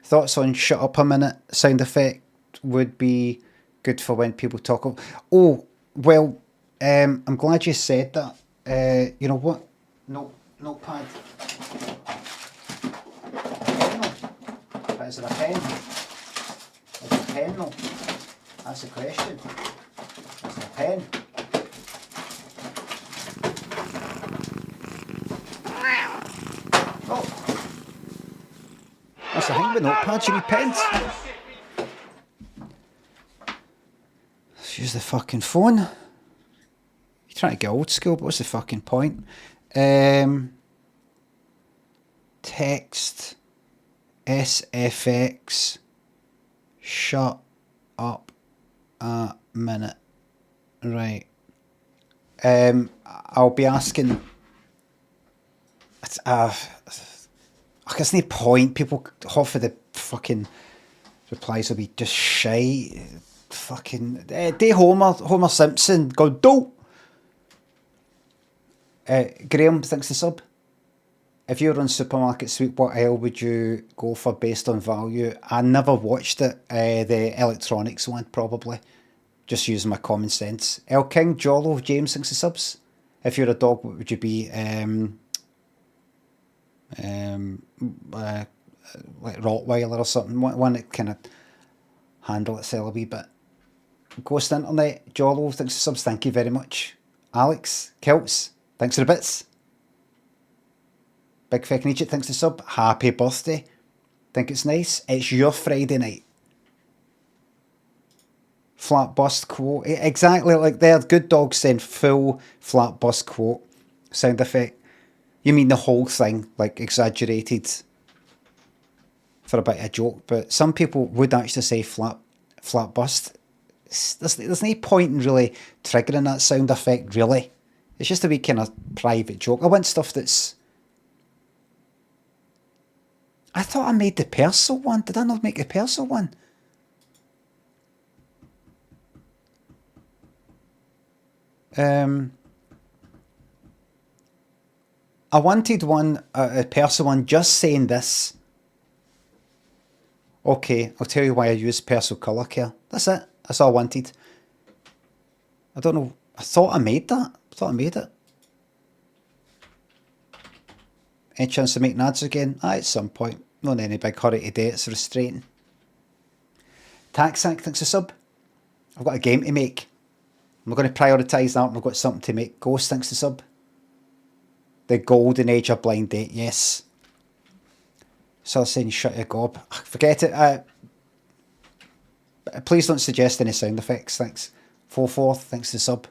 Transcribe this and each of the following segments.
Thoughts on shut up a minute sound effect would be good for when people talk. Oh, well, I'm glad you said that. You know what? No, notepad. Is it a pen? Is it a pen? No. That's the question. Is it a pen? Oh. That's the thing with notepads, you need pens. Let's use the fucking phone. You're trying to get old school, but what's the fucking point? Text SFX shut up a minute. Right. I'll be asking. There's no point. People, half of the fucking replies will be just shy. Fucking day Homer Simpson go dope. Graham thinks the sub. If you were on Supermarket Sweep, what aisle would you go for based on value? I never watched it. The electronics one, probably. Just using my common sense. El King, Jollo, James thinks the subs. If you're a dog, what would you be? Like Rottweiler or something. One that kind of handle itself a wee bit. Ghost Internet, Jollo thinks the subs. Thank you very much. Alex, Kilts, thanks for the bits. Big Feckin' Egypt thinks the sub. Happy birthday. Think it's nice. It's your Friday night. Flat bust quote. Exactly like there. Good Dog saying full flat bust quote. Sound effect. You mean the whole thing, like exaggerated for a bit of a joke, but some people would actually say flat bust. There's no point in really triggering that sound effect, really. It's just a wee kind of private joke. I want stuff that's... I thought I made the Persil one. Did I not make the Persil one? I wanted one, a Persil one, just saying this. Okay, I'll tell you why I use Persil Colour Care. That's it. That's all I wanted. I don't know. I thought I made that. I thought I made it. Any chance to make nads again? Aye, at some point. Not in any big hurry today. It's frustrating. Taxac thinks a sub. I've got a game to make. I'm going to prioritise that when I've got something to make. Ghost thinks the sub. The golden age of blind date, yes. So I'm saying shut your gob. Forget it. Please don't suggest any sound effects, thanks. 4/4, thanks the sub.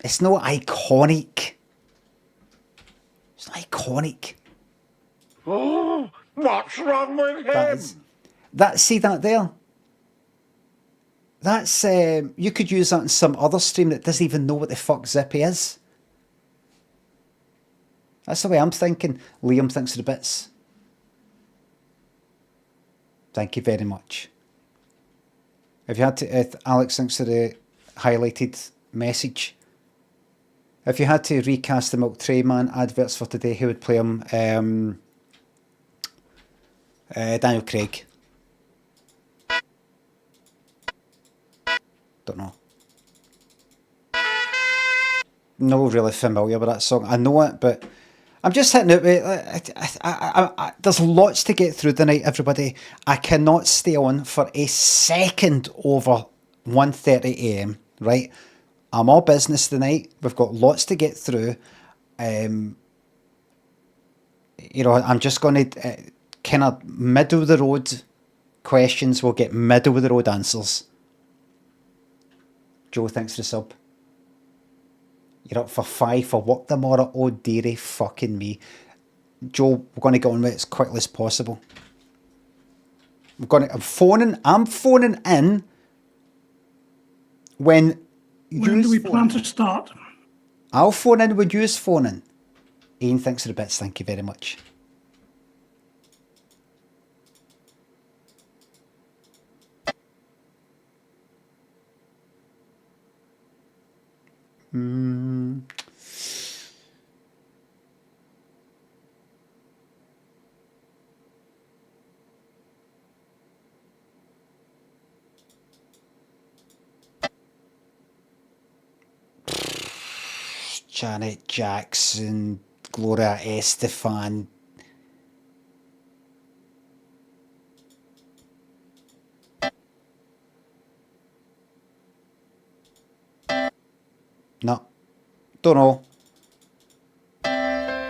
It's not iconic. It's not iconic. Oh, what's wrong with him? See that there? That's, you could use that in some other stream that doesn't even know what the fuck Zippy is. That's the way I'm thinking. Liam thinks of the bits. Thank you very much. If you had to, Alex thinks of the highlighted message. If you had to recast the Milk Tray Man adverts for today, who would play him? Daniel Craig. Don't know. No, really familiar with that song. I know it, but I'm just hitting it with... there's lots to get through tonight, everybody. I cannot stay on for a second over 1:30 AM, right? I'm all business tonight. We've got lots to get through. You know, I'm just going to kind of middle of the road questions. We'll get middle of the road answers. Joe, thanks for the sub. You're up for 5 for work tomorrow. Oh, dearie fucking me. Joe, we're going to get on with it as quickly as possible. I'm phoning in when do we plan to start? I'll phone in when you's phoning. Ian, thanks for the bits. Thank you very much. Janet Jackson, Gloria Estefan. No, don't know.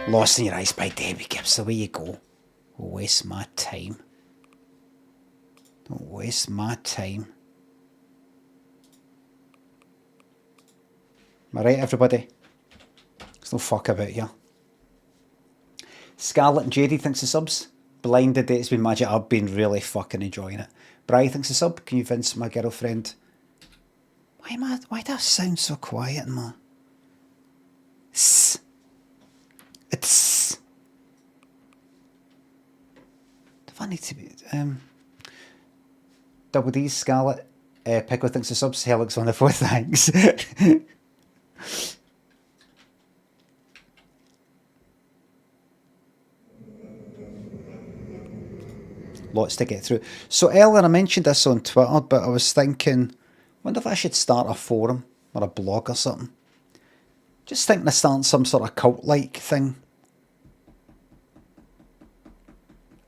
Lost in Your Eyes by Debbie Gibbs. Away you go. Don't waste my time. Don't waste my time. Am I right, everybody? There's no fuck about here. Scarlett and JD thinks the subs. Blinded Date's been magic. I've been really fucking enjoying it. Bri thinks the sub. Can you convince my girlfriend? Why do I sound so quiet in my... It's... Do I need to be... Double D's, Scarlett. Pickle thinks the subs. Helix on the 4, thanks. Lots to get through. So earlier I mentioned this on Twitter, but I was thinking, wonder if I should start a forum or a blog or something. Just thinking of starting some sort of cult-like thing.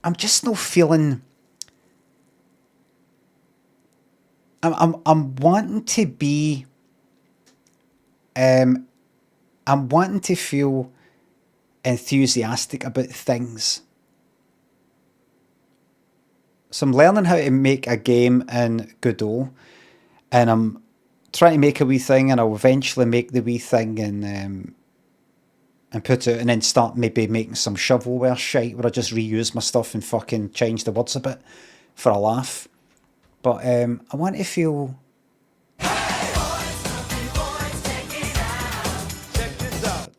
I'm just not feeling... I'm wanting to be... I'm wanting to feel enthusiastic about things. So I'm learning how to make a game in Godot, and I'm trying to make a wee thing, and I'll eventually make the wee thing and put it, and then start maybe making some shovelware shite where I just reuse my stuff and fucking change the words a bit for a laugh. But I want to feel...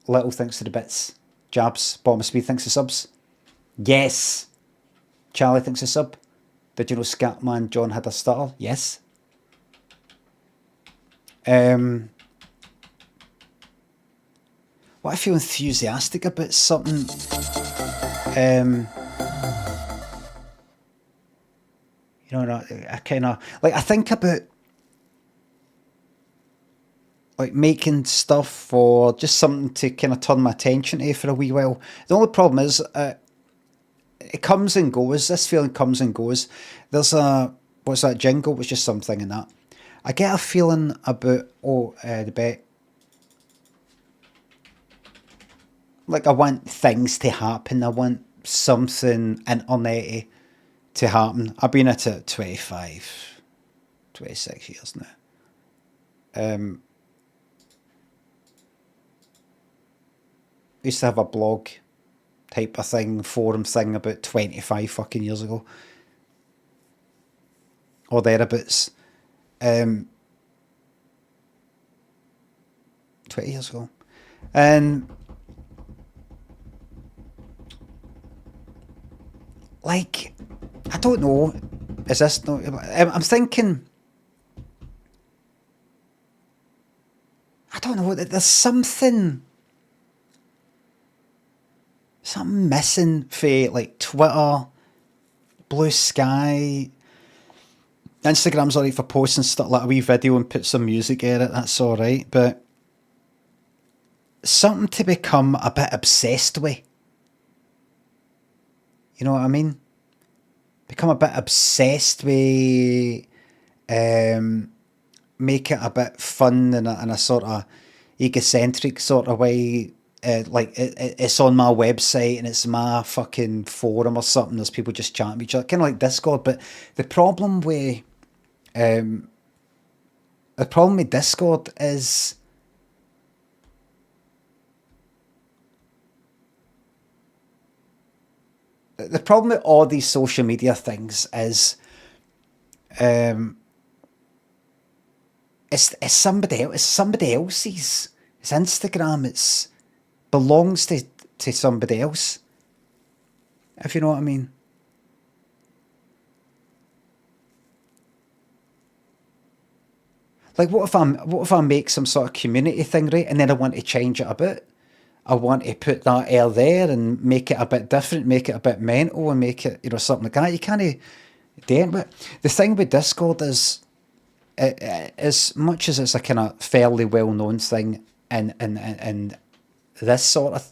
Little thinks to the bits. Jabs, bottom of speed thinks the subs. Yes. Charlie thinks the sub. Did you know Scatman John had a stutter? Yes. What I feel enthusiastic about something. You know, I kind of like. I think about like making stuff or just something to kind of turn my attention to for a wee while. The only problem is it comes and goes. This feeling comes and goes. There's a what's that jingle? Was just something in that. I get a feeling about the bet. Like I want things to happen. I want something internety to happen. I've been at it 25, 26 years now. I used to have a blog type of thing, forum thing about 25 fucking years ago. Or thereabouts. 20 years ago. And like, I don't know. Is this no? I'm thinking. I don't know. There's something missing for like Twitter, Blue Sky. Instagram's alright for posting stuff like a wee video and put some music in it. That's alright, but something to become a bit obsessed with. You know what I mean? Become a bit obsessed with, make it a bit fun in a sort of egocentric sort of way. Like it's on my website and it's my fucking forum or something. There's people just chatting with each other, kind of like Discord. But the problem with Discord is the problem with all these social media things is it's somebody else. It's somebody else's. It's Instagram. It's belongs to somebody else. If you know what I mean. Like what if I make some sort of community thing, right, and then I want to change it a bit. I want to put that air there and make it a bit different, make it a bit mental and make it, something like that. You can't do it. But the thing with Discord is, as much as it's a kind of fairly well-known thing in this sort of,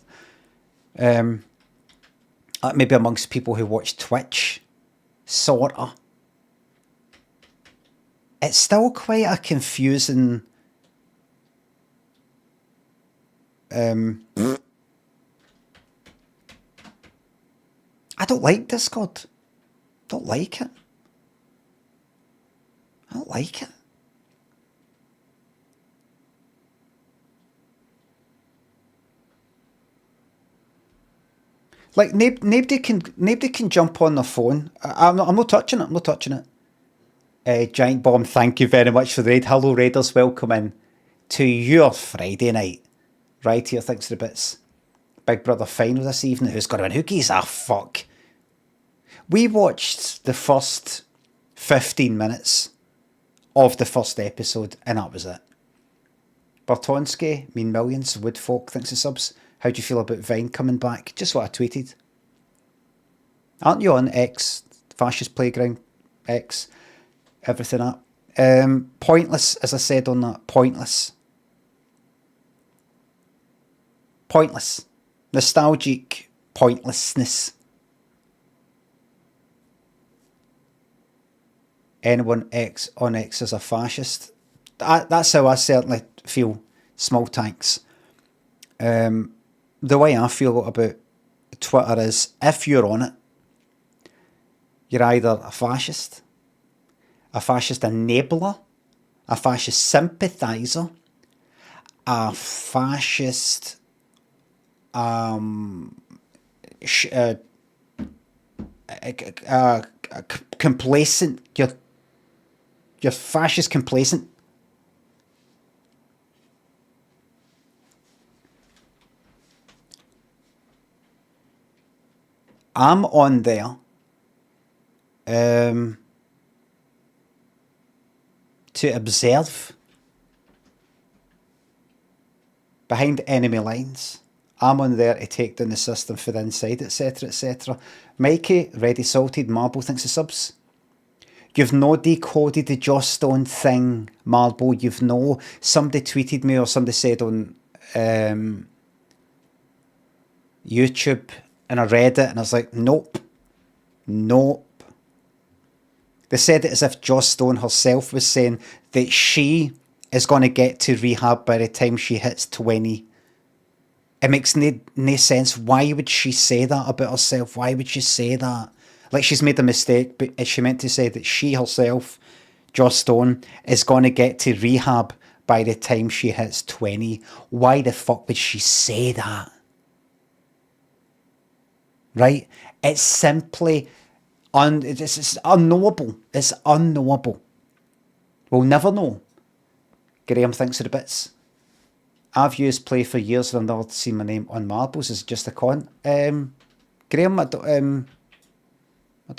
maybe amongst people who watch Twitch, sort of. It's still quite a confusing. I don't like Discord. Don't like it. I don't like it. Like nobody can jump on the phone. I'm not touching it. I'm not touching it. Giant Bomb, thank you very much for the raid. Hello Raiders, welcome in to your Friday night. Right here, thanks for the bits. Big Brother final this evening. Who's got to win? Who gives a fuck? We watched the first 15 minutes of the first episode, and that was it. Bertonsky, Mean Millions, Woodfolk, thanks for subs. How do you feel about Vine coming back? Just what I tweeted. Aren't you on X, Fascist Playground, X, everything up? Pointless, as I said on that, pointless. Pointless. Nostalgic pointlessness. Anyone X on X is a fascist. That's how I certainly feel, small tanks. The way I feel about Twitter is, if you're on it, you're either a fascist enabler, a fascist sympathiser, a fascist complacent. You're fascist complacent. I'm on there to observe behind enemy lines. I'm on there to take down the system for the inside, etc, etc. Mikey, Ready Salted, Marble, thanks for subs. You've no decoded the Joss Stone thing, Marble. You've no. Somebody tweeted me or somebody said on YouTube, and I read it and I was like, nope. Nope. They said it as if Joss Stone herself was saying that she is going to get to rehab by the time she hits 20. It makes no sense. Why would she say that about herself? Why would she say that? Like she's made a mistake, but she meant to say that she herself, Joss Stone, is going to get to rehab by the time she hits 20. Why the fuck would she say that? Right? It's simply it's unknowable. It's unknowable. We'll never know. Graham thinks of the bits. I've used Play for years and I've never seen my name on Marbles. Is just a con. Graham, I don't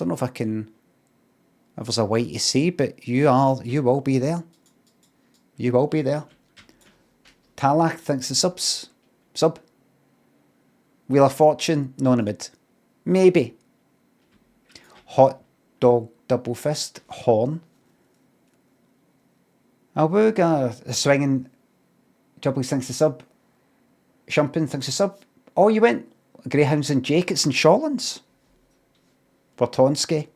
know if I can. If there's a way to see, but you will be there. You will be there. Talak thinks the subs. Sub. Wheel of Fortune, no in the mid. Maybe. Hot Dog Double Fist, Horn. Albuga, Swinging, Jubbly thinks the sub. Shumpin thinks the sub. Oh, you went. Greyhounds and Jacobs and Shawlands. Bertonsky.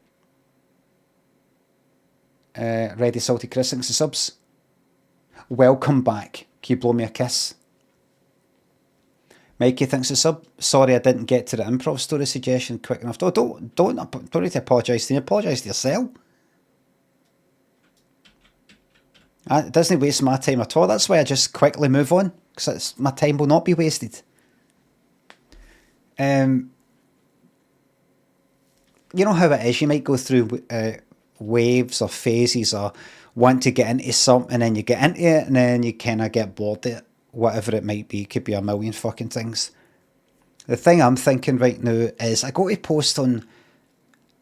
Ready Salty Chris thinks the subs. Welcome back. Can you blow me a kiss? Mikey thinks the sub. Sorry I didn't get to the improv story suggestion quick enough. Don't need to apologise to me. Apologise to yourself. It doesn't waste my time at all. That's why I just quickly move on, because my time will not be wasted. You know how it is. You might go through waves or phases, or want to get into something, and then you get into it, and then you kind of get bored of it. Whatever it might be, it could be a million fucking things. The thing I'm thinking right now is I go to post on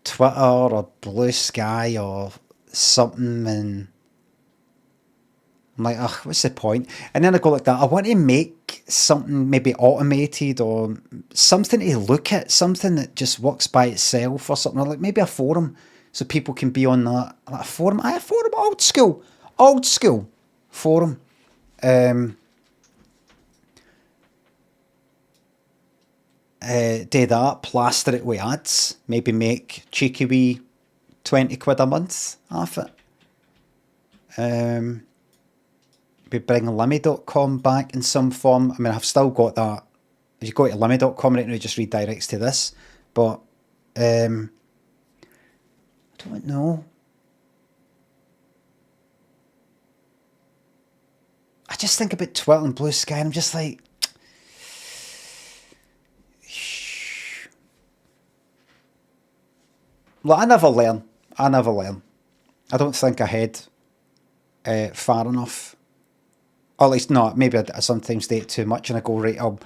Twitter or Blue Sky or something, and I'm like, ugh, what's the point? And then I go like that. I want to make something maybe automated or something to look at, something that just works by itself or something, or like maybe a forum so people can be on that. Like a forum, old school forum. Do that, plaster it with ads, maybe make cheeky wee 20 quid a month off it. Be bringing Limmy.com back in some form. I mean, I've still got that. If you go to Limmy.com right now, it just redirects to this. But I don't know. I just think about Twitter and Blue Sky, and I'm just like, look, I never learn. I don't think ahead far enough. Or at least not. Maybe I sometimes do it too much, and I go, right, I'll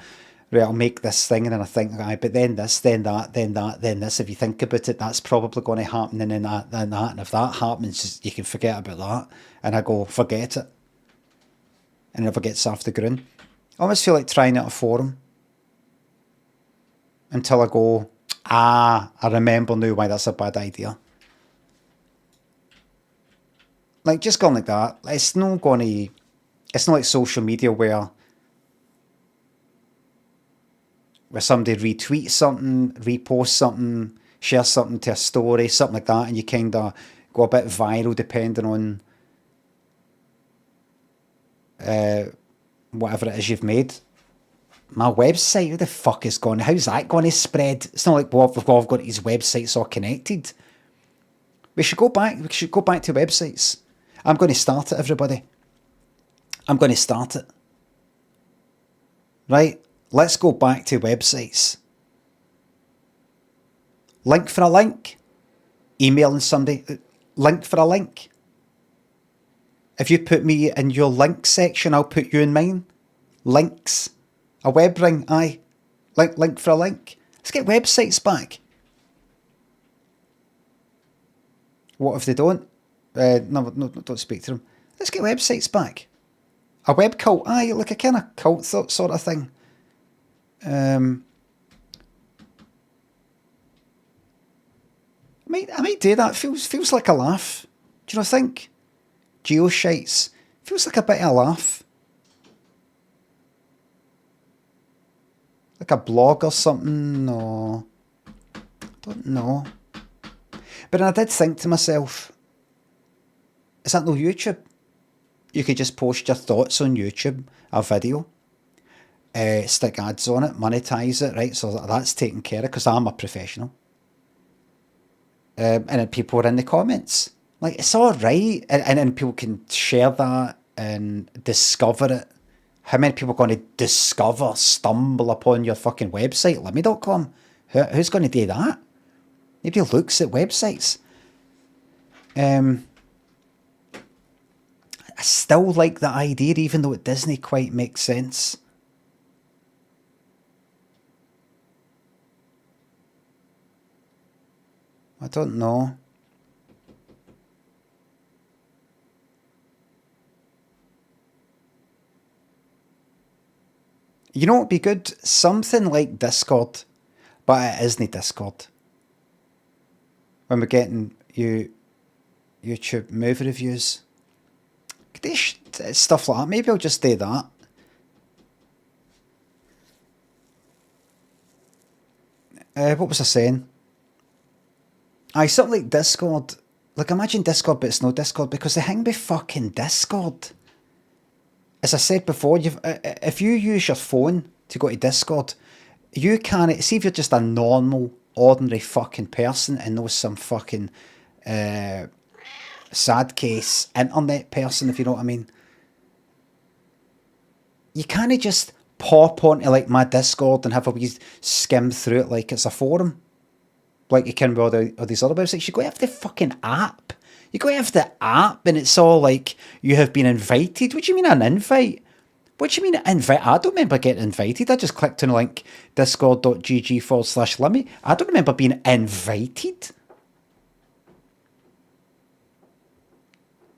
make this thing, and then I think, aye, but then this, then that, then that, then this. If you think about it, that's probably going to happen, and then that, then that. And if that happens, just, you can forget about that. And I go, forget it. And it never gets off the ground. I almost feel like trying out a forum. Until I go, I remember now why that's a bad idea. Like, just going like that. It's not like social media where somebody retweets something, reposts something, shares something to a story, something like that, and you kind of go a bit viral depending on whatever it is you've made. My website, who the fuck is going? How's that going to spread? It's not like we've all got these websites all connected. We should go back to websites. I'm going to start it, everybody. I'm going to start it. Right? Let's go back to websites. Link for a link. Emailing somebody. Link for a link. If you put me in your link section, I'll put you in mine. Links. A web ring, aye. Link for a link. Let's get websites back. What if they don't? No, don't speak to them. Let's get websites back. A web cult, aye, like a kind of cult sort of thing. I might do that. Feels like a laugh. Do you not think? Geoshites. Feels like a bit of a laugh. Like a blog or something, or I don't know. But I did think to myself, is that no YouTube? You could just post your thoughts on YouTube, a video, stick ads on it, monetize it, right? So that's taken care of because I'm a professional. And then people are in the comments. Like, it's all right. And then people can share that and discover it. How many people are going to stumble upon your fucking website, Limmy.com? Who's going to do that? Nobody looks at websites. I still like the idea, even though it doesn't quite make sense. I don't know. You know what would be good? Something like Discord, but it isn't Discord. When we're getting YouTube movie reviews. Stuff like that. Maybe I'll just do that. What was I saying? Something like Discord. Like, imagine Discord, but it's no Discord, because the thing with fucking Discord, as I said before, if you use your phone to go to Discord, you can't, see if you're just a normal, ordinary fucking person and knows some fucking sad case internet person, if you know what I mean. You can't just pop onto like my Discord and have a wee skim through it like it's a forum. Like you can with all these other websites. You go have the fucking app. You go have the app and it's all like, you have been invited. What do you mean an invite? What do you mean invite? I don't remember getting invited. I just clicked on the link discord.gg/Limmy. I don't remember being invited.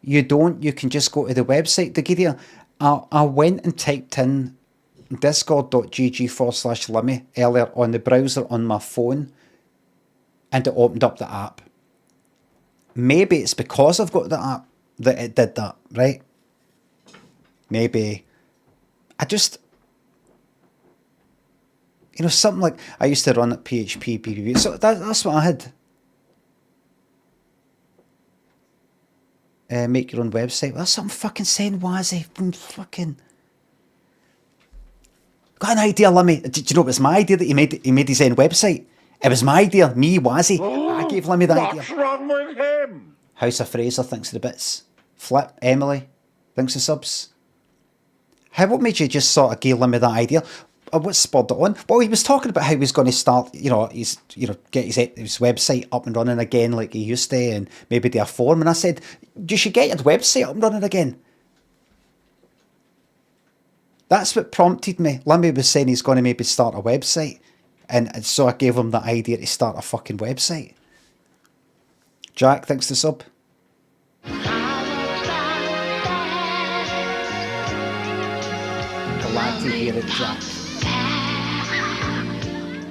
You don't. You can just go to the website. To give you, I went and typed in discord.gg/Limmy earlier on the browser on my phone, and it opened up the app. Maybe it's because I've got the app that it did that, right? Maybe. You know, something like I used to run at PHP BBB. So that's what I had. Make your own website. Well, that's something fucking saying Wazzy. Fucking got an idea, Limmy. Do you know it was my idea that he made his own website? It was my idea, me, Wazzy. I gave Limmy that idea. What's wrong with him? House of Fraser thinks of the bits. Flip, Emily thinks of subs. What made you just sort of give Limmy that idea? What spurred it on? Well, he was talking about how he was going to start, get his website up and running again like he used to, and maybe do a forum. And I said, you should get your website up and running again. That's what prompted me. Limmy was saying he's going to maybe start a website, and so I gave him the idea to start a fucking website. Jack thinks the sub. Glad to hear it, Jack.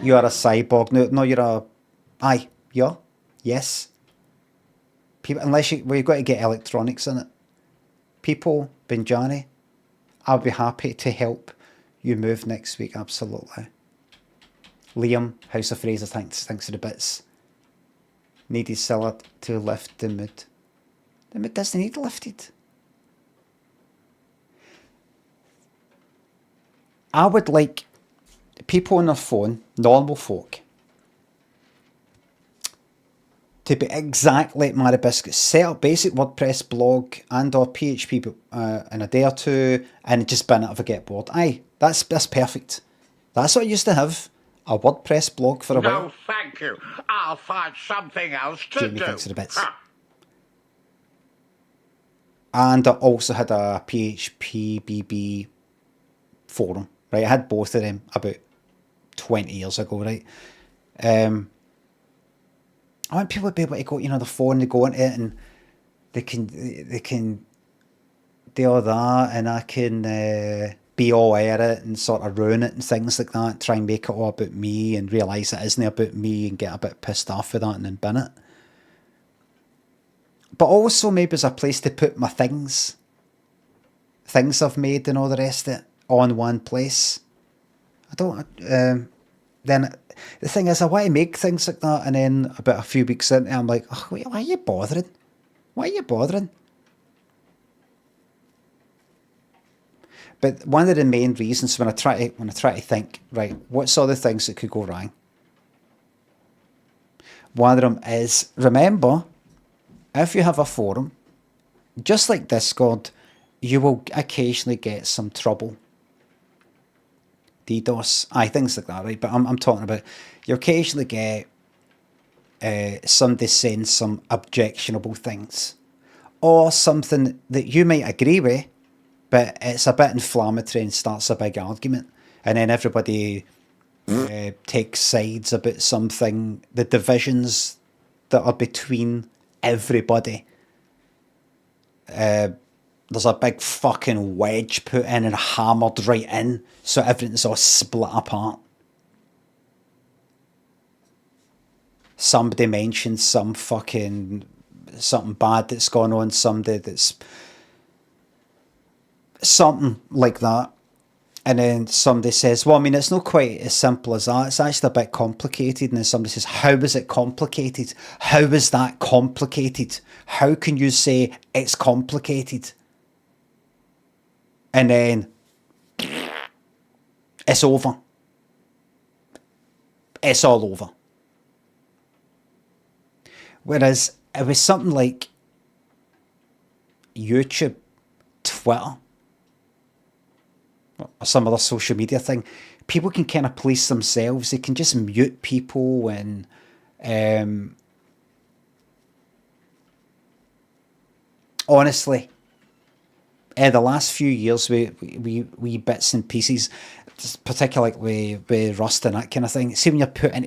You are a cyborg. No, you're a... Aye, yeah, yes. People, unless you've got to get electronics in it. People, Benjani, I'll be happy to help you move next week, absolutely. Liam, House of Fraser, thanks for the bits. Needed Cilla to lift the mood. The mood doesn't need lifted. I would like people on their phone, normal folk, to be exactly like Mary Biscuits. Set up basic WordPress blog and or PHP in a day or two and just bin it if I get bored. Aye, that's perfect. That's what I used to have. A WordPress blog for a while. No, thank you. I'll find something else to Jamie do. thinks of the bits. And I also had a PHP BB forum. Right, I had both of them about 20 years ago, right? I want people to be able to go, the phone, they go into it and they can do all that, and I can be all at it and sort of ruin it and things like that, try and make it all about me and realise it isn't about me and get a bit pissed off with that and then bin it. But also maybe as a place to put my things I've made and all the rest of it on one place. I don't, then the thing is I want to make things like that, and then about a few weeks into it, I'm like, oh, wait, why are you bothering? Why are you bothering? But one of the main reasons when I try to think, right, what's all the things that could go wrong? One of them is, remember, if you have a forum, just like Discord, you will occasionally get some trouble. DDoS, things like that, right? But I'm talking about, you occasionally get somebody saying some objectionable things, or something that you might agree with, but it's a bit inflammatory and starts a big argument, and then everybody takes sides about something, the divisions that are between everybody. There's a big fucking wedge put in and hammered right in, so everything's all split apart. Somebody mentions something bad that's gone on, somebody that's something like that, and then somebody says, well, I mean, it's not quite as simple as that, it's actually a bit complicated, and then somebody says, how is it complicated? How is that complicated? How can you say it's complicated? And then it's over. It's all over. Whereas it was something like YouTube, Twitter, or some other social media thing, people can kind of police themselves. They can just mute people, and honestly, the last few years, we bits and pieces, particularly with Rust and that kind of thing. See, when you're put in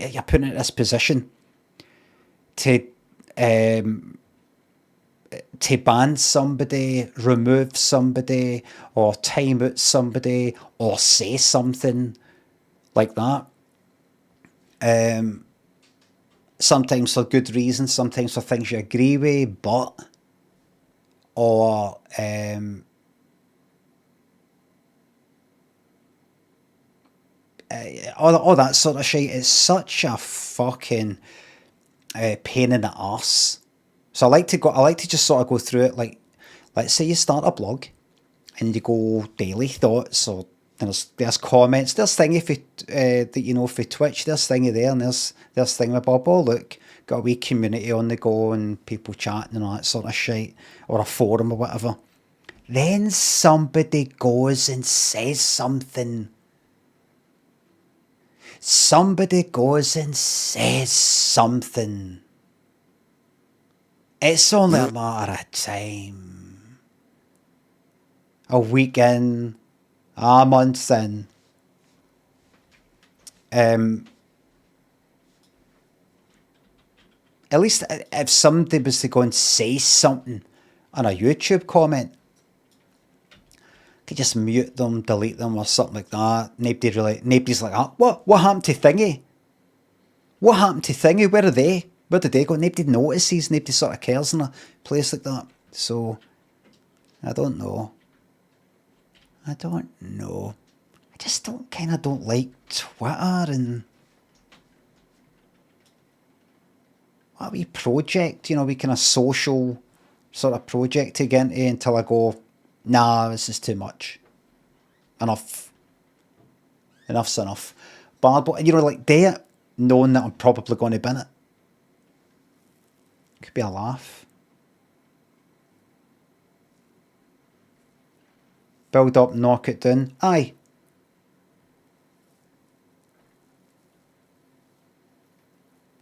this position to ban somebody, remove somebody, or time out somebody, or say something like that. Sometimes for good reasons, sometimes for things you agree with, or all that sort of shit. It's such a fucking pain in the arse. So I like to just sort of go through it. Like, let's say you start a blog and you go daily thoughts, or there's comments, there's thingy for that you know for Twitch, there's thingy there, and there's thing with Bob. Oh look, got a wee community on the go and people chatting and all that sort of shit, or a forum or whatever. Then somebody goes and says something. Somebody goes and says something. It's only a matter of time. A week in, a month in. At least if somebody was to go and say something on a YouTube comment, could just mute them, delete them, or something like that. Nobody's like, oh, what happened to Thingy? What happened to Thingy? Where are they? Where did they go? Nobody notices, nobody sort of cares in a place like that. So, I don't know. I just don't like Twitter and what wee project, we kind of social sort of project to get into until I go, nah, this is too much. Enough's enough. But like there, knowing that I'm probably going to bin it. Could be a laugh. Build up, knock it down. Aye.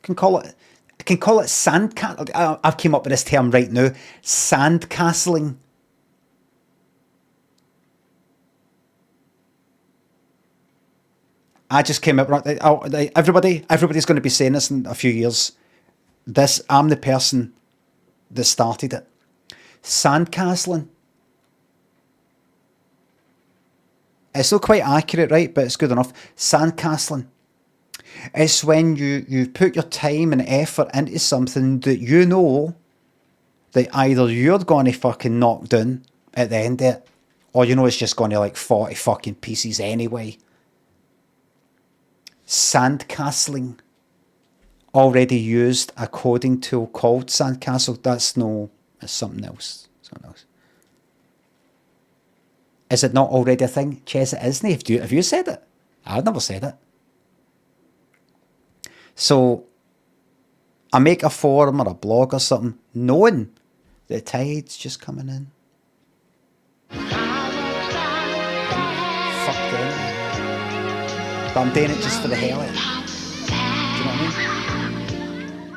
I can call it sandcastle. I've came up with this term right now. Sandcastling. I just came up with everybody's going to be saying this in a few years. I'm the person that started it. Sandcastling. It's not quite accurate, right? But it's good enough. Sandcastling. It's when you put your time and effort into something that you know that either you're going to fucking knock down at the end of it, or it's just going to like 40 fucking pieces anyway. Sandcastling. Already used a coding tool called Sandcastle. It's something else. Is it not already a thing? Ches, it isn't. Have you said it? I've never said it. So, I make a forum or a blog or something, knowing the tide's just coming in. Fuck them. But I'm doing it just for the hell of it.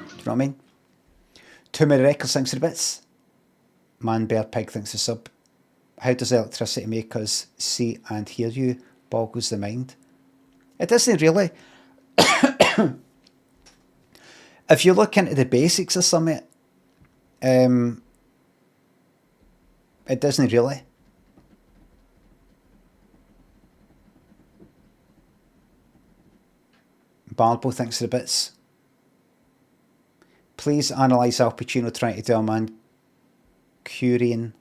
Do you know what I mean? Too Many Records thinks of the bits. Man Bear Pig thinks of sub. How does electricity make us see and hear you? Boggles the mind. It doesn't really. If you look into the basics of something, it doesn't really. Balbo thinks of the bits. Please analyse Al Pacino trying to do a Mancunian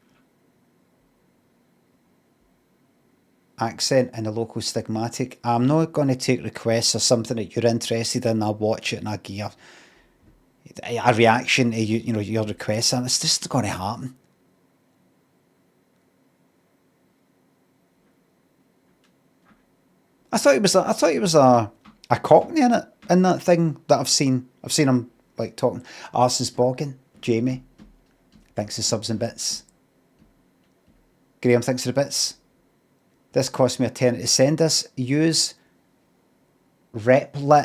accent in a local stigmatic. I'm not going to take requests or something that you're interested in. I'll watch it and I'll give a reaction to your requests, and it's just going to happen. I thought he was a Cockney in that thing that I've seen him like talking. Arse's bogging. Jamie thinks of subs and bits. Graham thinks of the bits. This cost me a tenner to send us. Use Replit,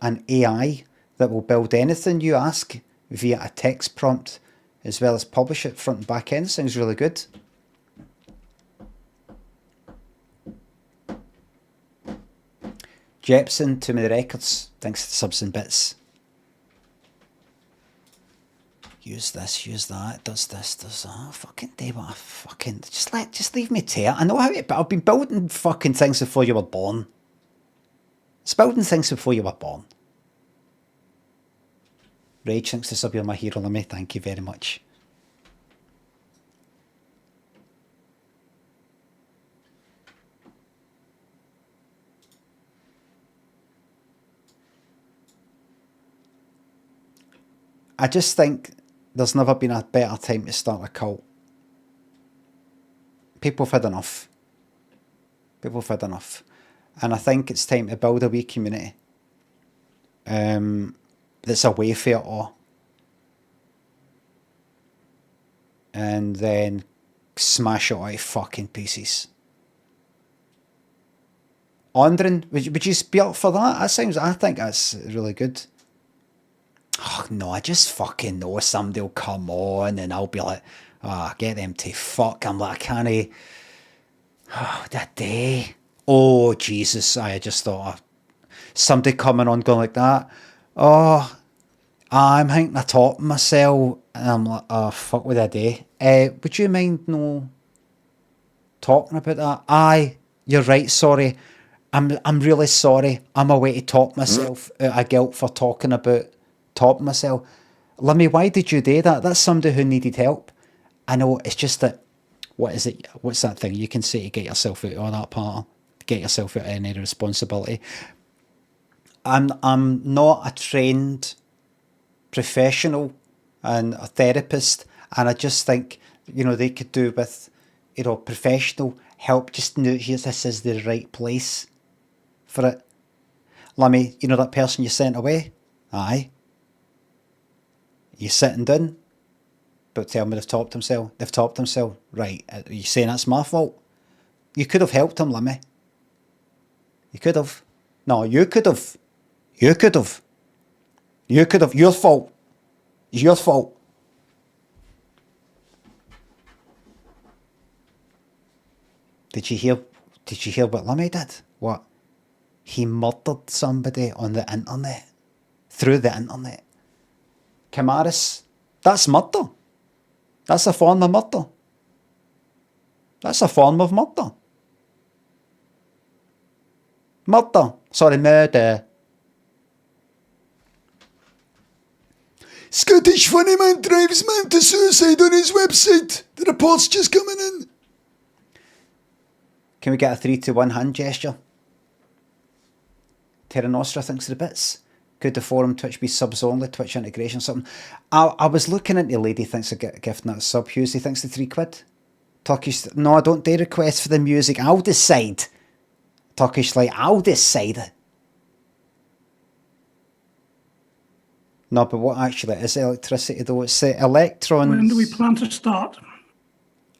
and AI that will build anything you ask via a text prompt, as well as publish it front and back end. Sounds really good. Jepson, Too Many Records, thanks to subs and bits. Use this, use that, does this, does that. Fucking day, what a fucking... Just leave me to it. I know how it... But I've been building fucking things before you were born. It's building things before you were born. Rage thinks to sub, you're my hero, Limmy. Thank you very much. I just think there's never been a better time to start a cult. People have had enough. People have had enough. And I think it's time to build a wee community that's away from it all. And then smash it all to fucking pieces. Andren, would you be up for that? I think that's really good. Oh no, I just fucking know somebody will come on and I'll be like, get them to fuck. I'm like, I can't. Oh, that day. Oh, Jesus. I just thought of somebody coming on going like that. Oh, I'm thinking I top myself. And I'm like, oh, fuck with that day. Would you mind talking about that? Aye, you're right, sorry. I'm really sorry. I'm away to top myself out of guilt for talking about top myself. Limmy, why did you do that? That's somebody who needed help. I know, it's just that, what is it? What's that thing you can say to get yourself out of that part? Get yourself out of any responsibility. I'm not a trained professional and a therapist, and I just think, they could do with, professional help. Just know this is the right place for it. Limmy, that person you sent away? Aye. You sitting down? But tell me they've topped themselves. They've topped themselves. Right. Are you saying that's my fault? You could have helped him, Limmy. You could have. No, you could have. You could have. You could have. Your fault. It's your fault. Did you hear what Limmy did? What? He murdered somebody on the internet. Through the internet. Camaris, that's murder. That's a form of murder. That's a form of murder. Murder. Sorry, murder. Scottish funny man drives man to suicide on his website. The report's just coming in. Can we get a 3-2-1 hand gesture? Terra Nostra thinks the bits. Could the forum Twitch be subs only? Twitch integration something? I was looking into Lady thinks of gifting that sub. Hughes, he thinks the £3. Turkish, no, I don't dare request for the music. I'll decide. Turkish Light, I'll decide. No, but what actually is electricity though? It's the electrons. When do we plan to start?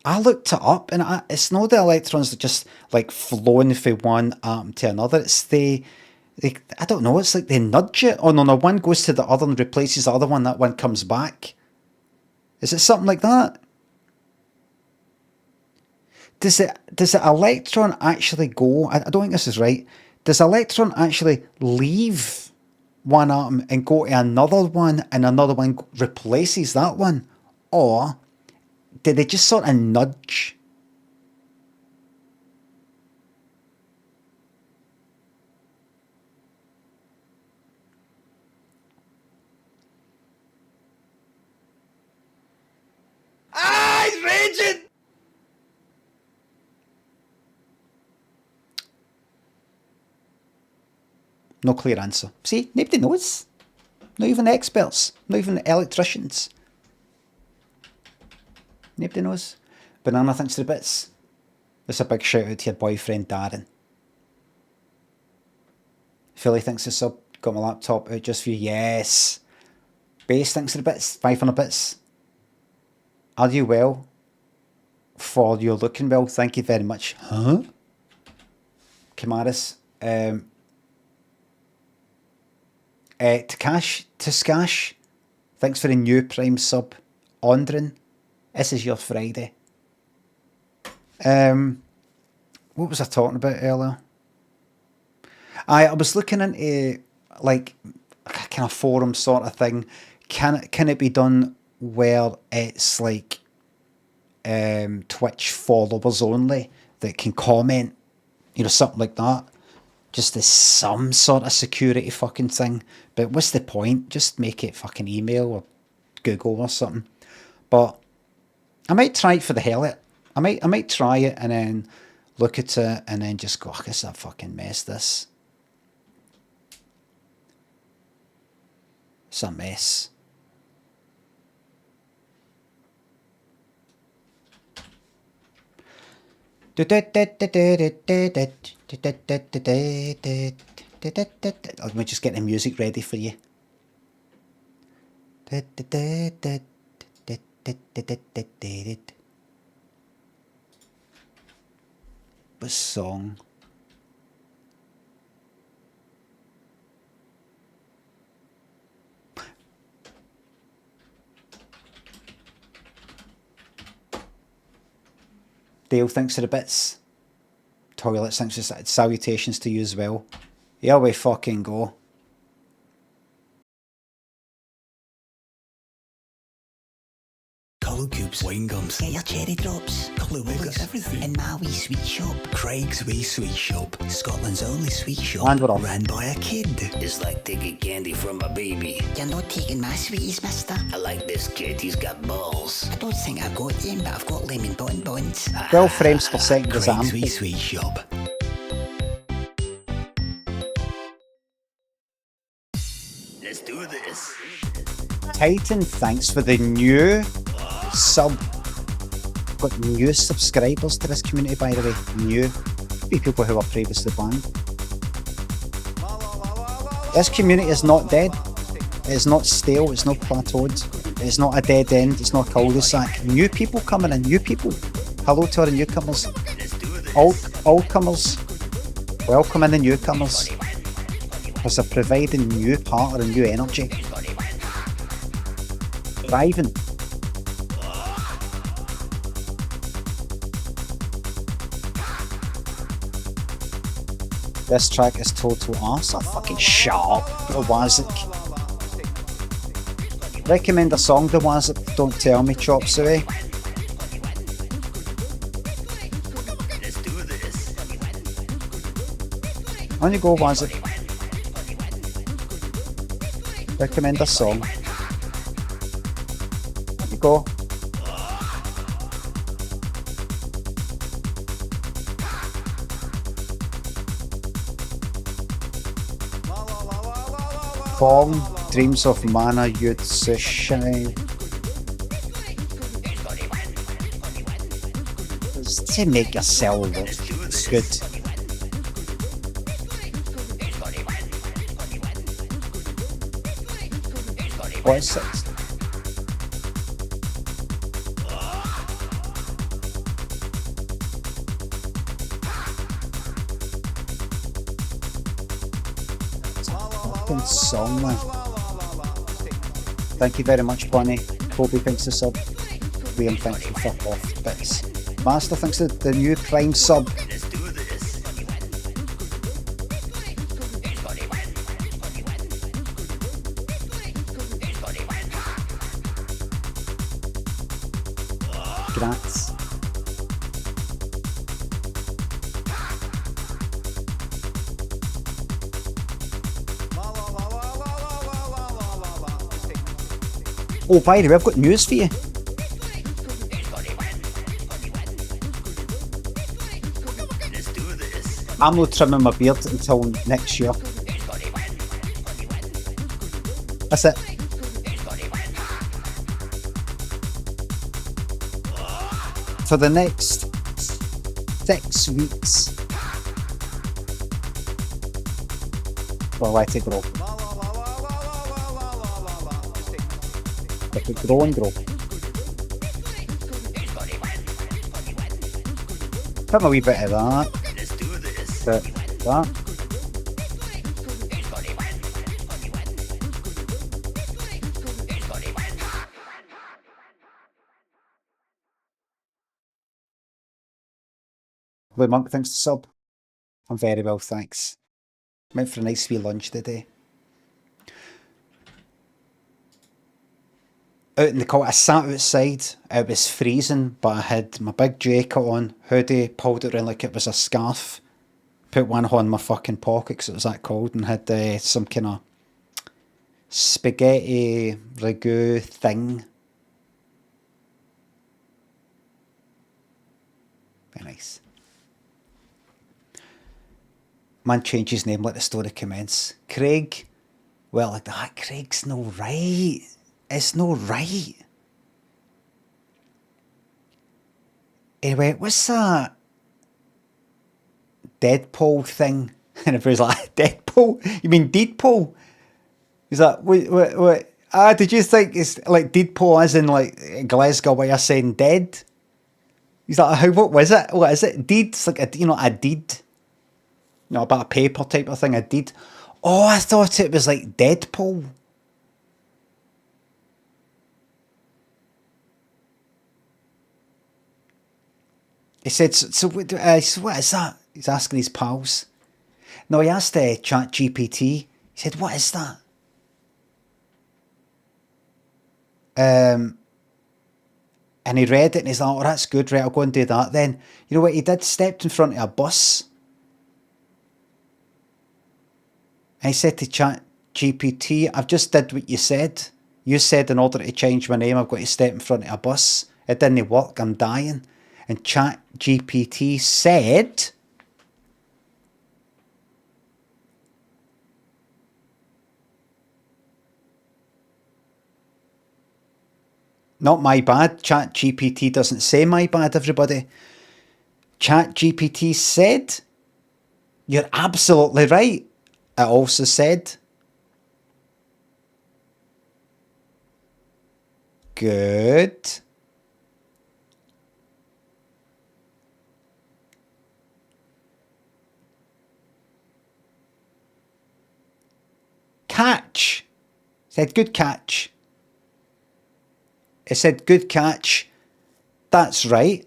I looked it up, and it's not the electrons that just like flowing from one atom to another. It's I don't know, it's like they nudge it. Oh no, one goes to the other and replaces the other one, that one comes back. Is it something like that? Does the electron actually go, I don't think this is right, does electron actually leave one atom and go to another one and another one replaces that one? Or did they just sort of nudge? He's raging! No clear answer. See, nobody knows. Not even experts. Not even electricians. Nobody knows. Banana thinks the bits. That's a big shout out to your boyfriend Darren. Philly thinks the sub. Got my laptop out just for you. Yes. Base thinks the bits. 500 bits. Are you well? For you're looking well. Thank you very much. Huh? Kamaris. Tskash, thanks for the new Prime sub. Andren, this is your Friday. What was I talking about earlier? I was looking into like a kind of forum sort of thing. Can it be done where it's like Twitch followers only that can comment, something like that? Just as some sort of security fucking thing. But what's the point? Just make it fucking email or Google or something. But I might try it for the hell of it. I might try it and then look at it and then just go, this is a fucking mess, this. It's a mess. Let me just get the music ready for you. What song? Dale thinks of the bits. Toilet thinks of salutations to you as well. Here we fucking go. Colour cubes, wine gums, get your cherry drops, colour wiggers, everything. In my wee sweet shop, Craig's wee sweet shop, Scotland's only sweet shop, And we're off. ran by a kid. It's like taking candy from a baby. You're not taking my sweeties, mister. I like this kid, he's got balls. I don't think I've got him, but I've got lemon bonbons. 12 frames per second is Craig's wee ample. sweet shop. Let's do this. Titan, thanks for the new sub. Got new subscribers to this community, by the way. New. Could be people who were previously banned. This community is not dead. It's not stale. It's not plateaued. It's not a dead end. It's not a cul-de-sac. New people coming in. New people. Hello to our newcomers. All comers. Welcome in the newcomers. Because they're providing new power and new energy. Thriving. This track is total arse. Oh, fucking shut up, the Wazik. Recommend a song, the Wazik. Don't tell me, chops away. On you go, Wazik. Recommend a song. On you go. Form, Dreams of Mana, Youth Sushine. Just to make yourself look. It's good. What is it? Song, man. Thank you very much, Bonnie. Kobe thinks the sub. Liam thinks the fuck off bits. Master thinks the new Prime sub. Grats. Oh, by the way, I've got news for you. I'm not trimming my beard until next year. That's it. For the next 6 weeks. Well, I take grow. Let it grow and grow. Put a wee bit of that. Bit that. Blue Monk thanks to sub. I'm very well, thanks. Went for a nice wee lunch today. Out in the cold, I sat outside, it was freezing, but I had my big jacket on, hoodie, pulled it around like it was a scarf, put one on my fucking pocket because it was that cold, and had some kind of spaghetti ragu thing. Very nice. Man changed his name, let the story commence. Craig, well, like that, Craig's no right. It's no right. Anyway, what's that? Deadpool thing. And everybody's like, Deadpool? You mean Deadpool? He's like, what? Ah, did you think it's like Deadpool as in like Glasgow where you're saying dead? He's like, how, what was it? What is it? Deed? It's like a, a deed. About a paper type of thing, a deed. Oh, I thought it was like Deadpool. He said, so what is that? He's asking his pals. No, he asked ChatGPT. He said, what is that? And he read it and he's like, oh, that's good, right, I'll go and do that then. You know what he did? Stepped in front of a bus. And he said to ChatGPT, I've just did what you said. You said in order to change my name, I've got to step in front of a bus. It didn't work, I'm dying. And ChatGPT said, not my bad. ChatGPT doesn't say my bad, everybody. ChatGPT said, you're absolutely right. It also said, good. Catch. It said, good catch. It said, good catch. That's right.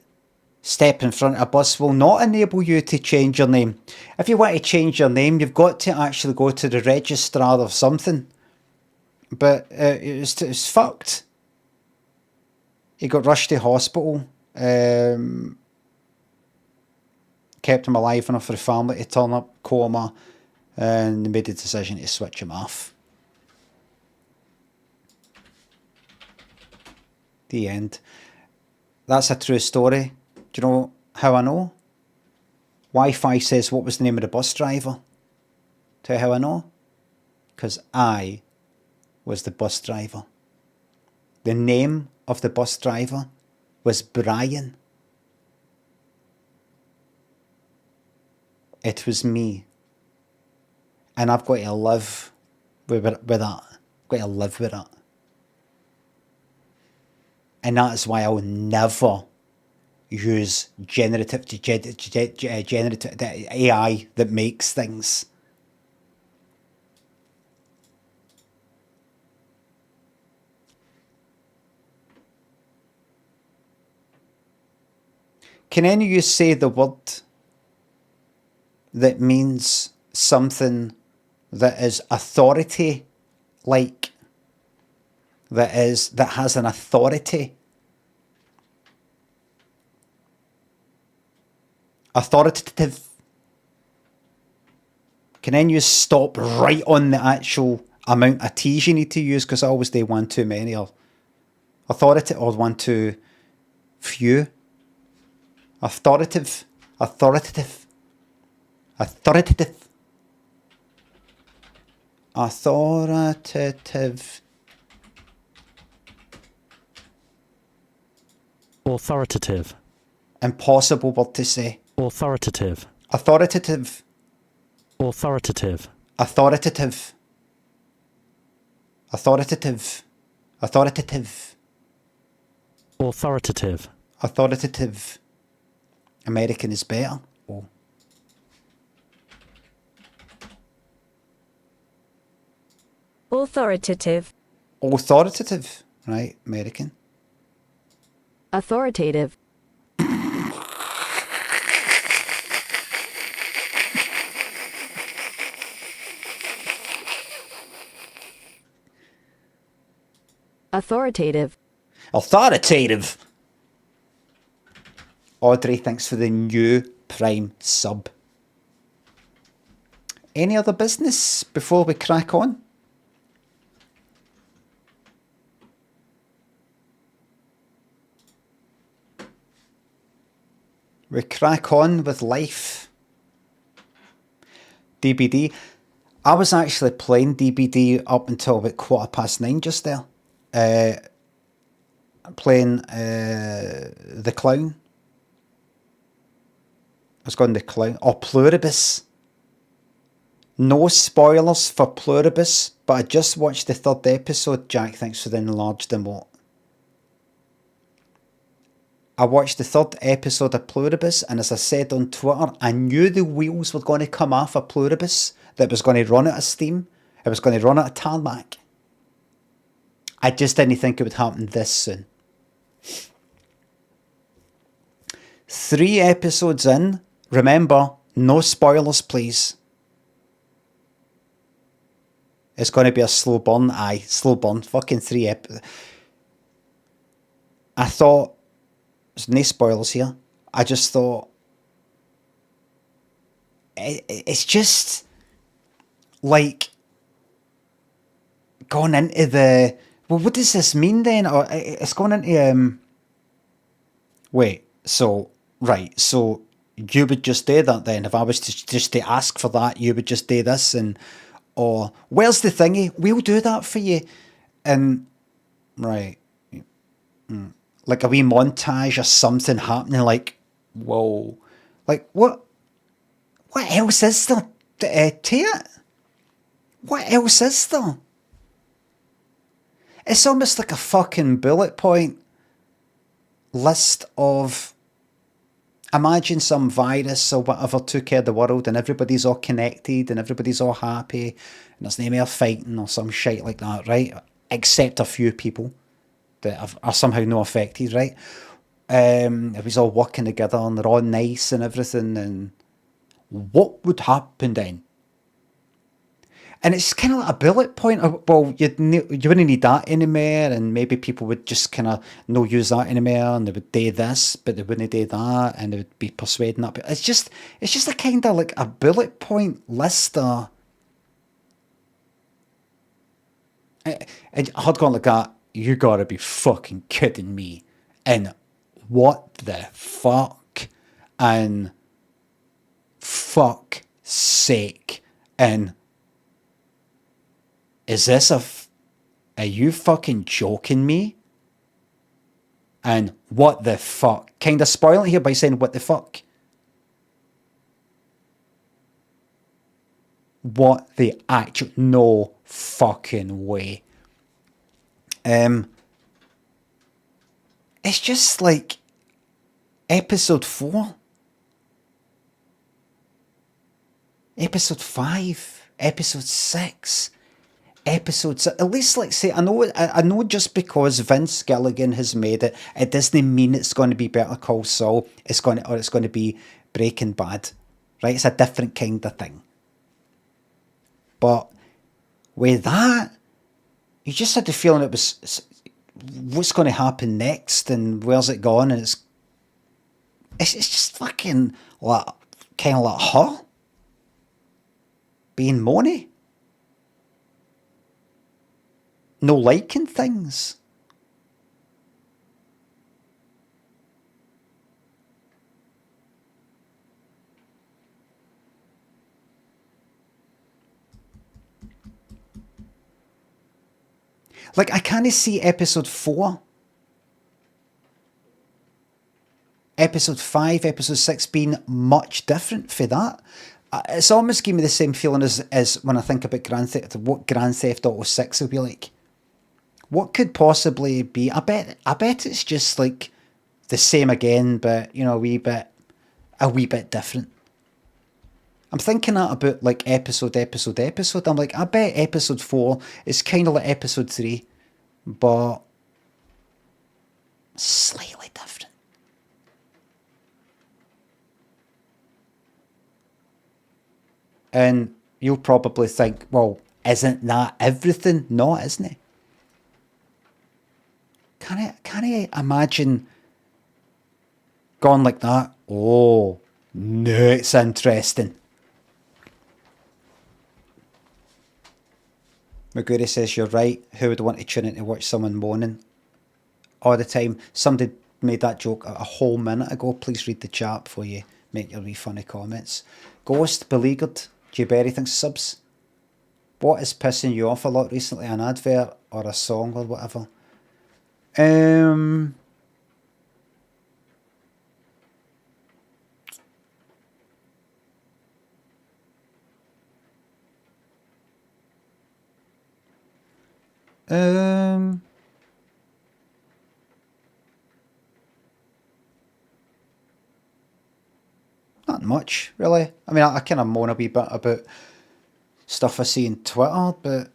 Step in front of a bus will not enable you to change your name. If you want to change your name, you've got to actually go to the registrar or something. But it's fucked. He got rushed to hospital. Kept him alive enough for the family to turn up, coma, and they made the decision to switch him off. The end. That's a true story. Do you know how I know? Wi-Fi says, what was the name of the bus driver? Tell you how I know? Because I was the bus driver. The name of the bus driver was Brian. It was me. And I've got to live with that. I've got to live with it. And that's why I'll never use generative AI that makes things. Can any of you say the word that means something that is authority like? That has an authority? Authoritative. Can any of you stop right on the actual amount of T's you need to use? Because I always do one too many, or authoritative, or one too few. Authoritative. Authoritative. Authoritative. Authoritative. Authoritative. Impossible word to say. Authoritative. Authoritative. Authoritative. Authoritative. Authoritative. Authoritative. Authoritative. Authoritative. American is better. Oh. Authoritative. Authoritative. Right, American. Authoritative. Authoritative. Authoritative. Audrey, thanks for the new Prime sub. Any other business before we crack on? We crack on with life. DBD. I was actually playing DBD up until about 9:15 just there. Playing the clown. It's gone the clown. Oh, Pluribus. No spoilers for Pluribus, but I just watched the 3rd episode. Jack, thanks for the enlarged emote. I watched the 3rd episode of Pluribus, and as I said on Twitter, I knew the wheels were going to come off of Pluribus, that it was going to run out of steam, it was going to run out of tarmac. I just didn't think it would happen this soon. 3 episodes in, remember, no spoilers please. It's going to be a slow burn, aye, slow burn, fucking 3 episodes. I thought, there's no spoilers here, I just thought, it's just, like, gone into the, well, what does this mean then? Or it's gone into, wait, so, right, so, you would just do that then, if I was to just to ask for that, you would just do this, and, or, where's the thingy? We'll do that for you. And, right. Like a wee montage or something happening, like, whoa. Like, what else is there to it? What else is there? It's almost like a fucking bullet point list of, imagine some virus or whatever took care of the world and everybody's all connected and everybody's all happy and there's no more fighting or some shit like that, right? Except a few people that are somehow not affected, right? It was all working together and they're all nice and everything, and what would happen then? And it's kind of like a bullet point of, well, you wouldn't need that anymore, and maybe people would just kind of no use that anymore, and they would do this, but they wouldn't do that, and they would be persuading that. But it's just a kind of like a bullet point list. I had gone like that. You gotta be fucking kidding me! And what the fuck? And fuck sake! And is this are you fucking joking me? And what the fuck? Kind of spoiling here by saying what the fuck. What the actual, no fucking way. It's just like episode 4, episode 5, episode 6. Episodes, at least, like, say, I know just because Vince Gilligan has made it, it doesn't mean it's going to be Better Call Saul. It's going to be Breaking Bad, right? It's a different kind of thing. But with that, you just had the feeling it was, what's going to happen next, and where's it gone? And it's just fucking like kind of like her being moany. No liking things. Like, I can't see episode 4, episode 5, episode 6 being much different for that. It's almost giving me the same feeling as when I think about what Grand Theft Auto 6 will be like. What could possibly be? I bet it's just like the same again, but you know, a wee bit different. I'm thinking that about like episode. I'm like, I bet episode 4 is kind of like episode 3, but slightly different. And you'll probably think, well, isn't that everything? No, isn't it? Can I imagine going like that? Oh, no, it's interesting. Maguri says, you're right. Who would want to tune in to watch someone moaning all the time? Somebody made that joke a whole minute ago. Please read the chat before you make your wee funny comments. Ghost, Beleaguered, Jayberry thinks subs. What is pissing you off a lot recently? An advert or a song or whatever? Um, Not much, really. I mean, I kind of moan a wee bit about stuff I see on Twitter, but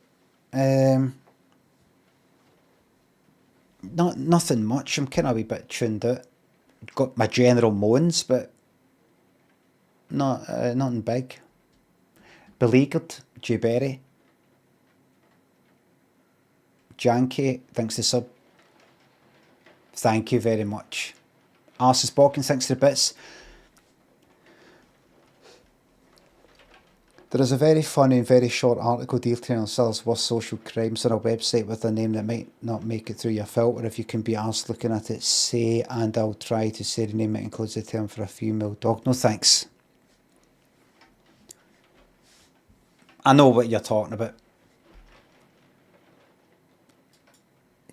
nothing much. I'm kind of a wee bit tuned out. Got my general moans, but nothing big. Beleaguered, Jewberry. Janky, thanks to sub. Thank you very much. Arse's Balkan, thanks to the bits. There is a very funny and very short article detailing CILLA'S worst social crimes on a website with a name that might not make it through your filter. If you can be asked looking at it, say, and I'll try to say the name that includes the term for a female dog. No thanks. I know what you're talking about.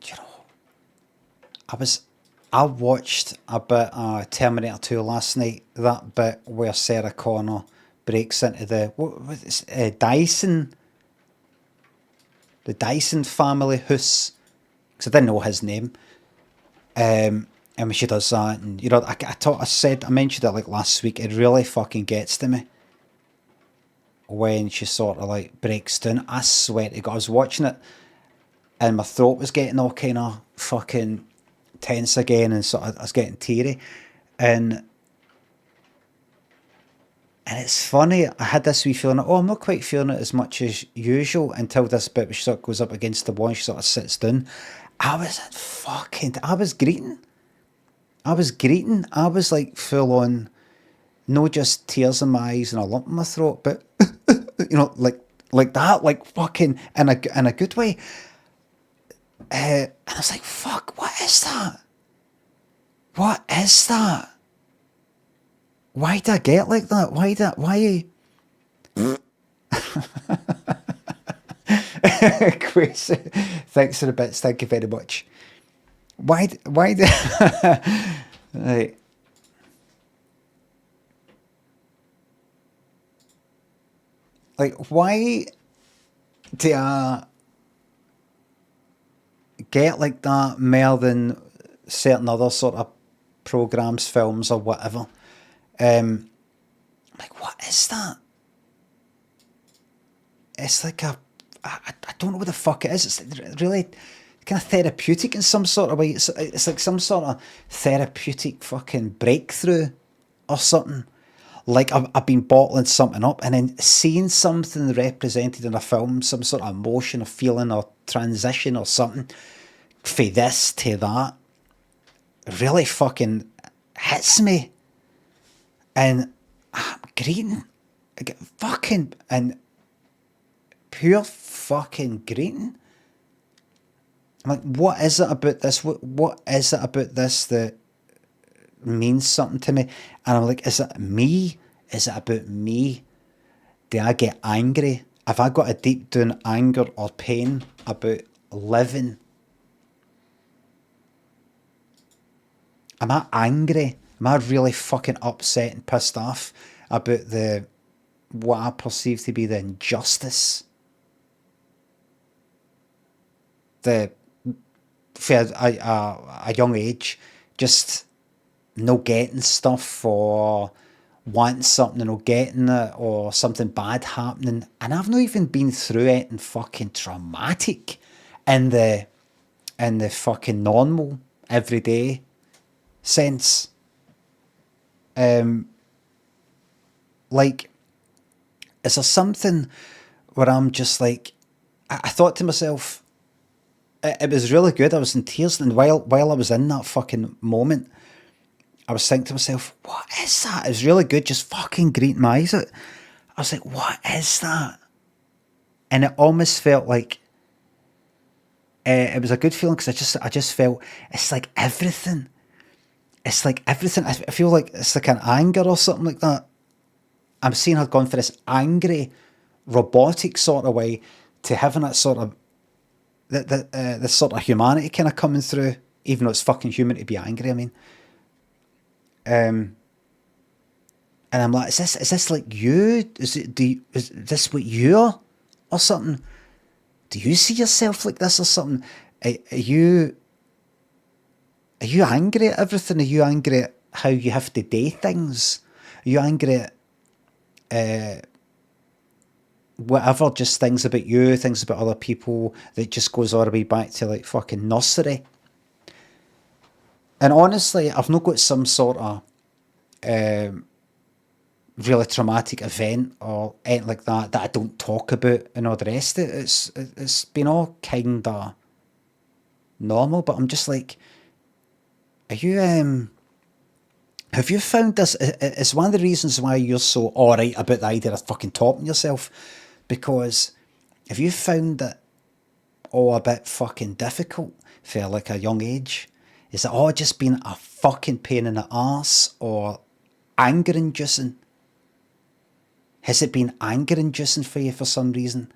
You know, I watched a bit of Terminator 2 last night. That bit where Sarah Connor breaks into the Dyson family house, because I didn't know his name. And when she does that, and you know, I mentioned it like last week. It really fucking gets to me when she sort of like breaks down. I swear to God, I was watching it, and my throat was getting all kind of fucking tense again, and sort of I was getting teary, and it's funny, I had this wee feeling, I'm not quite feeling it as much as usual, until this bit which sort of goes up against the wall and she sort of sits down. I was greeting. I was like full on, no just tears in my eyes and a lump in my throat, but, you know, like that, like fucking, in a good way. And I was like, fuck, what is that? What is that? Why did I get like that? Why? Quasi, thanks for the bits. Thank you very much. Why did right. Like, why do I get like that more than certain other sort of programs, films, or whatever? Like, what is that? It's like I don't know what the fuck it is. It's really kind of therapeutic in some sort of way. It's like some sort of therapeutic fucking breakthrough or something. Like I've been bottling something up and then seeing something represented in a film, some sort of emotion or feeling or transition or something, from this to that, really fucking hits me. And I'm greeting. I get fucking, and pure fucking greeting. I'm like, what is it about this? What is it about this that means something to me? And I'm like, is it me? Is it about me? Do I get angry? Have I got a deep down anger or pain about living? Am I angry? Am I really fucking upset and pissed off about what I perceive to be the injustice? For a young age, just no getting stuff or wanting something and no getting it or something bad happening. And I've not even been through it and fucking traumatic in the fucking normal, everyday sense. Like, is there something where I'm just like, I thought to myself, it was really good. I was in tears, and while I was in that fucking moment, I was thinking to myself, what is that? It was really good, just fucking greeting my eyes out. I was like, what is that? And it almost felt like, it was a good feeling, because I just felt, it's like everything. It's like everything. I feel like it's like an anger or something like that. I'm seeing her going for this angry, robotic sort of way to having that sort of, this sort of humanity kind of coming through, even though it's fucking human to be angry, I mean. And I'm like, is this like you? Is this what you're? Or something? do you see yourself like this or something? Are you angry at everything? Are you angry at how you have to do things? Are you angry at whatever, just things about you, things about other people that just goes all the way back to like fucking nursery? And honestly, I've not got some sort of really traumatic event or anything like that I don't talk about and all the rest of it. It's been all kind of normal, but I'm just like, are you have you found this is one of the reasons why you're so alright about the idea of fucking topping yourself? Because have you found it all a bit fucking difficult for like a young age? Is it all just been a fucking pain in the arse or anger inducing? Has it been anger inducing for you for some reason?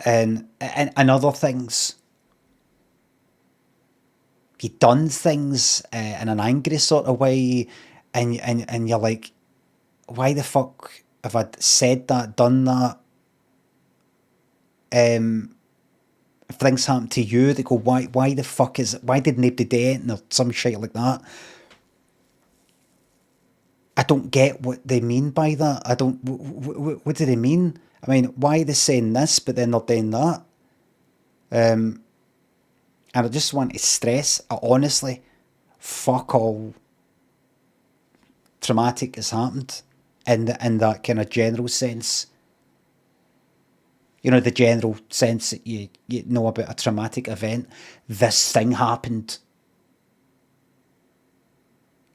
And other things. You've done things in an angry sort of way, and you're like, why the fuck have I said that, done that? If things happen to you, they go, why the fuck why did nobody do it? Or some shit like that. I don't get what they mean by that. I don't, what do they mean? I mean, why are they saying this, but then they're doing that? And I just want to stress, honestly, fuck all traumatic has happened in that kind of general sense. You know, the general sense that you know about a traumatic event. This thing happened.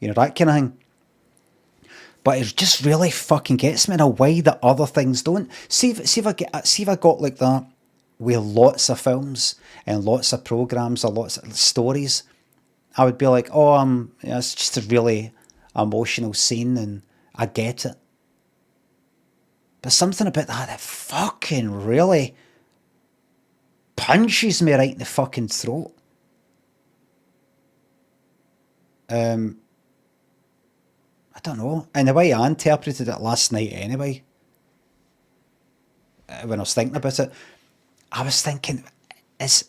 You know, that kind of thing. But it just really fucking gets me in a way that other things don't. See if I got like that with lots of films and lots of programs or lots of stories. I would be like, oh, it's just a really emotional scene and I get it. But something about that fucking really punches me right in the fucking throat. I don't know. And the way I interpreted it last night anyway, when I was thinking about it, I was thinking, it's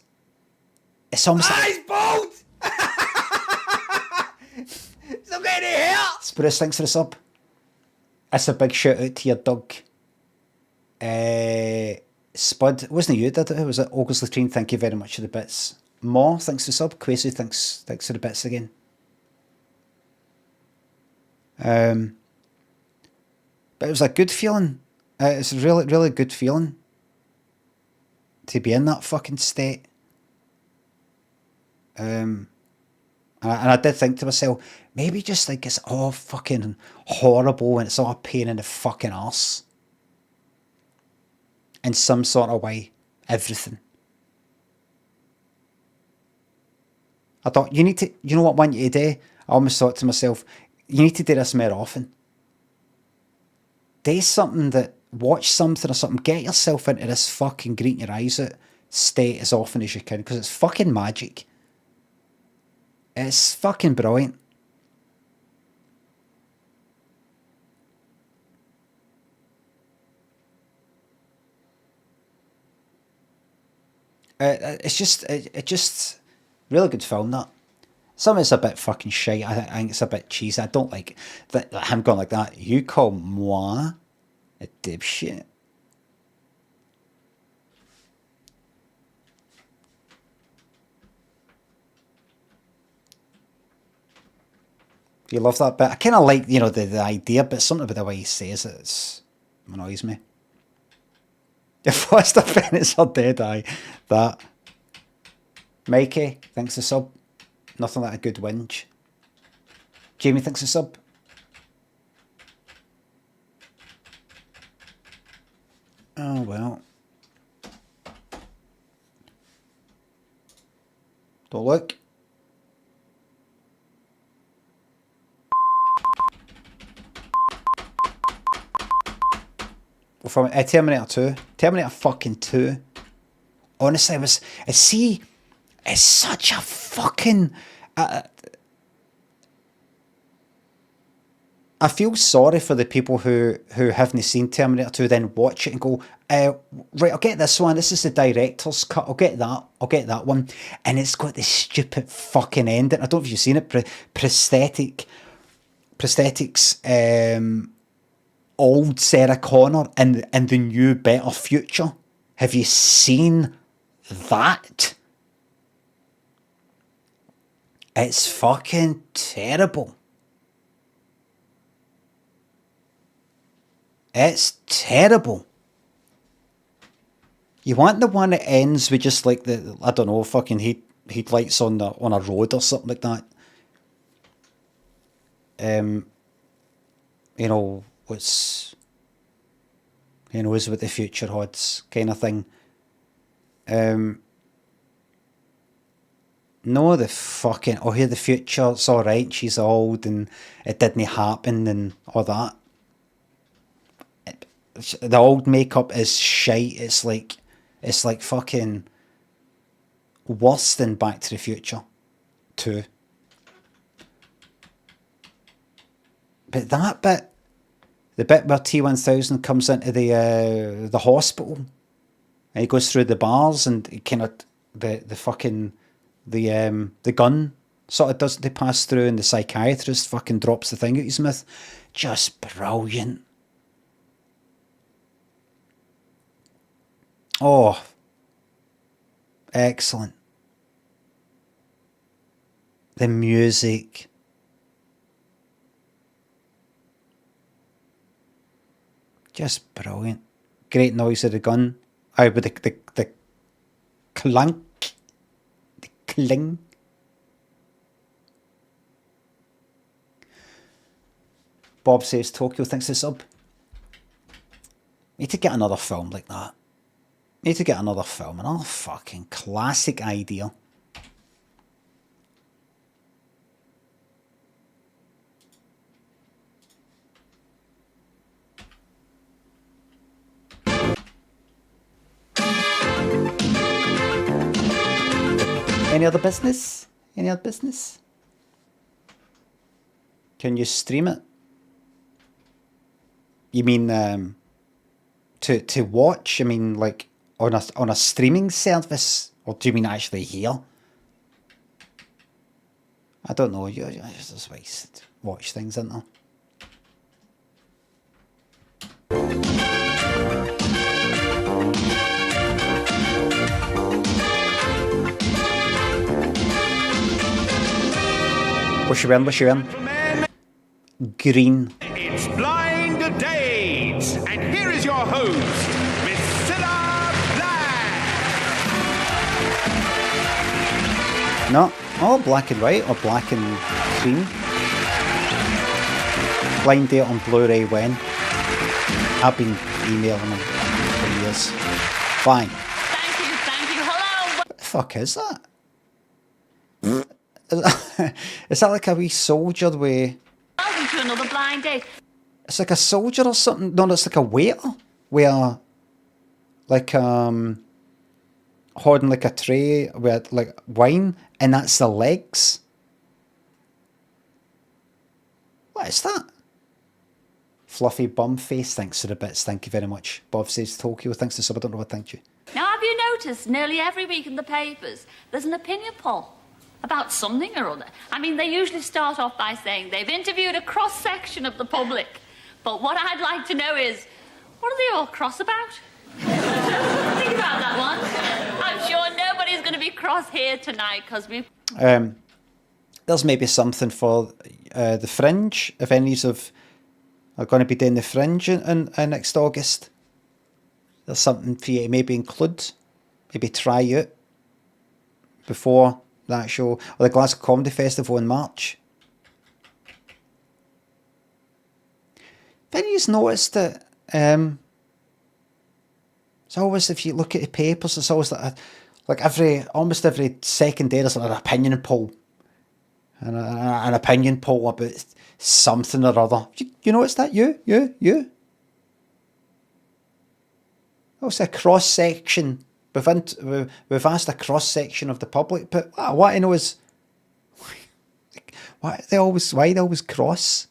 almost like... He's bald! It's not getting any hair! Spruce, thanks for the sub. It's a big shout out to your dog. Spud, it wasn't you did it, was it? August Latrine, thank you very much for the bits. Mo, thanks for the sub. Quasi, thanks for the bits again. But it was a good feeling. It's a really, really good feeling to be in that fucking state. And I did think to myself, maybe just like it's all fucking horrible and it's all a pain in the fucking arse. In some sort of way, everything. I thought, you know what I want you to do? I almost thought to myself, you need to do this more often. Do something watch something or something, get yourself into this fucking greeting your eyes out state as often as you can, because it's fucking magic. It's fucking brilliant. It's just really good film, that. Some of it's a bit fucking shite. I think it's a bit cheesy. I don't like that him going like that. You call moi a dipshit. Do you love that bit? I kind of like, the idea, but something about the way he says it annoys me. Your Foster Bennets are dead, aye. That. Mikey, thanks for sub. Nothing like a good whinge. Jamie, thanks for sub. Oh, well. Don't look. Well, from Terminator 2. Terminator fucking 2. Honestly, it's such a fucking... I feel sorry for the people who haven't seen Terminator 2, then watch it and go, right, I'll get this one. This is the director's cut. I'll get that one. And it's got this stupid fucking ending. I don't know if you've seen it. Prosthetics, old Sarah Connor and the new Better Future. Have you seen that? It's fucking terrible. It's terrible. You want the one that ends with just like the, I don't know, fucking headlights on a road or something like that. You know, what's, who knows what the future holds, kind of thing. No, the fucking, oh, here the future, it's alright, she's old and it didn't happen and all that. The old makeup is shite. It's like fucking worse than Back to the Future 2. But that bit, the bit where T-1000 comes into the hospital and he goes through the bars and he kind of the gun sort of doesn't pass through and the psychiatrist fucking drops the thing at his mouth. Just brilliant. Oh, excellent. The music. Just brilliant. Great noise of the gun. With the clunk. The cling. Bob says Tokyo thinks it's sub. Need to get another film like that. Need to get another film. Another fucking classic idea. Any other business? Any other business? Can you stream it? You mean to watch? I mean, like on a streaming service, or do you mean actually here? I don't know. You just watch things, isn't there? What's your win? What's your win? Green. It's blind dates, and here is your host, Miss CILLA'S. No. Oh, black and white or black and cream. Blind date on Blu-ray when? I've been emailing them for years. Fine. Thank you. Hello. What the fuck is that? Is that like a wee soldier with... Welcome to another blind date. It's like a soldier or something. No, it's like a waiter. Where, like, holding like a tray with like wine, and that's the legs. What is that? Fluffy bum face. Thanks for the bits. Thank you very much. Bob says Tokyo. Thanks to sub. I don't know what. Thank you. Now, have you noticed nearly every week in the papers there's an opinion poll about something or other? I mean, they usually start off by saying they've interviewed a cross-section of the public. But what I'd like to know is, what are they all cross about? Think about that one. I'm sure nobody's going to be cross here tonight because we've... There's maybe something for the Fringe, if any of are going to be doing the Fringe in next August. There's something for you to maybe include, maybe try out before that show, or the Glasgow Comedy Festival in March. Then you've noticed that it's always, if you look at the papers, it's always like almost every second day there's an opinion poll, and an opinion poll about something or other. You notice that? You? Also a cross section. We've asked a cross section of the public, but what I want to know is why they always cross.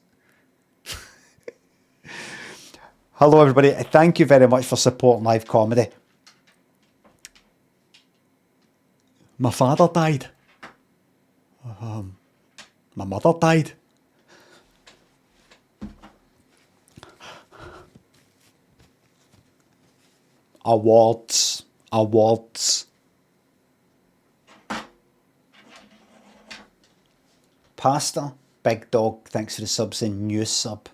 Hello, everybody. Thank you very much for supporting live comedy. My father died. My mother died. Awards. Pastor, Big Dog, thanks for the subs and new sub.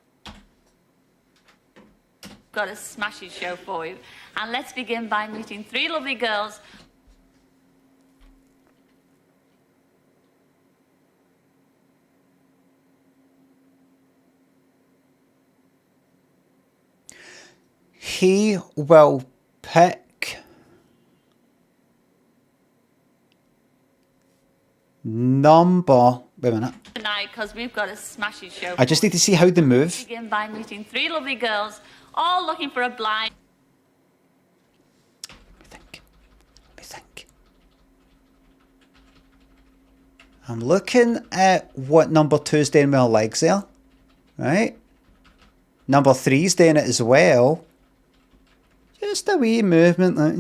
Got a smashing show for you. And let's begin by meeting three lovely girls. He will pick number... Wait a minute. Tonight, because we've got a smashing show. I just need to see how they move. Begin by meeting three lovely girls, all looking for a blind. Let me think. I'm looking at what number 2's doing with her legs there. Right? Number 3's doing it as well. Just a wee movement like,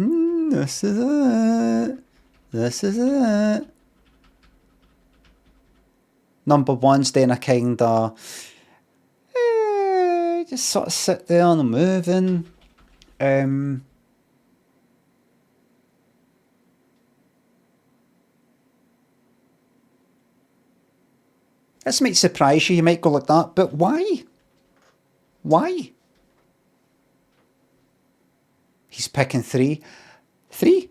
this is it. This is it. Number 1's doing a kind of, just sort of sit there and moving. This might surprise you. You might go like that, but why? Why? He's picking 3. 3?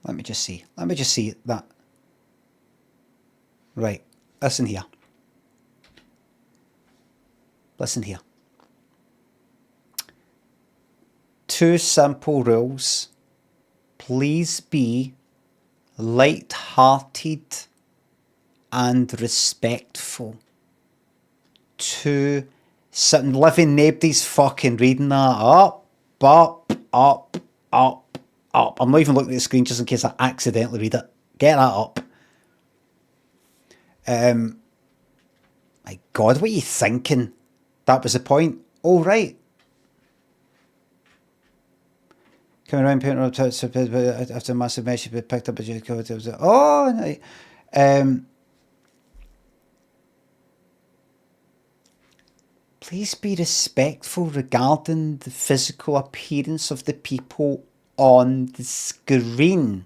Let me just see. Let me just see that. Right. Listen here. Listen here. 2 simple rules. Please be light-hearted and respectful. 2 sitting living, nobody's fucking reading that. Up. I'm not even looking at the screen just in case I accidentally read it. Get that up. My God, what are you thinking? That was the point. Oh, right. Coming around, painting up after a massive mess, you picked up a code. Oh, right. Please be respectful regarding the physical appearance of the people on the screen.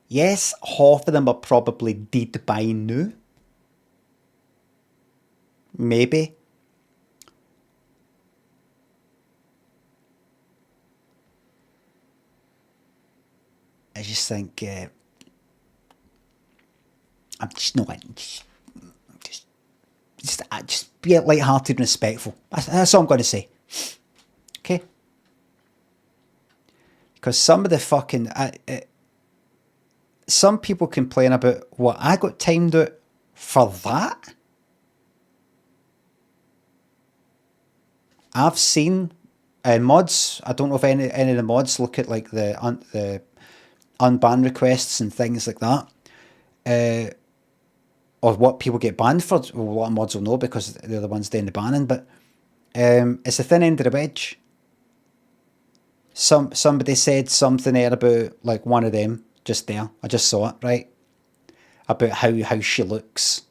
Yes, half of them are probably dead by now. Maybe. I just think I'm just not just be light-hearted and respectful. That's all I'm going to say. Okay? Because some of the fucking some people complain about what I got timed out for that. I've seen mods. I don't know if any of the mods look at like the unban requests and things like that. Or what people get banned for. Well, a lot of mods will know because they're the ones doing the banning, but it's the thin end of the wedge. Somebody said something there about like one of them just there. I just saw it, right? About how she looks.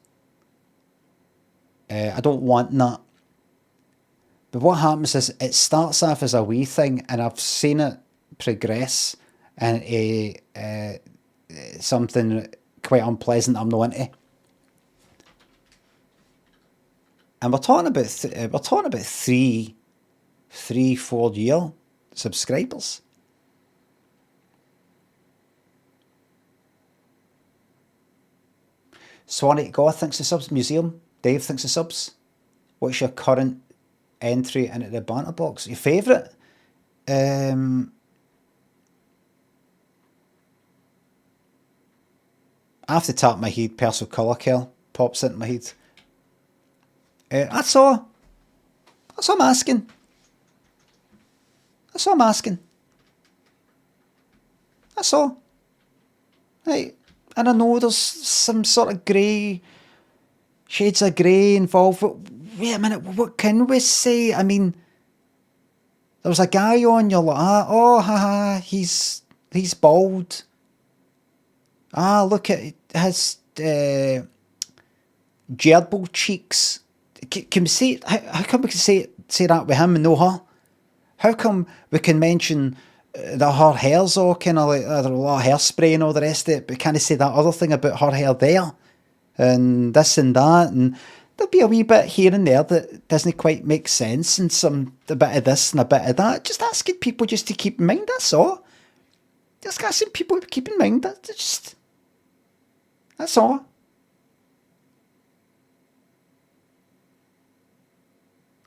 I don't want that. But what happens is it starts off as a wee thing, and I've seen it progress into something quite unpleasant I'm not into. And we're talking about 3-4 year subscribers. Swanee Goth thinks the subs. Museum Dave thinks the subs. What's your current entry into the banter box? Your favourite? I have to tap my head. Perso Colour Curl pops into my head. That's all. That's all I'm asking. That's all I'm asking. That's all. Right. And I know there's some sort of grey, shades of grey involved, but wait a minute, what can we say? I mean, there was a guy on, you're like, oh, haha, he's bald. Look at his gerbil cheeks. Can we say, how come we can say that with him and no her? How come we can mention that her hair's all kind of like, a lot of hairspray and all the rest of it, but can't say that other thing about her hair there? And this and that, and there'll be a wee bit here and there that doesn't quite make sense, and a bit of this and a bit of that. Just asking people just to keep in mind, that's all. Just asking people to keep in mind, that's all.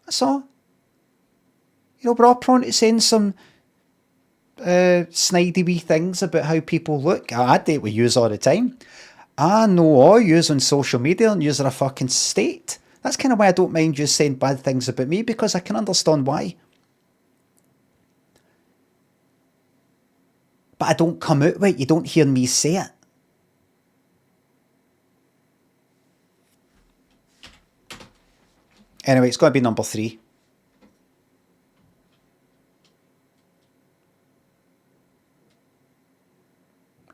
That's all. You know, we're all prone to saying some snidey wee things about how people look. I date with yous all the time. I know all yous on social media and yous are a fucking state. That's kind of why I don't mind you saying bad things about me, because I can understand why. But I don't come out with it. You don't hear me say it. Anyway, it's got to be number 3.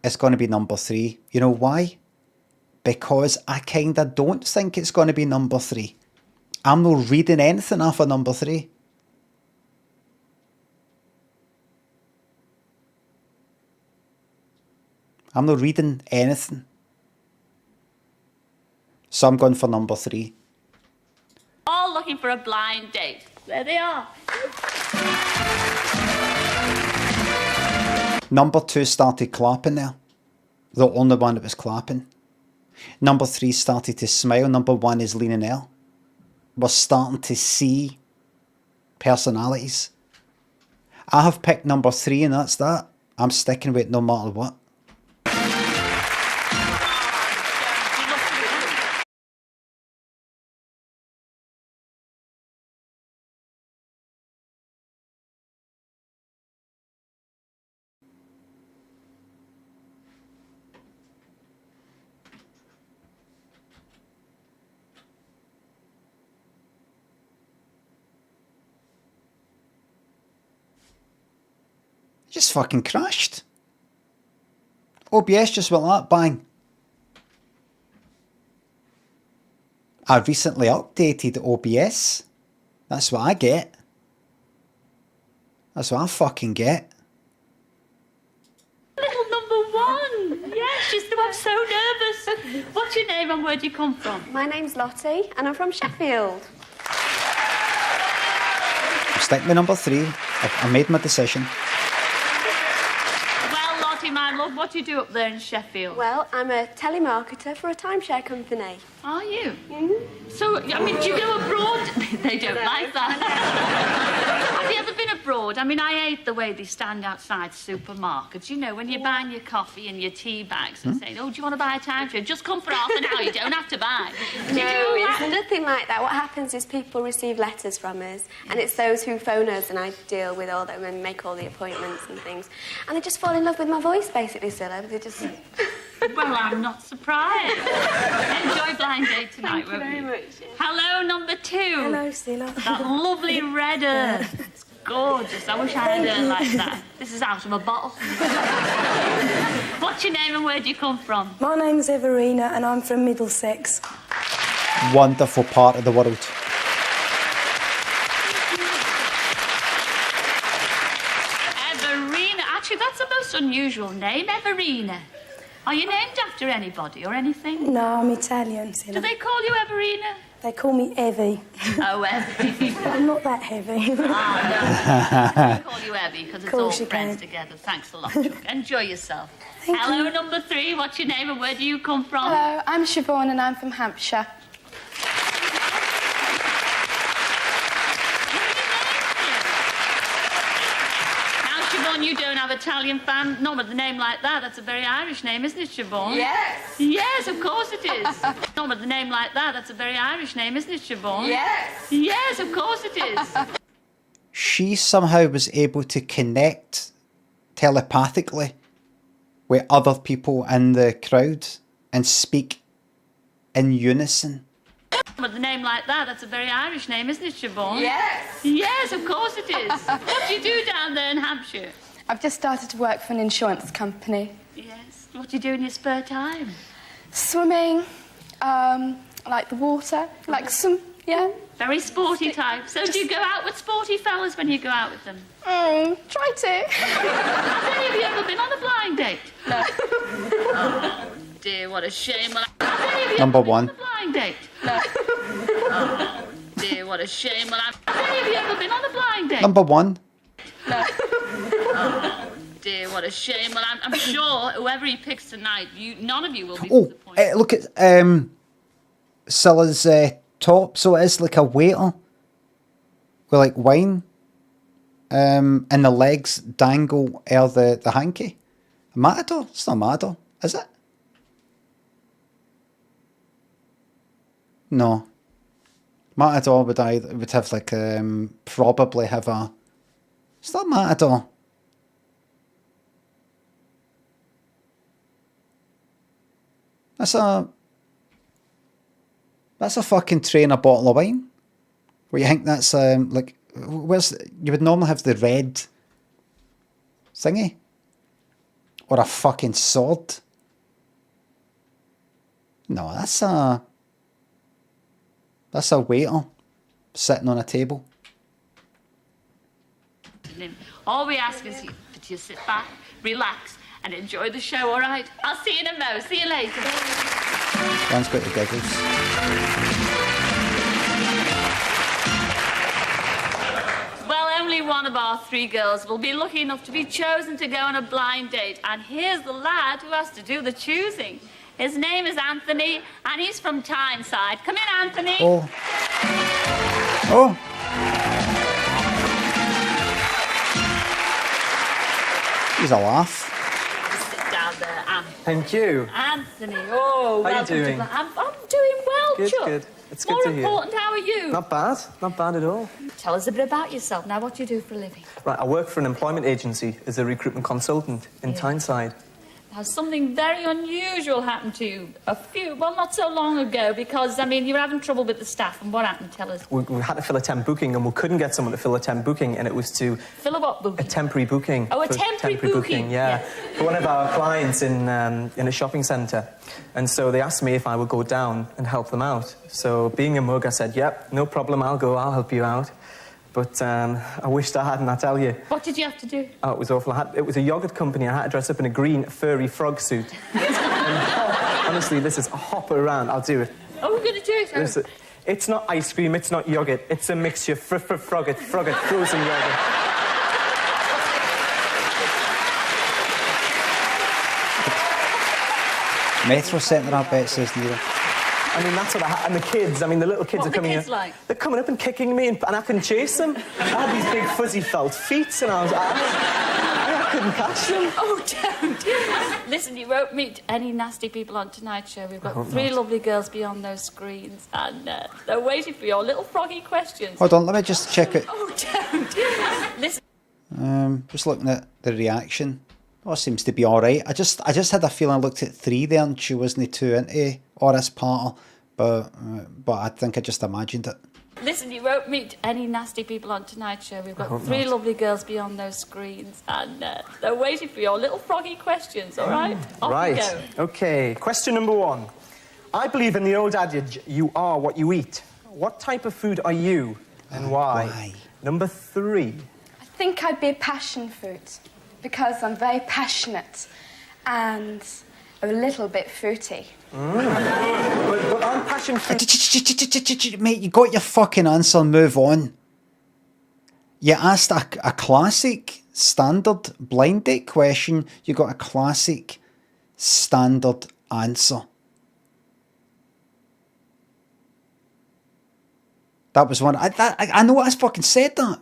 It's going to be number 3. You know why? Because I kind of don't think it's going to be number 3. I'm not reading anything off of number 3. I'm not reading anything. So I'm going for number 3. All looking for a blind date. There they are. Number 2 started clapping there. The only one that was clapping. Number 3 started to smile. Number 1 is leaning there. We're starting to see personalities. I have picked number 3 and that's that. I'm sticking with it no matter what. Just fucking crashed. OBS just went like that, bang. I recently updated OBS. That's what I get. That's what I fucking get. Little number 1. Yes, I'm so nervous. What's your name and where do you come from? My name's Lottie and I'm from Sheffield. Stick with number 3. I made my decision. My love, what do you do up there in Sheffield? Well, I'm a telemarketer for a timeshare company. Are you? Mm-hmm. So, I mean, do you go abroad? They don't like that. Have you ever been abroad? I mean, I hate the way they stand outside supermarkets. You know, when you're buying your coffee and your tea bags and saying, oh, do you want to buy a timeshare? Just come for half an hour. You don't have to buy. No, it's nothing like that. What happens is people receive letters from us, and it's those who phone us, and I deal with all them and make all the appointments and things. And they just fall in love with my voice, basically, Cilla. They just... Well, I'm not surprised. Enjoy blind date tonight, won't you? Thank you very much. Yeah. Hello, number 2. Hello, Cilla. That lovely red hair. It's gorgeous. I wish I had hair like that. This is out of a bottle. What's your name and where do you come from? My name's Everina and I'm from Middlesex. Wonderful part of the world. Everina. Actually, that's a most unusual name, Everina. Are you named after anybody or anything? No, I'm Italian, Cilla. Do they call you Everina? They call me Evie. Oh, Evie. I'm not that heavy. No. I call you Evie because it's all friends can. together. Thanks a lot, Chuck. Enjoy yourself. Thank Hello, you. number 3. What's your name and where do you come from? Hello, I'm Siobhan and I'm from Hampshire. Now, Siobhan, you don't have Italian fan. Not with a name like that. That's a very Irish name, isn't it, Siobhan? Yes. Yes, of course it is. Not with a name like that. That's a very Irish name, isn't it, Siobhan? Yes. Yes, of course it is. She somehow was able to connect telepathically with other people in the crowd and speak in unison. With a name like that, that's a very Irish name, isn't it, Siobhan? Yes. Yes, of course it is. What do you do down there in Hampshire? I've just started to work for an insurance company. Yes. What do you do in your spare time? Swimming, like the water, like some, yeah. Very sporty type. So do you go out with sporty fellas when you go out with them? Try to. Have any of you ever been on a blind date? No. Oh, dear, what a shame. Well, have any of you Number ever been one. on a blind date? No. Oh, dear, what a shame. Well, have any of you ever been on a blind date? Number one. No. Oh, dear, what a shame. Well, I'm sure whoever he picks tonight, none of you will be disappointed. Look at CILLA'S top. So it is like a waiter with like wine, and the legs dangle out the hanky. A matador? It's not a matador, is it? No. Matador would have like probably have a. It's not matador. That's a fucking tray and a bottle of wine. Where you think that's like, where's, you would normally have the red thingy, or a fucking sword. No, that's a waiter sitting on a table. All we ask is that you sit back, relax, and enjoy the show, all right? I'll see you in a mo. See you later. Dan's got the giggles. Well, only one of our 3 girls will be lucky enough to be chosen to go on a blind date. And here's the lad who has to do the choosing. His name is Anthony, and he's from Tyneside. Come in, Anthony. Oh. Oh. He's a laugh. Sit down there, Anthony. Thank you. Anthony, oh, How are you welcome to doing? I'm doing well, Good, Chuck. good. It's good More to hear. important, how are you? Not bad at all. Tell us a bit about yourself. Now, what do you do for a living? Right, I work for an employment agency as a recruitment consultant in Tyneside. Now, something very unusual happened to you not so long ago, because, I mean, you were having trouble with the staff, and what happened? Tell us. We had to fill a temp booking, and we couldn't get someone to fill a temp booking, and it was to... Fill a what booking? A temporary booking. Oh, a temporary booking. Yeah. For one of our clients in a shopping centre. And so they asked me if I would go down and help them out. So being a mug, I said, yep, no problem, I'll go, I'll help you out. But I wished I hadn't, I tell you. What did you have to do? Oh, it was awful. It was a yogurt company. I had to dress up in a green, furry frog suit. Honestly, this is a hop around. I'll do it. Oh, we're going to do it. It's not ice cream, it's not yogurt. It's a mixture. Frogget, frozen yogurt. Metro Centre, I bet, says Neil. I mean, that's what and the kids, I mean, the little kids are coming in. Like? They're coming up and kicking me, and I couldn't chase them. I had these big fuzzy felt feet, and I couldn't catch them. Oh, don't. Listen, you won't meet any nasty people on tonight's show. We've got 3 lovely girls beyond those screens, and they're waiting for your little froggy questions. Hold on, let me just check it. Oh, don't. Listen. Just looking at the reaction. Oh, seems to be all right. I just had a feeling I looked at 3 there and she wasn't too into Oris Parter, but I think I just imagined it. Listen, you won't meet any nasty people on tonight's show. We've got 3 lovely girls beyond those screens, and they're waiting for your little froggy questions, all right? Off Right. you go. Okay, question number 1. I believe in the old adage, you are what you eat. What type of food are you, and why? Number 3. I think I'd be a passion fruit because I'm very passionate and a little bit fruity. But I'm passion fruit. Mate, you got your fucking answer, move on. You asked a classic standard blind date question, you got a classic standard answer. That was one. I know I fucking said that.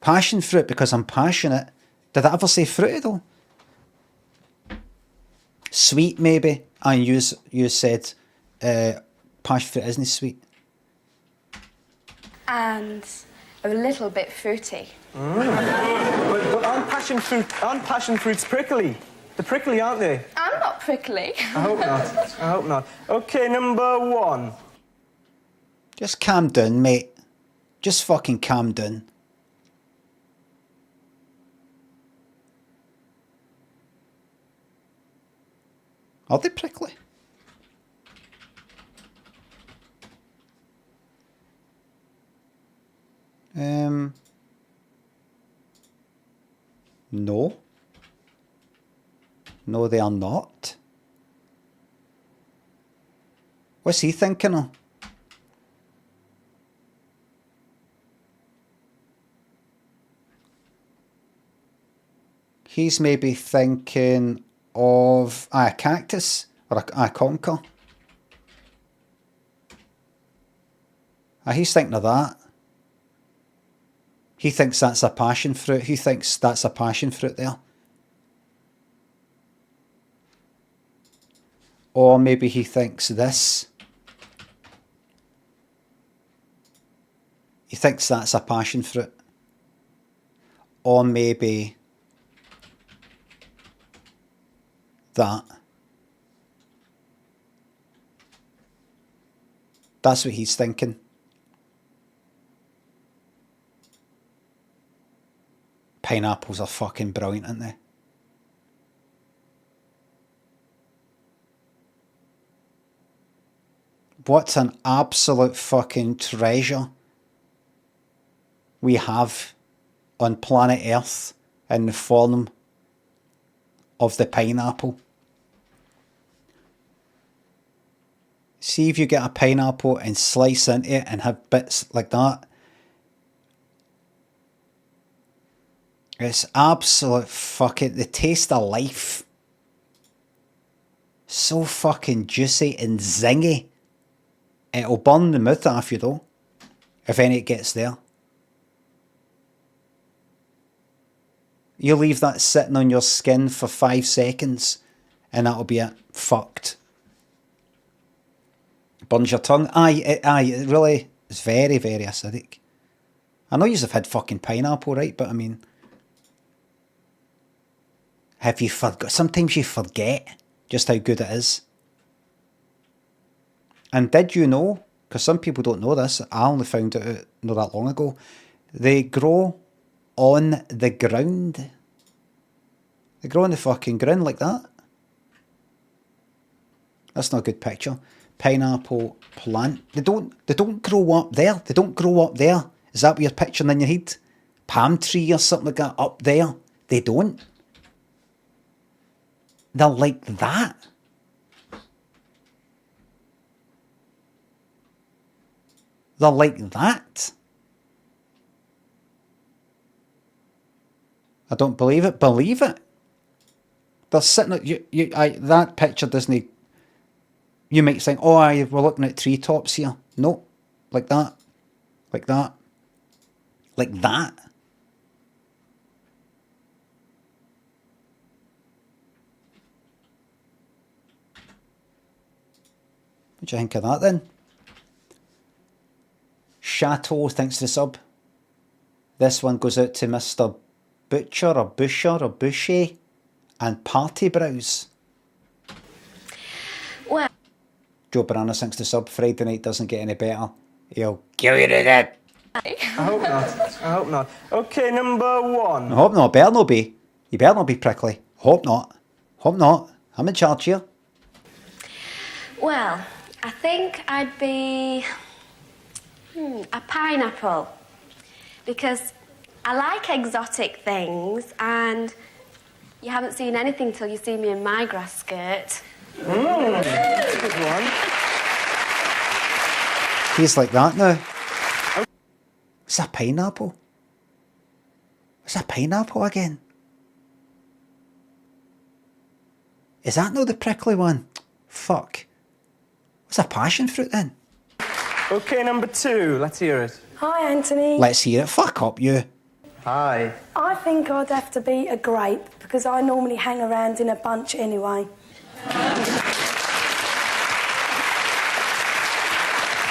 Passion fruit because I'm passionate. Did I ever say fruity though? Sweet maybe. And you said passion fruit isn't sweet. And a little bit fruity. But aren't passion fruits prickly? They're prickly, aren't they? I'm not prickly. I hope not. I hope not. Okay, number 1. Just calm down, mate. Just fucking calm down. Are they prickly? No. No, they are not. What's he thinking of? He's maybe thinking of a cactus or a conker. He's thinking of that. He thinks that's a passion fruit. He thinks that's a passion fruit there. Or maybe he thinks this. He thinks that's a passion fruit. Or maybe that. That's what he's thinking. Pineapples are fucking brilliant, aren't they? What an absolute fucking treasure we have on planet Earth in the form of the pineapple. See if you get a pineapple and slice into it and have bits like that. It's absolute fucking, the taste of life. So fucking juicy and zingy. It'll burn the mouth off you though, if any it gets there. You leave that sitting on your skin for 5 seconds and that'll be it. Fucked. Burns your tongue. Aye, it really is very, very acidic. I know you've had fucking pineapple, right? But I mean, have you forgot? Sometimes you forget just how good it is. And did you know, because some people don't know this, I only found it out not that long ago, they grow on the ground. They grow on the fucking ground like that. That's not a good picture. Pineapple plant. They don't grow up there. They don't grow up there. Is that what you're picturing in your head? Palm tree or something like that up there. They don't. They're like that. They're like that. I don't believe it. Believe it. They're sitting at that picture doesn't. You might think, oh, we're looking at treetops here. No, like that, like that, like that. What do you think of that then? Chateau, thanks to the sub. This one goes out to Mr. Butcher or Busher or Bushy and Party Brows. Well, Joe Banana thanks to sub. Friday night doesn't get any better. He'll give you that. I hope not. I hope not. Okay, number 1. I hope not. Better not be. You better not be prickly. Hope not. Hope not. I'm in charge here. well, I think I'd be a pineapple, because I like exotic things, and you haven't seen anything till you see me in my grass skirt. That's a good one. He's like that now. What's a pineapple? What's a pineapple again? Is that not the prickly one? Fuck. What's a passion fruit then? Okay, number 2. Let's hear it. Hi, Anthony. Let's hear it. Fuck up, you. Hi. I think I'd have to be a grape because I normally hang around in a bunch anyway.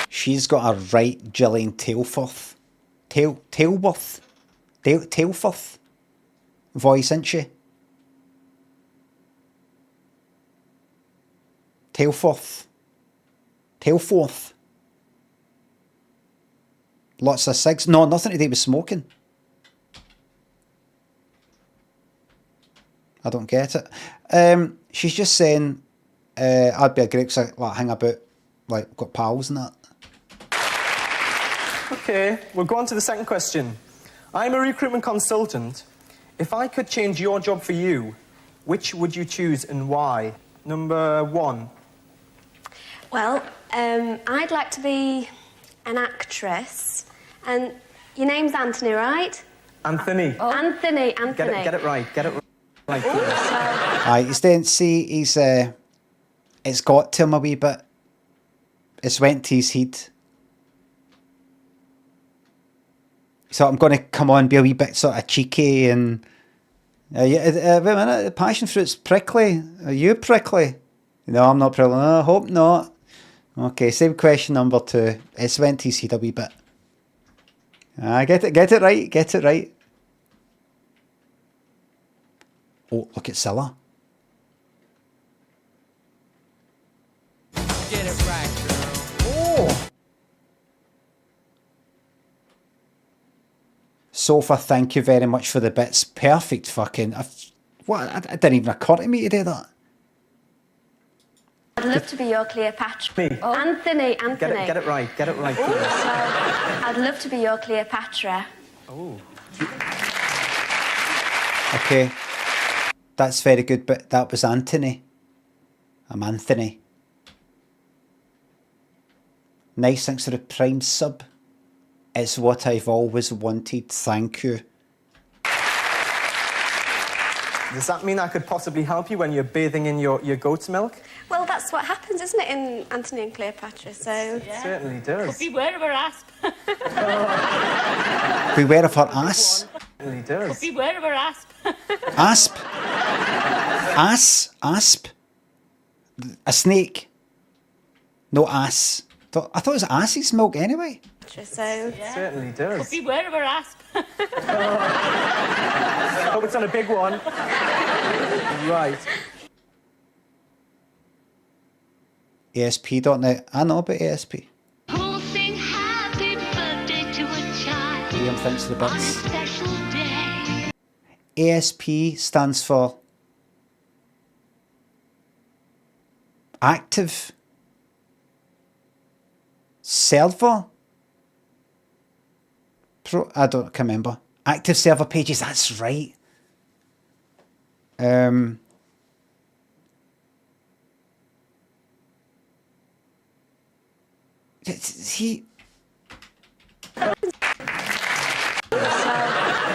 She's got a right Gillian Tailforth. Tailforth voice, isn't she? Tailforth. Tailforth. Lots of cigs. No, nothing to do with smoking. I don't get it. She's just saying I'd be a great like hang about, like got pals and that. Okay, we'll go on to the second question. I'm a recruitment consultant. If I could change your job for you, which would you choose and why? Number 1. Well, I'd like to be an actress. And your name's Anthony, right? Anthony. Oh. Anthony. Get it right. Right. Aye, he's didn't see he's it's got to him a wee bit. It's went to his head. So I'm going to come on, be a wee bit sort of cheeky and... wait a minute, passion fruit's prickly. Are you prickly? No, I'm not prickly. I hope not. Okay, same question number 2. It's went to his head a wee bit. Get it right. Oh, look at Cilla. Get it right, girl. Oh! Sofa, thank you very much for the bits. Perfect fucking... It didn't even occur to me to do that. I'd love to be your Cleopatra. Me. Oh. Anthony. Get it right. Oh, I'd love to be your Cleopatra. Oh. Okay. That's very good, but that was Anthony. I'm Anthony. Nice, thanks for the Prime sub. It's what I've always wanted. Thank you. Does that mean I could possibly help you when you're bathing in your goat's milk? Well, that's what happens, isn't it, in Anthony and Cleopatra, so... It certainly does. Beware of her asp. Beware of her ass. It certainly does. Beware of her asp. Asp. Asp. A snake. No ass. I thought it was ass's milk anyway. So... It certainly does. Beware of her asp. Hope it's on a big one. Right. ASP.net. I know about ASP. Who'll sing happy birthday to a child Liam thinks the on a bits. special day? ASP stands for Active Server. I don't remember. Active server pages, that's right. He...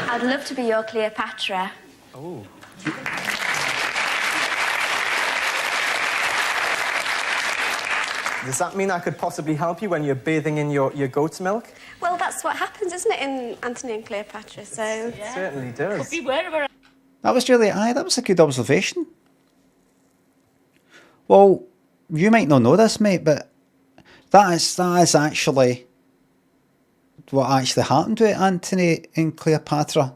I'd love to be your Cleopatra. Oh. Does that mean I could possibly help you when you're bathing in your goat's milk? Well, that's what happens, isn't it, in Anthony and Cleopatra, so... It certainly does. Beware of her. That was really... that was a good observation. Well, you might not know this, mate, but that is actually what actually happened with Anthony and Cleopatra.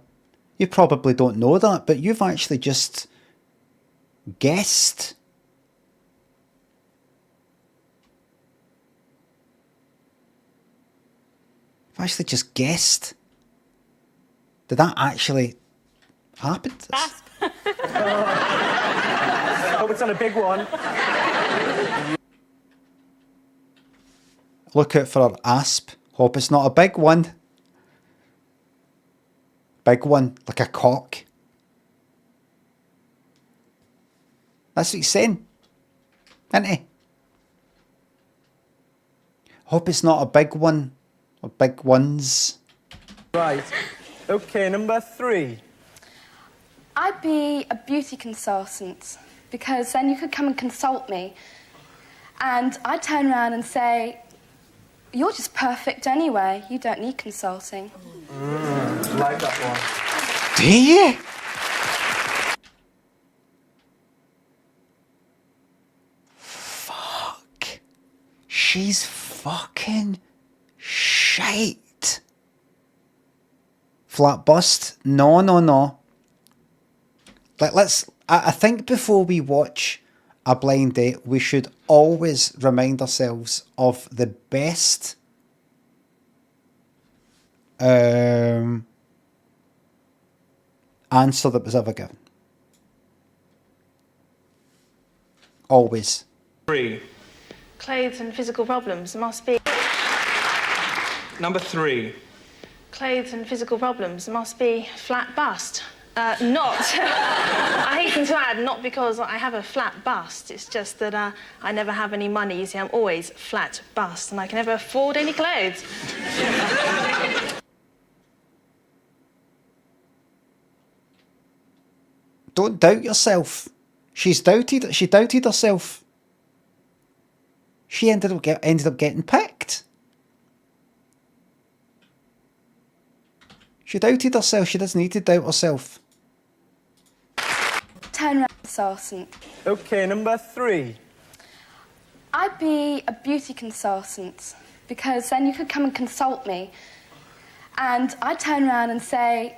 You probably don't know that, but you've actually just guessed. I've actually just guessed. Did that actually happen? Hope it's on a big one. Look out for our asp. Hope it's not a big one. Big one, like a cock. That's what he's saying, isn't he? Hope it's not a big one. Or big ones. Right. Okay, number 3. I'd be a beauty consultant because then you could come and consult me and I'd turn around and say, you're just perfect anyway. You don't need consulting. Like that one. Do you? Fuck. She's fucking shite. Flat bust? No. Let's... I think before we watch a blind date, we should always remind ourselves of the best answer that was ever given. Always. 3. Clothes and physical problems must be... Number 3. Clothes and physical problems must be flat bust. Not. I hasten to add, not because I have a flat bust. It's just that I never have any money. You see, I'm always flat bust, and I can never afford any clothes. Don't doubt yourself. She doubted herself. She ended up getting picked. She doubted herself. She doesn't need to doubt herself. Turn around, consultant. Okay, number 3. I'd be a beauty consultant because then you could come and consult me and I'd turn around and say,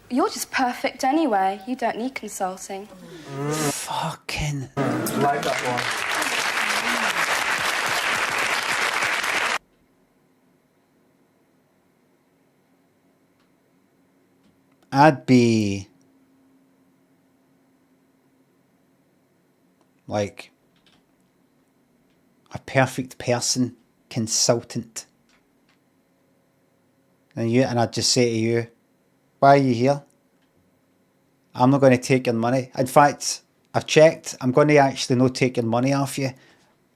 you're just perfect anyway. You don't need consulting. Fucking... Like that one. I'd be like a perfect person consultant. And I'd just say to you, why are you here? I'm not going to take your money. In fact, I've checked. I'm going to actually not take your money off you.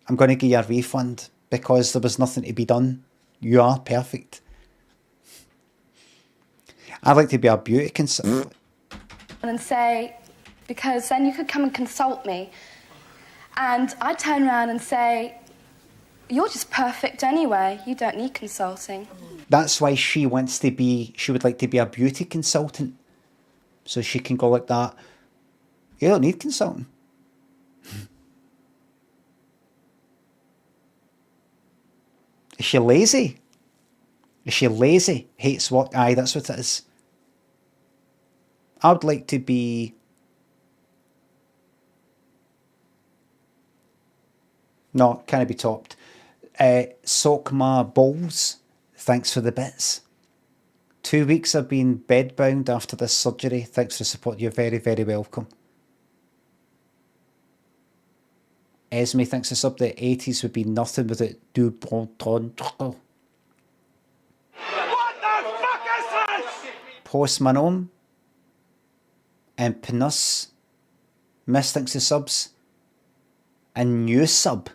I'm going to give you a refund because there was nothing to be done. You are perfect. I'd like to be a beauty consultant. And say, because then you could come and consult me and I'd turn around and say, you're just perfect anyway. You don't need consulting. That's why she would like to be a beauty consultant. So she can go like that. You don't need consulting. Is she lazy? Is she lazy? Hates work? Aye, that's what it is. I would like to be... No, can't be topped. Soak my balls. Thanks for the bits. 2 weeks I've been bedbound after this surgery. Thanks for the support. You're very, very welcome. Esme thinks the sub the 80s would be nothing without du bon ton. What the fuck is this? Post Manon and Pinus. Miss thinks the subs. A new sub.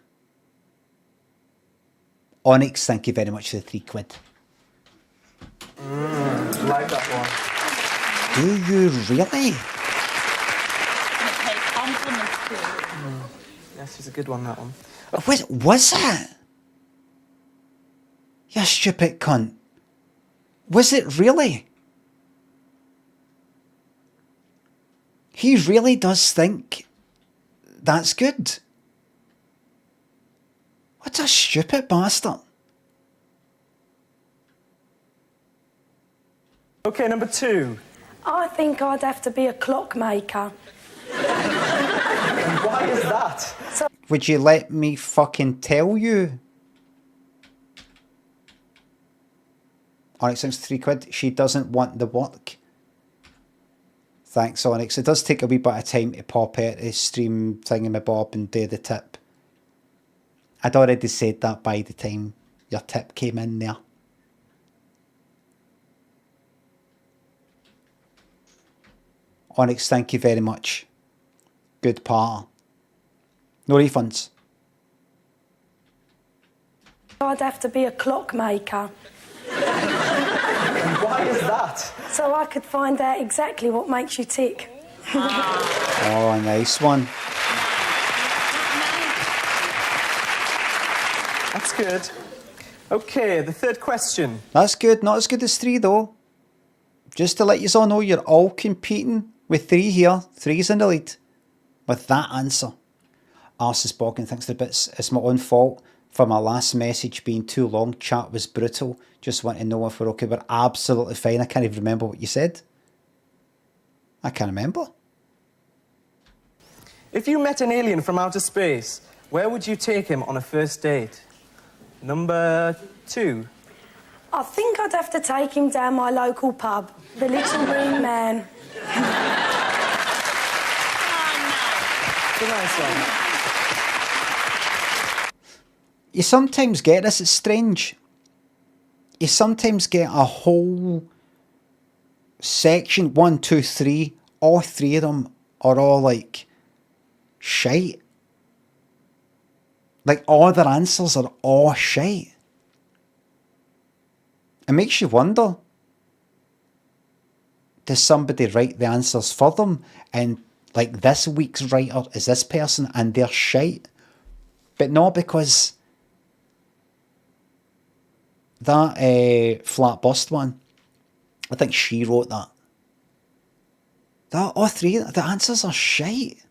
Onyx, thank you very much for the £3. Like that one. Do you really? Yes, it's a good one, that one. Was it? You stupid cunt. Was it really? He really does think that's good. What a stupid bastard. Okay, number 2. I think I'd have to be a clockmaker. Why is that? Would you let me fucking tell you? Onyx thinks £3. She doesn't want the work. Thanks, Onyx. It does take a wee bit of time to pop out the stream thingamabob and do the tip. I'd already said that by the time your tip came in there. Onyx, thank you very much. Good part. No refunds. I'd have to be a clockmaker. Why is that? So I could find out exactly what makes you tick. Oh, nice one. That's good. Okay, the 3rd question. That's good. Not as good as 3 though. Just to let you all know, you're all competing with 3 here. 3's in the lead. With that answer. Arse is bogging. Thanks for the bits. It's my own fault for my last message being too long. Chat was brutal. Just want to know if we're okay. We're absolutely fine. I can't even remember what you said. I can't remember. If you met an alien from outer space, where would you take him on a first date? Number 2. I think I'd have to take him down my local pub, the Little Green Man. It's a nice one. You sometimes get this, it's strange. You sometimes get a whole section, 1, 2, 3, all 3 of them are all like shite. Like all their answers are all shite. It makes you wonder, does somebody write the answers for them? And like this week's writer is this person and they're shite. But not because that flat bust one, I think she wrote that. All 3, the answers are shite.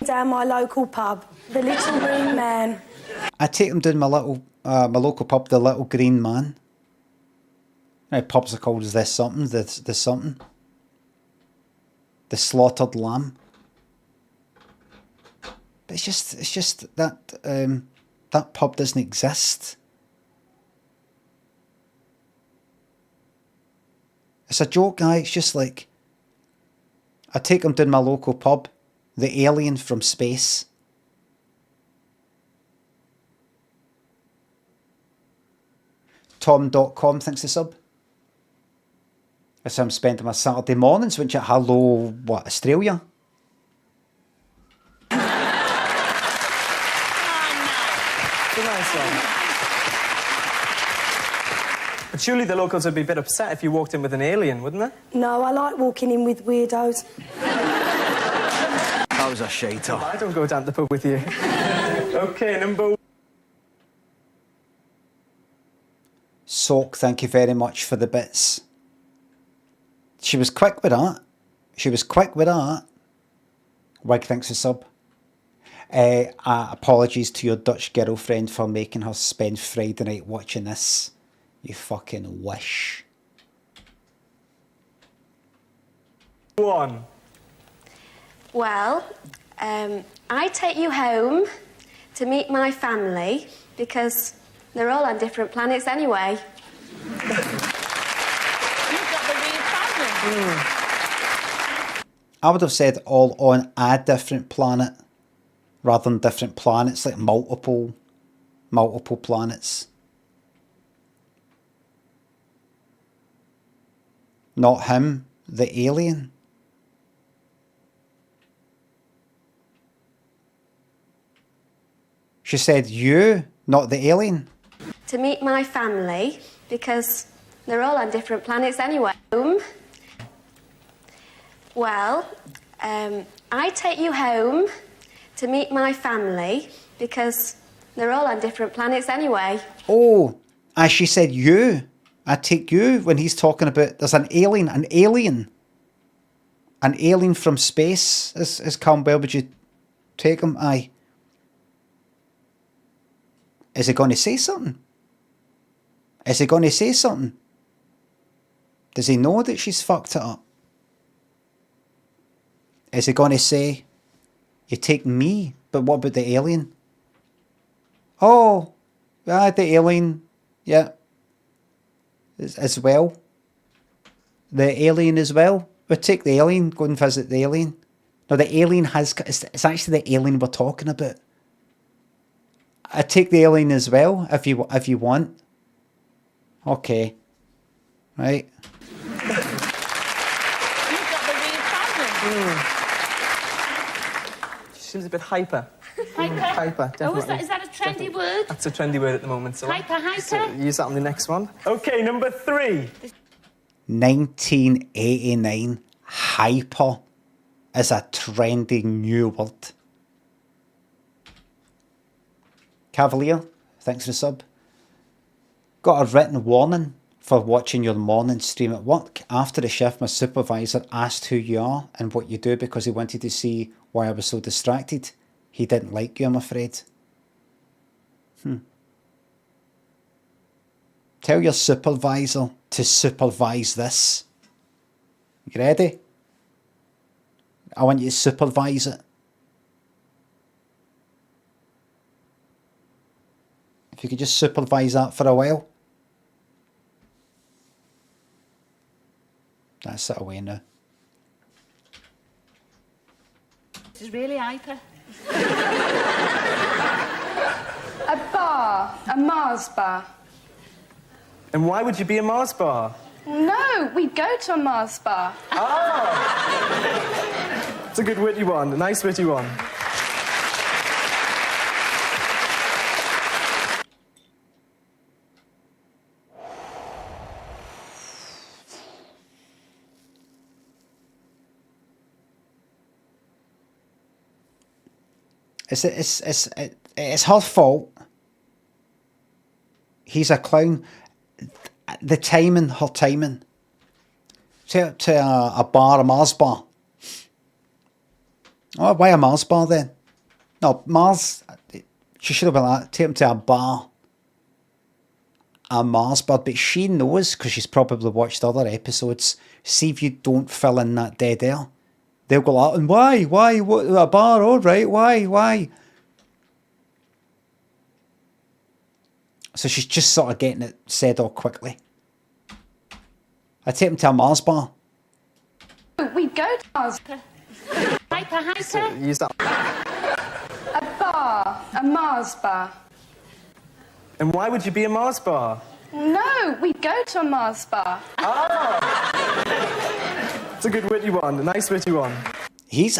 Down my local pub, the Little Green Man. I take them down my local pub, the Little Green Man. Now pubs are called this something, this something. The Slaughtered Lamb. But it's just that that pub doesn't exist. It's a joke, guy. It's just like, I take them down my local pub, the alien from space. Tom.com thinks the sub. That's how I'm spending my Saturday mornings, which at hello, what, Australia? It's a nice one. But surely the locals would be a bit upset if you walked in with an alien, wouldn't they? No, I like walking in with weirdos. That was a shite. I don't go down to the pub with you. Okay, number 1. Sock, thank you very much for the bits. She was quick with that. Wig thanks for sub. Apologies to your Dutch girlfriend for making her spend Friday night watching this. You fucking wish. 1. Well, I take you home to meet my family because they're all on different planets anyway. I would have said all on a different planet rather than different planets, like multiple planets. Not him, the alien. She said you, not the alien. To meet my family because they're all on different planets anyway. Well, I take you home to meet my family because they're all on different planets anyway. Oh, as she said you. I take you when he's talking about there's an alien from space. Is calm. Where would you take him? Aye. Is he going to say something? Does he know that she's fucked it up? Is he going to say, you take me, but what about the alien? Oh, yeah, the alien, yeah. As well. The alien as well. We'll take the alien, go and visit the alien. No, the alien it's actually the alien we're talking about. I take the alien as well, if you want. Okay. Right. You've got the weird problem. She seems a bit hyper. Hyper, definitely. Oh, is that a trendy word? That's a trendy word at the moment. So Hyper. So use that on the next one. Okay, number 3. 1989. Hyper is a trendy new word. Cavalier, thanks for the sub. Got a written warning for watching your morning stream at work. After the shift, my supervisor asked who you are and what you do because he wanted to see why I was so distracted. He didn't like you, I'm afraid. Tell your supervisor to supervise this. You ready? I want you to supervise it. If you could just supervise that for a while. That's it away now. This is really hyper. A bar, a Mars bar. And why would you be a Mars bar? No, we go to a Mars bar. Oh! It's a good witty one, a nice witty one. It's her fault. He's a clown. The timing, her timing. To a bar, a Mars bar. Oh, why a Mars bar then? No, Mars. She should have been like, take him to a bar. A Mars bar, but she knows because she's probably watched other episodes. See if you don't fill in that dead air. They'll go out and why, what, a bar, all right, why? So she's just sort of getting it said all quickly. I take him to a Mars bar. We go to Mars. Hyper. Use that. A bar, a Mars bar. And why would you be a Mars bar? No, we go to a Mars bar. Oh! It's a good witty one, a nice witty one.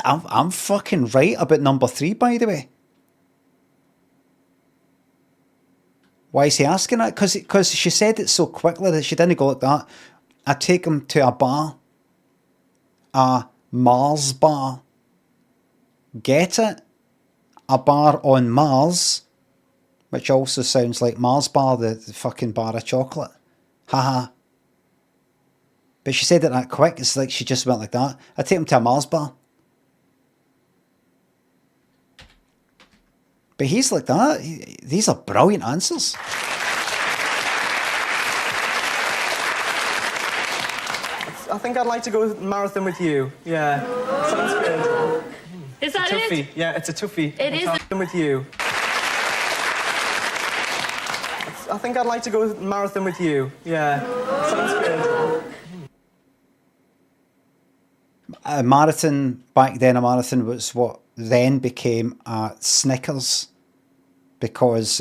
I'm fucking right about number 3, by the way. Why is he asking that? Because she said it so quickly that she didn't go like that. I take him to a bar. A Mars bar. Get it? A bar on Mars. Which also sounds like Mars bar, the fucking bar of chocolate. Haha. But she said it that quick, it's like she just went like that. I take him to a Mars bar. But he's like that. These are brilliant answers. I think I'd like to go marathon with you. Yeah, sounds good. Is that it's a toughie. it? Yeah, it's a toughie. It is. Marathon with you. I think I'd like to go marathon with you. Yeah, sounds good. A marathon, back then a marathon was what then became a Snickers, because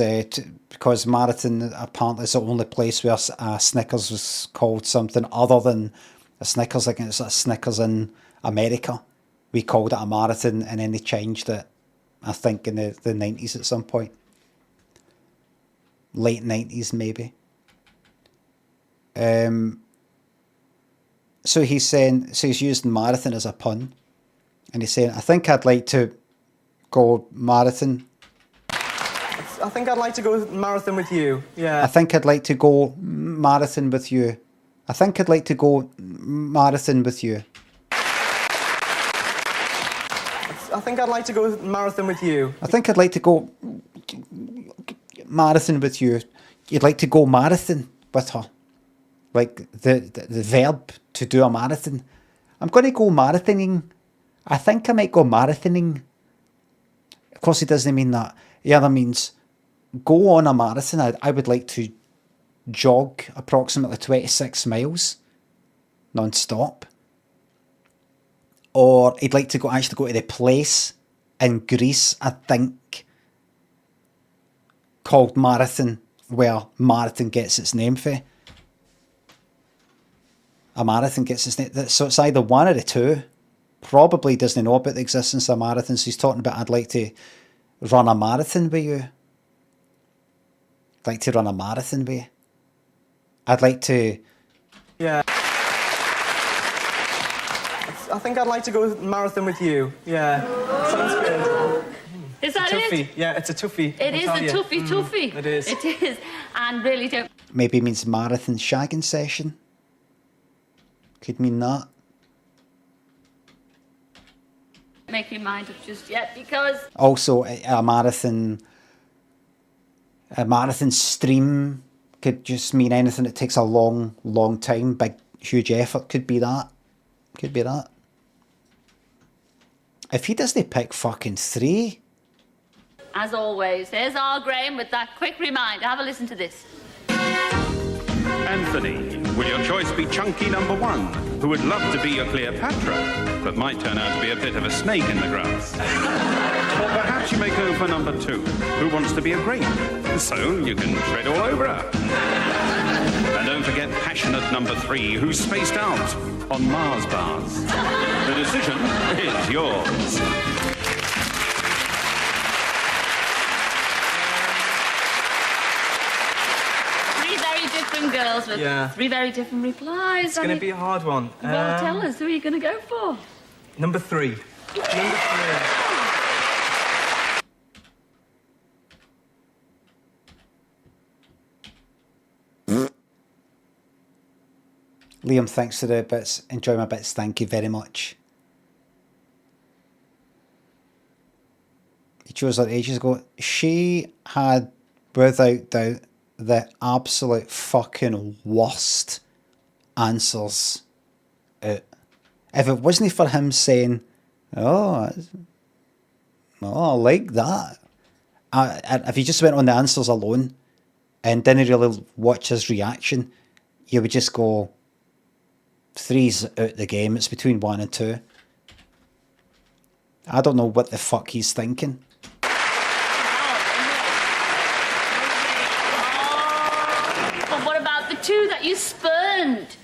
marathon apparently is the only place where a Snickers was called something other than a Snickers. Like it's a Snickers in America, we called it a marathon, and then they changed it, I think, in the 90s at some point. Late 90s maybe. So he's saying, so he's using marathon as a pun, and he's saying, I think I'd like to go marathon. I think I'd like to go marathon with you. Yeah. I think I'd like to go marathon with you. I think I'd like to go marathon with you. I think I'd like to go marathon with you. I think I'd like to go marathon with you. You'd like to go marathon with her. Like the verb to do a marathon. I'm going to go marathoning. I think I might go marathoning. Of course, he doesn't mean that. The other means go on a marathon. I would like to jog approximately 26 miles non-stop. Or he'd like to actually go to the place in Greece, I think, called Marathon, where Marathon gets its name for. A marathon gets its name. So it's either one or the two. Probably doesn't know about the existence of a marathon, so he's talking about, I'd like to run a marathon with you. I'd like to run a marathon with you. I'd like to... Yeah. I think I'd like to go marathon with you. Yeah. Sounds good. Is that toughie. it? Yeah, it's a toughie. It is a toughie. It is. It is. And really don't... Maybe means marathon shagging session. Could mean that. make your mind up just yet, because... Also, a marathon stream could just mean anything that takes a long time, big, huge effort. Could be that. Could be that. If he doesn't pick fucking 3... As always, here's our Graham with that quick reminder. Have a listen to this. Anthony, will your choice be chunky number 1, who would love to be your Cleopatra, but might turn out to be a bit of a snake in the grass? Or perhaps you may go for number 2, who wants to be a grape, so you can tread all over her. And don't forget passionate number 3, who's spaced out on Mars bars. The decision is yours. Different girls with 3 very different replies. It's going to be a hard one. Well, tell us, who are you going to go for? Number 3. Number 3. Liam, thanks for the bits. Enjoy my bits. Thank you very much. He chose that ages ago. She had, without doubt, the absolute fucking worst answers out. If it wasn't for him saying, oh, I like that. If he just went on the answers alone and didn't really watch his reaction, you would just go, 3's out the game. It's between 1 and 2. I don't know what the fuck he's thinking. Two that you spurned.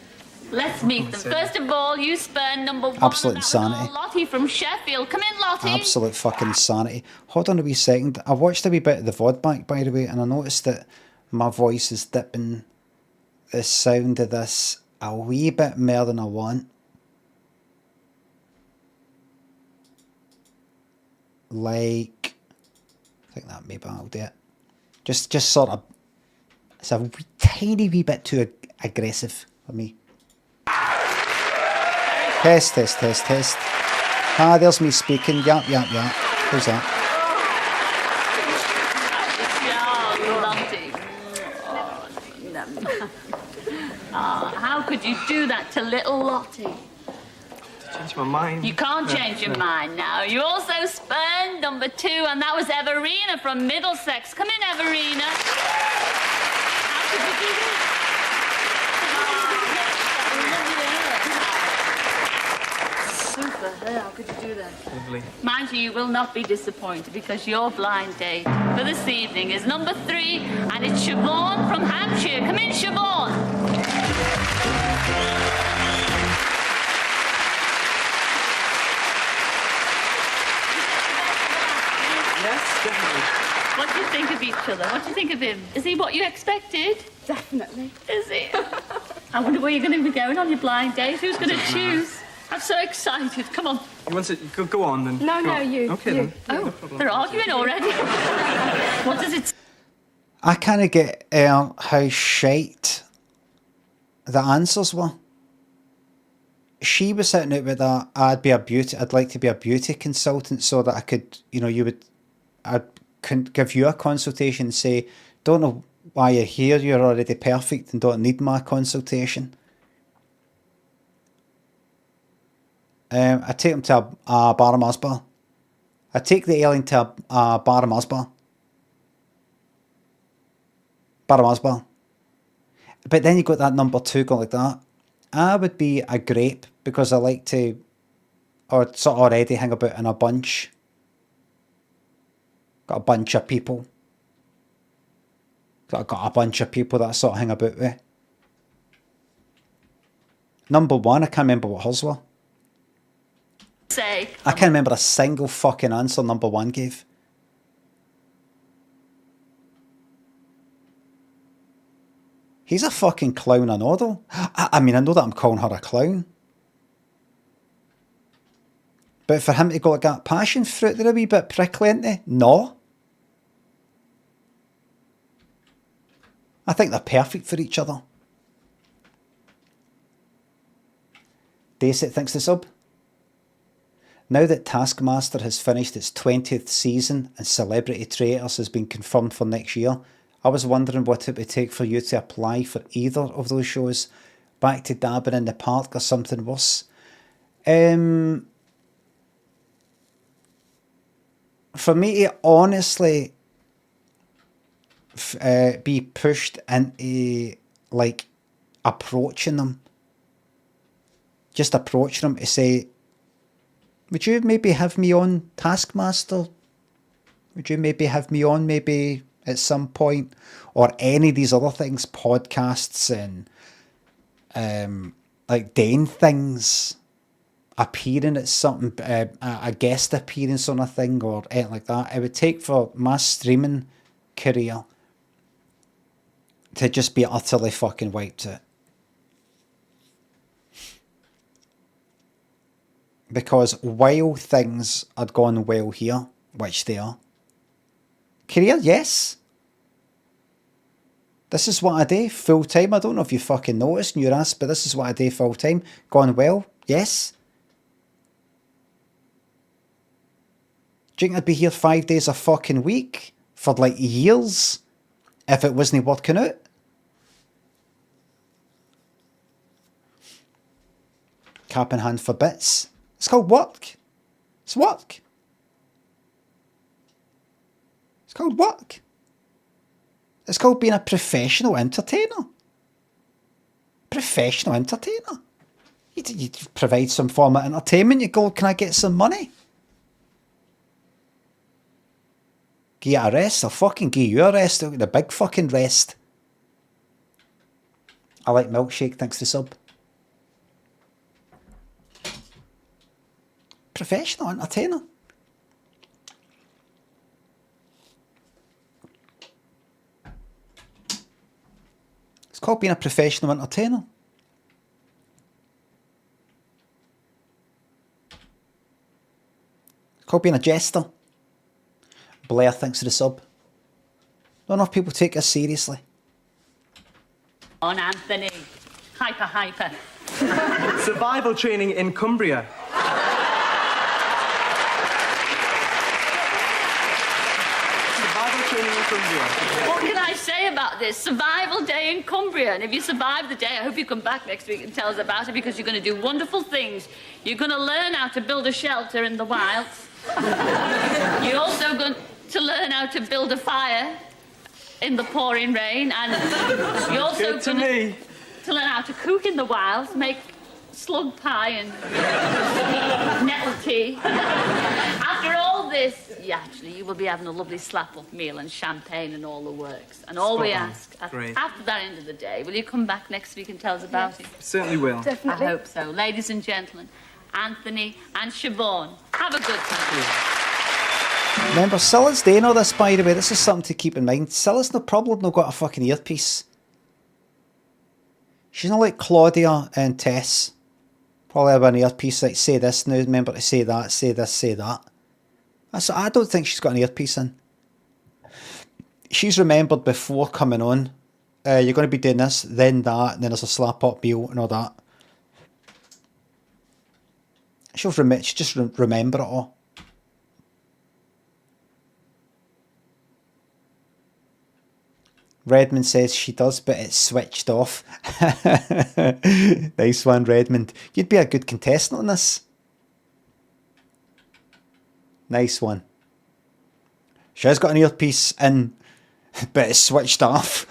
Let's meet them. First of all, you spurned number 1. Absolute insanity. Lottie from Sheffield. Come in, Lottie. Absolute fucking insanity. Hold on a wee second. I watched a wee bit of the VOD back, by the way, and I noticed that my voice is dipping the sound of this a wee bit more than I want. Like, I think that maybe I'll do it. Just sort of. It's a tiny wee bit too aggressive for me. Test. Ah, there's me speaking. Yap. Who's that? How could you do that to little Lottie? Change my mind. You can't change your mind now. You also spurned number 2, and that was Everina from Middlesex. Come in, Everina. How could you do that? Super. How could you do that? Lovely. Mind you will not be disappointed because your blind date for this evening is number 3, and it's Siobhan from Hampshire. Come in, Siobhan. Yes, definitely. What do you think of each other? What do you think of him? Is he what you expected? Definitely. Is he? I wonder where you're going to be going on your blind date. Who's going to choose? I'm so excited. Come on. You want to go on then? No, you. Okay you. then. Oh, they're arguing already. What does it say? I kind of get how shite the answers were. She was sitting out with that, I'd like to be a beauty consultant so that I could, I'd give you a consultation and say, don't know why you're here, you're already perfect and don't need my consultation. I take him to a bar bar. I take the alien to a bar bar. But then you got that number 2 going like that. I would be a grape because I like to, or sort of already hang about in a bunch. Got a bunch of people. Got a bunch of people that I sort of hang about with. Number 1, I can't remember what hers were. Say. I can't remember a single fucking answer number 1 gave. He's a fucking clown, I know though. I mean, I know that I'm calling her a clown. But for him to go like that, passion fruit, they're a wee bit prickly, aren't they? No. I think they're perfect for each other. Dayset thinks the sub. Now that Taskmaster has finished its 20th season and Celebrity Traitors has been confirmed for next year, I was wondering what it would take for you to apply for either of those shows. Back to dabbing in the park or something worse. for me to honestly be pushed into like approaching them, just approaching them to say, would you maybe have me on Taskmaster? Would you maybe have me on maybe at some point? Or any of these other things, podcasts and like doing things, appearing at something, a guest appearance on a thing or anything like that. It would take for my streaming career to just be utterly fucking wiped out. Because while things had gone well here, which they are, career, yes. This is what I do full time. I don't know if you fucking noticed in your ass, but this is what I do full time. Gone well, yes. Do you think I'd be here 5 days a fucking week for like years if it wasn't working out? Cap in hand for bits. It's called work. It's work. It's called work. It's called being a professional entertainer. Professional entertainer. You provide some form of entertainment. You go, can I get some money? Give you a rest. I'll fucking give you a rest. I'll get a big fucking rest. I like milkshake. Thanks for the sub. Professional entertainer. It's called being a professional entertainer. It's called being a jester. Blair, thanks for the sub. Not enough people take us seriously. On Anthony. Hyper. Survival training in Cumbria. What can I say about this? Survival day in Cumbria. And if you survive the day, I hope you come back next week and tell us about it, because you're going to do wonderful things. You're going to learn how to build a shelter in the wilds. You're also going to learn how to build a fire in the pouring rain. And you're also going to learn how to cook in the wilds, make slug pie and nettle tea. After all this, you will be having a lovely slap-up meal and champagne and all the works. And all we ask, after that end of the day, will you come back next week and tell us about it? Certainly will. Definitely. I hope so. Ladies and gentlemen, Anthony and Siobhan, have a good time. Remember, Cilla's doing all this, by the way. This is something to keep in mind. Cilla's no problem not got a fucking earpiece. She's not like Claudia and Tess. Probably have an earpiece, like, say this now, remember to say that, say this, say that. I don't think she's got an earpiece in. She's remembered before coming on, you're going to be doing this, then that, and then there's a slap-up meal and all that. She just remember it all. Redmond says she does, but it's switched off. Nice one, Redmond. You'd be a good contestant on this. Nice one. She has got an earpiece in, but it's switched off.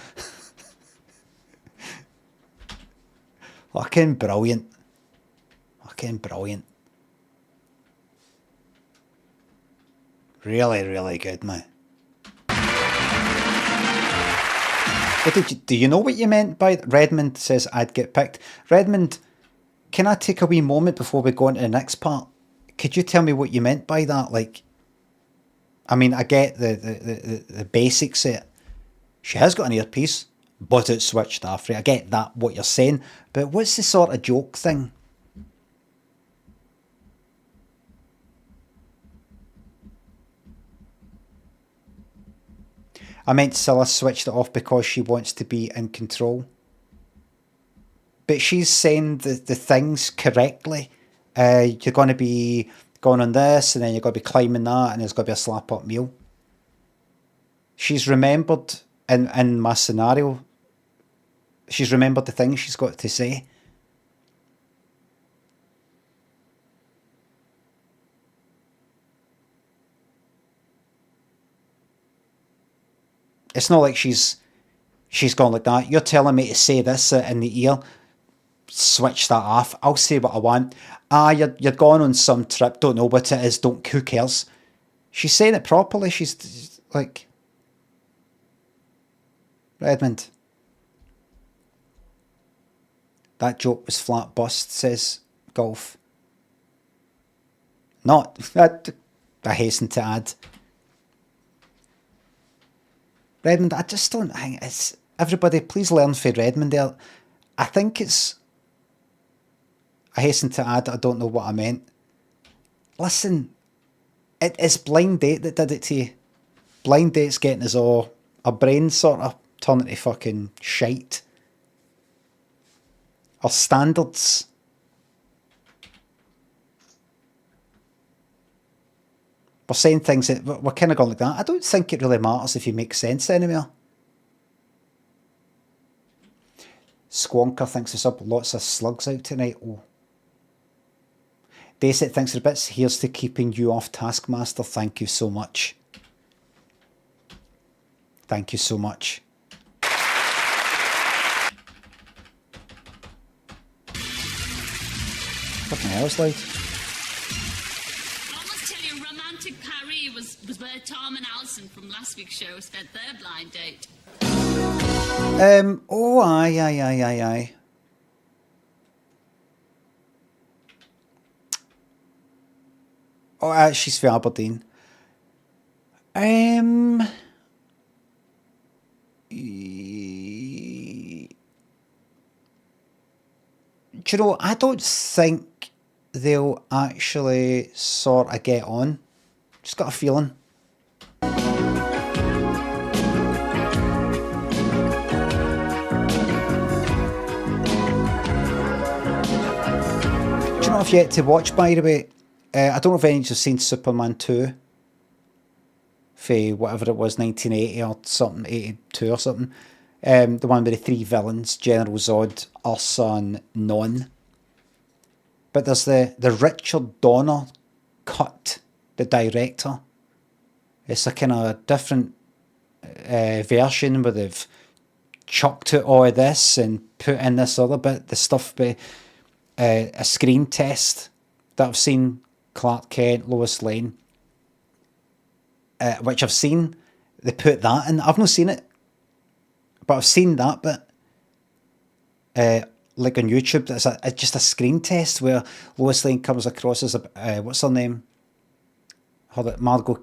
Fucking brilliant. Fucking brilliant. Really, really good, man. Do you know what you meant by that? Redmond says I'd get picked. Redmond, can I take a wee moment before we go into the next part? Could you tell me what you meant by that? Like, I mean, I get the basics of it. She has got an earpiece, but it's switched off. Right? I get that, what you're saying. But what's the sort of joke thing? I meant Scylla switched it off because she wants to be in control. But she's saying the things correctly. You're going to be going on this, and then you're going to be climbing that, and there's going to be a slap-up meal. She's remembered, in my scenario, she's remembered the things she's got to say. It's not like she's gone like that. You're telling me to say this in the ear. Switch that off. I'll say what I want. You're going on some trip. Don't know what it is. Who cares? She's saying it properly. She's like, Redmond. That joke was flat bust, says Golf. Not. I hasten to add. Redmond, I just don't think it's... Everybody, please learn for Redmond there. I think it's... I hasten to add, I don't know what I meant. Listen, it's Blind Date that did it to you. Blind Date's getting us all... Our brains sort of turn into fucking shite. Our standards... We're saying things that we're kind of going like that. I don't think it really matters if you make sense anymore. Squonker thinks there's up lots of slugs out tonight. Oh. Dayset thinks the bits. Here's to keeping you off Taskmaster. Thank you so much. Thank you so much. Fucking hell, it's loud. Was where Tom and Alison from last week's show spent their blind date. Oh, aye. Oh, she's for Aberdeen. Do you know, I don't think they'll actually sort of get on. Just got a feeling. Do you know if yet to watch, by the way? I don't know if any of you have seen Superman 2. For whatever it was, 1980 or something, 82 or something. The one with the three villains, General Zod, Ursa and Non. But there's the Richard Donner cut. The director. It's a kind of different version where they've chucked out all of this and put in this other bit, the stuff by a screen test that I've seen, Clark Kent, Lois Lane, which I've seen. They put that in. I've not seen it, but I've seen that bit. Like on YouTube, it's just a screen test where Lois Lane comes across as a what's her name? Margot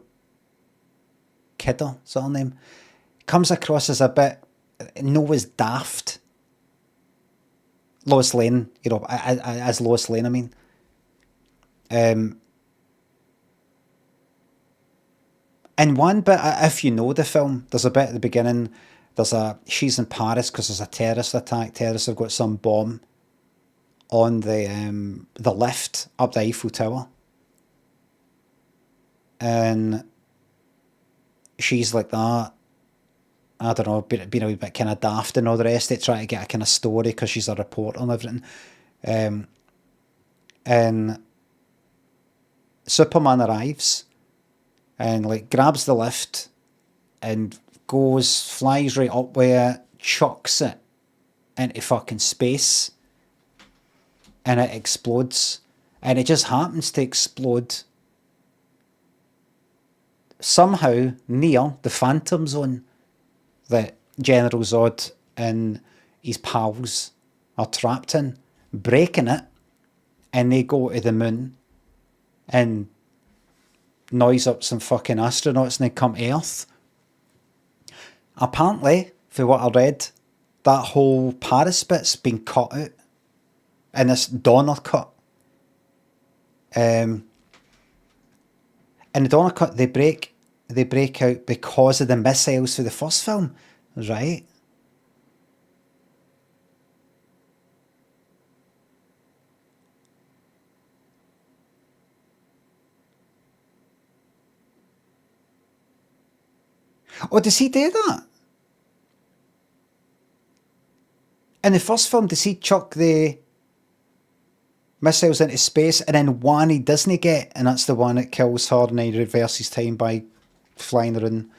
Kidder, is that her name? Comes across as a bit Noah's daft. Lois Lane, you know, as Lois Lane, I mean. In one bit, if you know the film, there's a bit at the beginning, she's in Paris because there's a terrorist attack. Terrorists have got some bomb on the lift up the Eiffel Tower. And she's like that, I don't know, being a wee bit kind of daft and all the rest of it, trying to get a kind of story because she's a reporter and everything. And Superman arrives and like grabs the lift and flies right up where, chucks it into fucking space, and it explodes. And it just happens to explode somehow near the Phantom Zone that General Zod and his pals are trapped in, breaking it, and they go to the moon and noise up some fucking astronauts and they come to Earth. Apparently, for what I read, that whole Paris bit's been cut out in this Donner cut. In the Donner cut, they break out because of the missiles for the first film, right? Oh, does he do that? In the first film, does he chuck the missiles into space, and then one he doesn't get, and that's the one that kills her and he reverses time by flying around.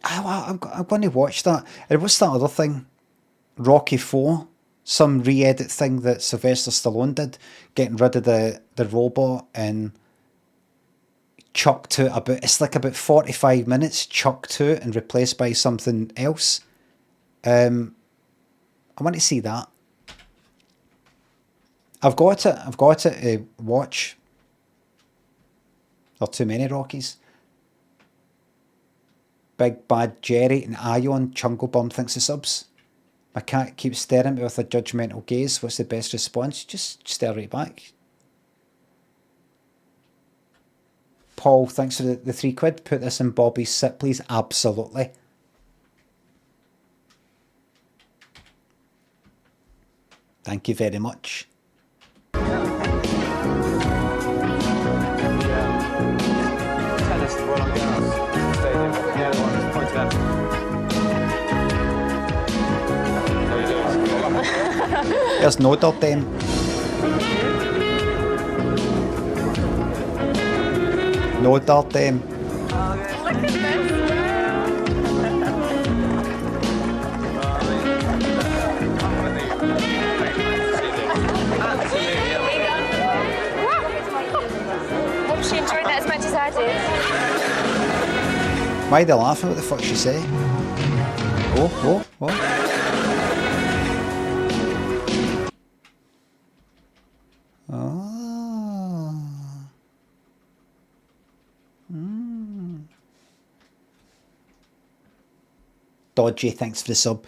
I'm going to watch that. And what's that other thing? Rocky 4? Some re-edit thing that Sylvester Stallone did, getting rid of the robot and chucked to it's like about 45 minutes chucked to it and replaced by something else. I want to see that. I've got it to watch. There are too many Rockies. Big Bad Jerry and Ion Chungle Bum thinks the subs. My cat keeps staring at me with a judgmental gaze. What's the best response? Just stare right back. Paul, thanks for the £3. Put this in Bobby's sit, please. Absolutely. Thank you very much. Tennis, the Roland Garros Stadium. The other one is pointed out. There's no dirt then. No dirt then. Hope she enjoyed that as much as I did. Why are they laughing? What the fuck she say? Oh. Dodgy, thanks for the sub.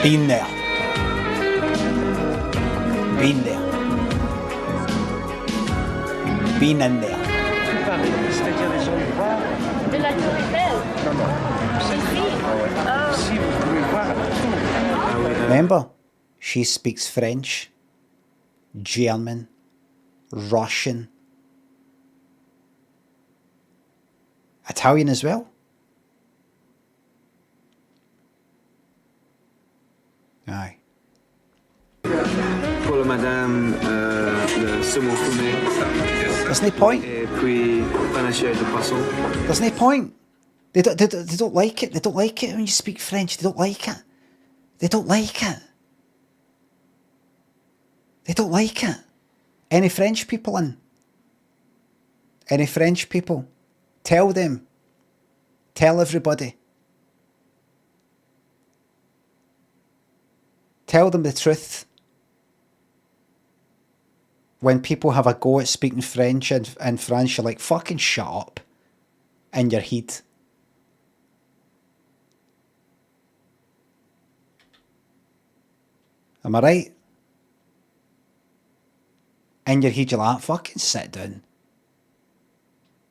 Been there. Been there. Been in there. De la Tour Eiffel. Remember, she speaks French, German, Russian, Italian as well. Aye. Pour le madame, le saumon fumé. There's no point. Et puis, panaché de poisson. There's no point. They don't like it. They don't like it when you speak French. They don't like it. They don't like it. They don't like it. Any French people in? Any French people? Tell them. Tell everybody. Tell them the truth. When people have a go at speaking French in France, you're like, fucking shut up. In your head. Am I right? In your head, you're like, fucking sit down.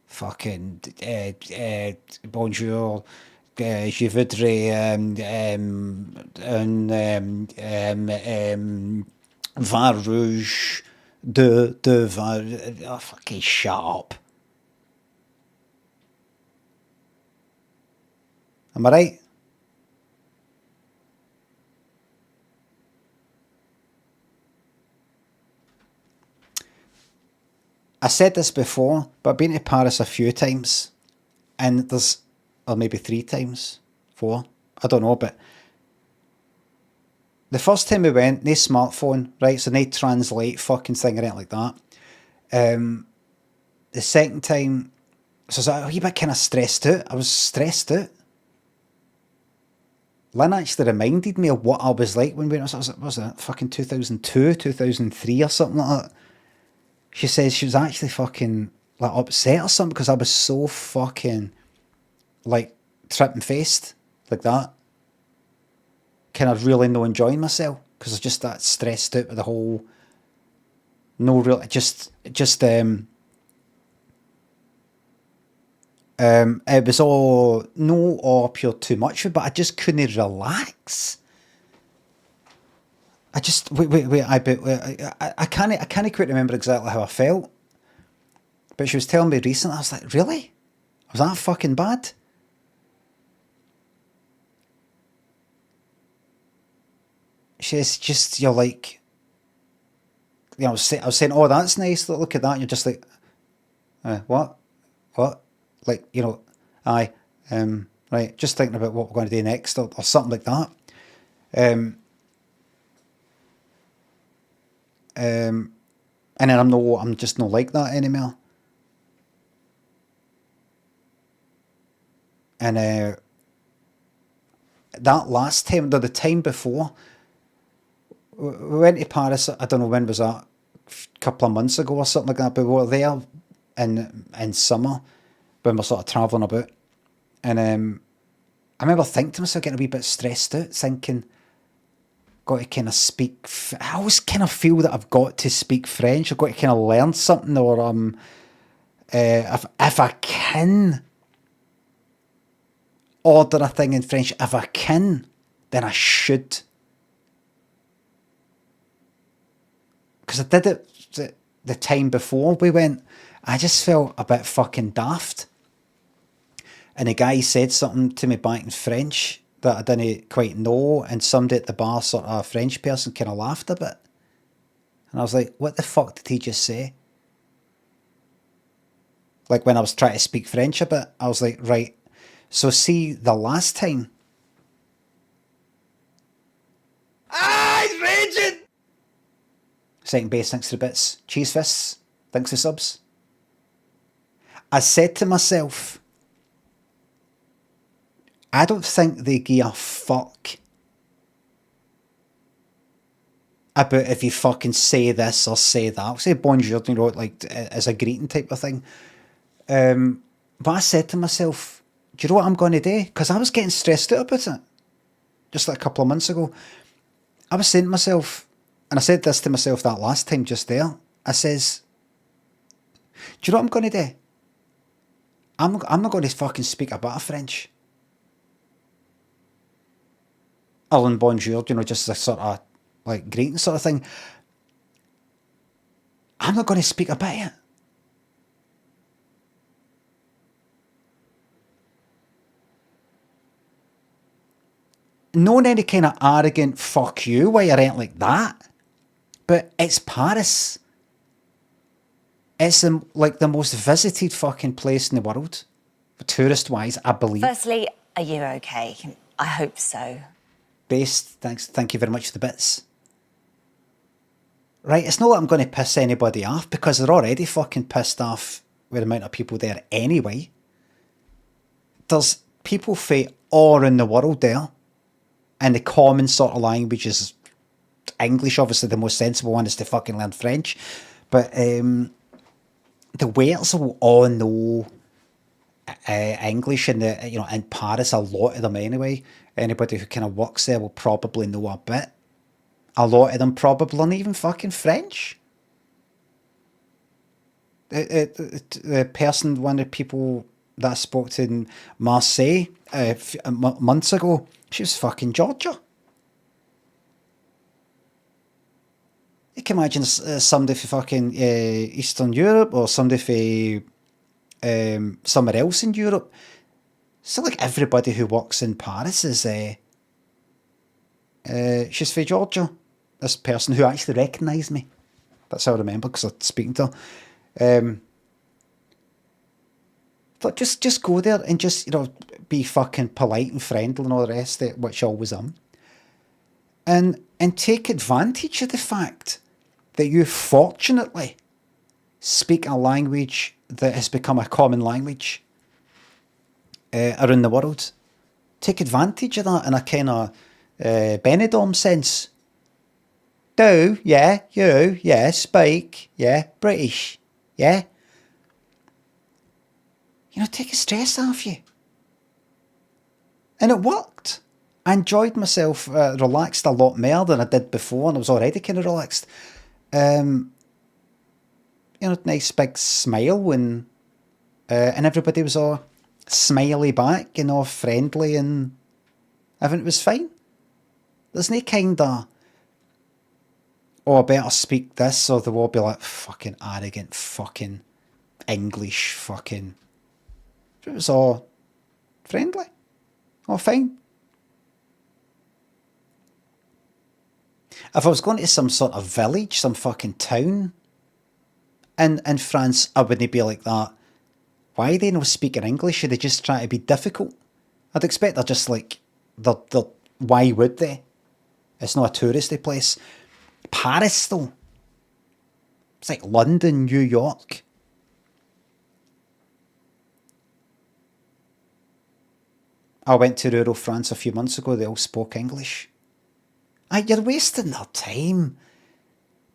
Fucking, bonjour, je voudrais, vin rouge, deux vin, oh, fucking shut up. Am I right? I said this before, but I've been to Paris a few times, and or maybe 3 times, 4, I don't know, but the first time we went, no smartphone, right, so no translate fucking thing or anything like that. The second time, so I was like a wee bit kind of stressed out. I was stressed out. Lynn actually reminded me of what I was like when we went, what was it, fucking 2002, 2003 or something like that. She says she was actually fucking like upset or something because I was so fucking like tripping-faced like that. Kind of really no enjoying myself because I was just that stressed out with the whole it was all no pure too much, but I just couldn't relax. I just I can't quite remember exactly how I felt, but she was telling me recently. I was like, really? Was that fucking bad? she's just, you're like, you know, I was saying, oh, that's nice, look at that, and you're just like, what? Like, you know, aye, right, just thinking about what we're going to do next, or something like that. And then I'm just not like that anymore. And that last time, the time before, we went to Paris, I don't know when was that, a couple of months ago or something like that, but we were there in summer when we're sort of travelling about. And I remember thinking to myself, getting a wee bit stressed out, thinking, got to kind of speak, I always kind of feel that I've got to speak French, I've got to kind of learn something, or if I can order a thing in French, if I can, then I should. Because I did it the time before we went, I just felt a bit fucking daft. And the guy said something to me back in French that I didn't quite know, and somebody at the bar, sort of a French person, kind of laughed a bit. And I was like, what the fuck did he just say? Like when I was trying to speak French a bit, I was like, right, so see, the last time... he's raging! Second base, thanks for the bits. Cheese fists, thanks for subs. I said to myself, I don't think they give a fuck about if you fucking say this or say that. I'll say bonjour, you know, like as a greeting type of thing. But I said to myself, do you know what I'm going to do? Because I was getting stressed out about it just like a couple of months ago. I was saying to myself, and I said this to myself that last time just there, I says, do you know what I'm going to do? I'm not going to fucking speak a bit of French. Other than bonjour, you know, just a sort of like greeting sort of thing. I'm not going to speak a bit of it. Not any kind of arrogant fuck you why you're ain't like that. But it's Paris. It's like the most visited fucking place in the world. Tourist-wise, I believe. Firstly, are you okay? I hope so. Based, thank you very much for the bits. Right, it's not like I'm going to piss anybody off, because they're already fucking pissed off with the amount of people there anyway. There's people from all around the world there, and the common sort of language is English. Obviously the most sensible one is to fucking learn French, but the waiters will all know English, and in Paris, a lot of them anyway. Anybody who kind of works there will probably know a bit. A lot of them probably aren't even fucking French. The person, one of the people that I spoke to in Marseille months ago, she was fucking Georgia. You can imagine somebody from fucking Eastern Europe, or somebody from somewhere else in Europe. So like everybody who works in Paris is she's from Georgia. This person who actually recognised me. That's how I remember, because I was speaking to her. But just go there and just, be fucking polite and friendly and all the rest of it, which I always am. And take advantage of the fact that you fortunately speak a language that has become a common language around the world. Take advantage of that in a kind of Benidorm sense. Do, yeah, you, yeah, speak, yeah, British, yeah. Take the stress off you. And it worked. I enjoyed myself, relaxed a lot more than I did before, and I was already kind of relaxed. Nice big smile when, and everybody was all smiley back, friendly, and everything was fine. There's no kind of, I better speak this, or they will be like, fucking arrogant, fucking English, fucking. It was all friendly, all fine. If I was going to some sort of village, some fucking town in France, I wouldn't be like that. Why are they not speaking English? Are they just trying to be difficult? I'd expect they're just like, they're why would they? It's not a touristy place. Paris, though. It's like London, New York. I went to rural France a few months ago. They all spoke English. Aye, you're wasting their time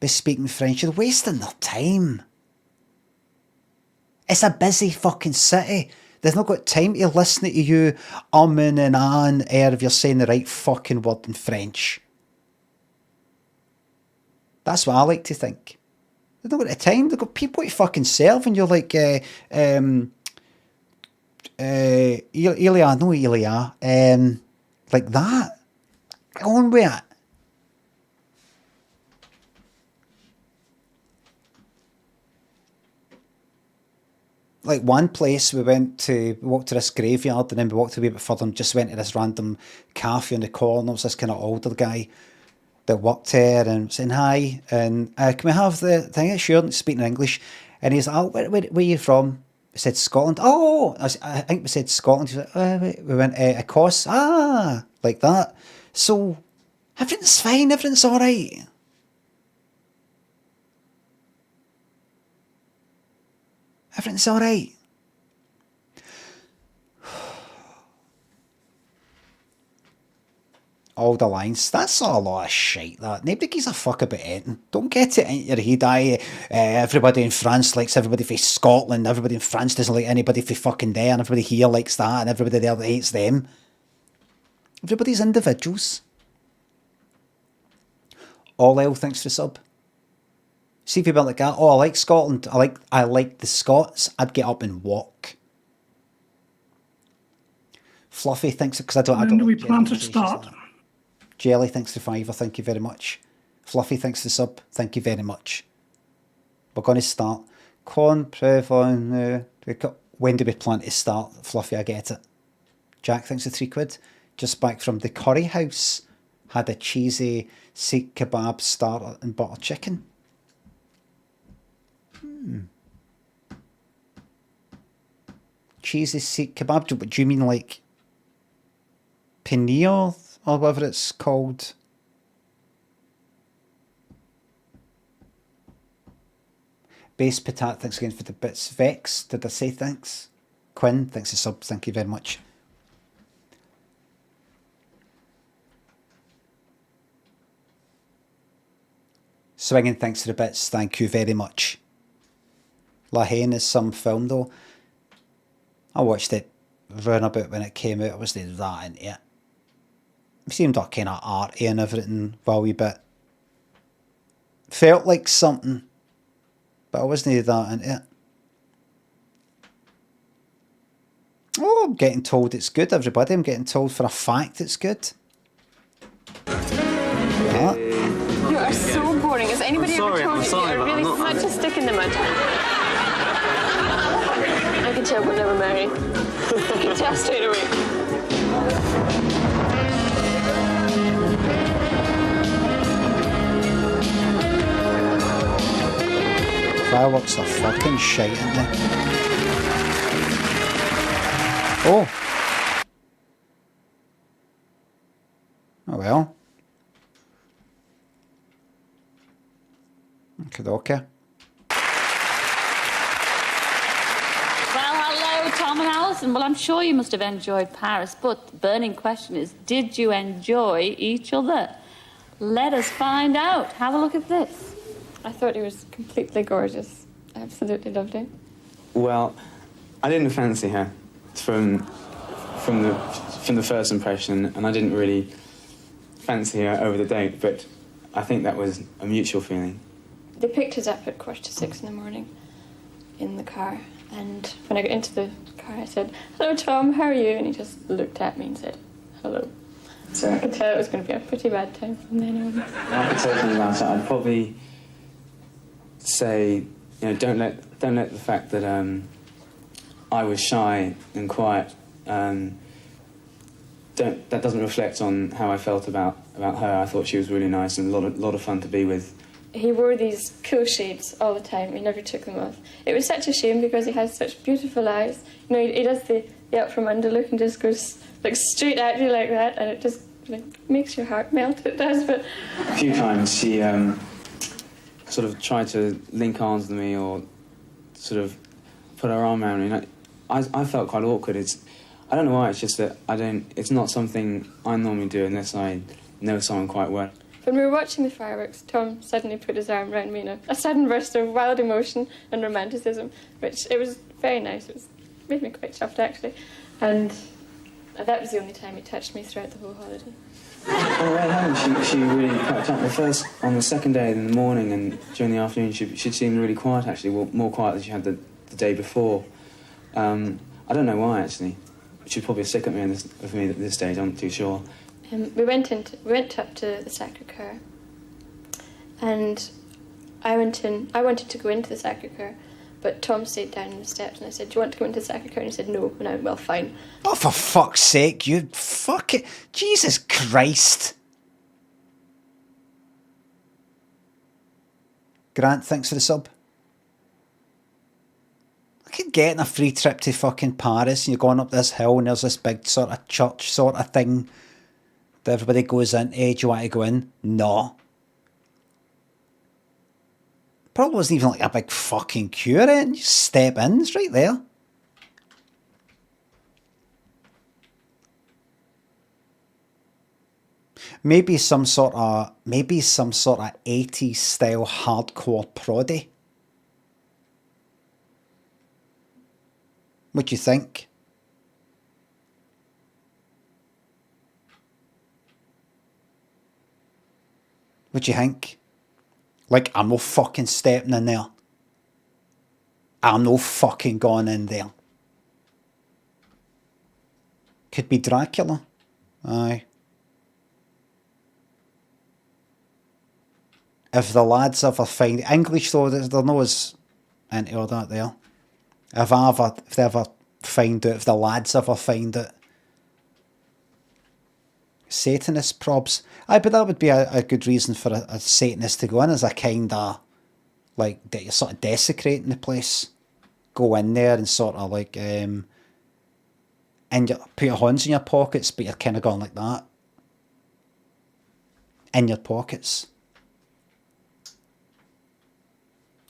by speaking French. You're wasting their time. It's a busy fucking city. They've not got time to listen to you umming and ahhing if you're saying the right fucking word in French. That's what I like to think. They've not got the time. They've got people to fucking serve, and you're like, Ilya, like that. Get on with it. Like one place we walked to this graveyard, and then we walked a wee bit further and just went to this random cafe in the corner. There was this kind of older guy that worked there and saying hi, and can we have the thing? Sure, and speaking English. And he's like, oh, where are you from? We said Scotland. Oh, I think we said Scotland. He was like, we went Ecosse. Ah, like that. So everything's fine, everything's all right. Everything's all right. All the lines. That's a lot of shite, that. Nobody gives a fuck about anything. Don't get it into your head. Everybody in France likes everybody from Scotland. Everybody in France doesn't like anybody from fucking there. And everybody here likes that. And everybody there hates them. Everybody's individuals. All L, thanks for the sub. See if you went like that. Oh, I like Scotland. I like the Scots. I'd get up and walk. Fluffy thinks because I don't. When do we plan to start? Jelly, thanks for $5. Thank you very much. Fluffy, thanks for sub. Thank you very much. We're going to start. When do we plan to start? Fluffy, I get it. Jack, thanks for £3. Just back from the curry house. Had a cheesy Sikh kebab starter and butter chicken. Cheesy Sikh kebab. Do you mean like paneer or whatever it's called? Base Patat, thanks again for the bits. Vex, did I say thanks? Quinn, thanks for sub. Thank you very much. Swinging, thanks for the bits. Thank you very much. La Haine is some film though. I watched it round about when it came out. I wasn't that into it. It seemed all kind of arty and everything for a wee bit. Felt like something, but I wasn't that into it. Oh, I'm getting told it's good, everybody. I'm getting told for a fact it's good. Yeah. You are so boring. Has anybody ever told you you're really such a stick in the mud? I can tell we'll never marry. I can tell straight away. Fireworks are fucking shite, aren't they? Oh. Oh well. Okay. Tom and Alison, well, I'm sure you must have enjoyed Paris, but the burning question is, did you enjoy each other? Let us find out. Have a look at this. I thought he was completely gorgeous. I absolutely loved him. Well, I didn't fancy her from the first impression, and I didn't really fancy her over the date, but I think that was a mutual feeling. They picked us up at 5:45 in the morning in the car. And when I got into the car, I said, "Hello, Tom, how are you?" And he just looked at me and said, "Hello." So I could tell it was going to be a pretty bad time from then on. I could say something about it. I'd probably say, don't let the fact that I was shy and quiet that doesn't reflect on how I felt about about her. I thought she was really nice and a lot of fun to be with. He wore these cool shades all the time. He never took them off. It was such a shame because he has such beautiful eyes. You know, he does the up from under look and just goes like straight at you like that, and it just like makes your heart melt. It does. But a few times she sort of tried to link arms with me or sort of put her arm around me. And I felt quite awkward. I don't know why. It's just that it's not something I normally do unless I know someone quite well. When we were watching the fireworks, Tom suddenly put his arm around me in a sudden burst of wild emotion and romanticism, which it was very nice. It made me quite chuffed, actually. And that was the only time he touched me throughout the whole holiday. Oh, well, she really quite up. On the second day in the morning and during the afternoon, she seemed really quiet, actually, more quiet than she had the day before. I don't know why, actually. She's probably sick of me at this stage, I'm not too sure. We went up to the Sacré-Cœur, and I wanted to go into the Sacré-Cœur, but Tom stayed down on the steps, and I said, "Do you want to go into the Sacré-Cœur?" And he said, "No." And I went, "Well, fine." Oh, for fuck's sake, you fucking... Jesus Christ. Grant, thanks for the sub. I could get a free trip to fucking Paris, and you're going up this hill, and there's this big sort of church sort of thing that everybody goes in. Hey, do you want to go in? No. Probably wasn't even like a big fucking queue in. You step in, it's right there. Maybe some sort of 80s style hardcore proddy. What do you think? What do you think? Like, I'm no fucking stepping in there. I'm no fucking going in there. Could be Dracula. Aye. If the lads ever find English though, they're not as into all that there. If they ever find out, if the lads ever find it. Satanist probs. Aye, but that would be a good reason for a Satanist to go in, as a kind of, like, that you're sort of desecrating the place. Go in there and sort of like, and you put your hands in your pockets, but you're kind of going like that. In your pockets.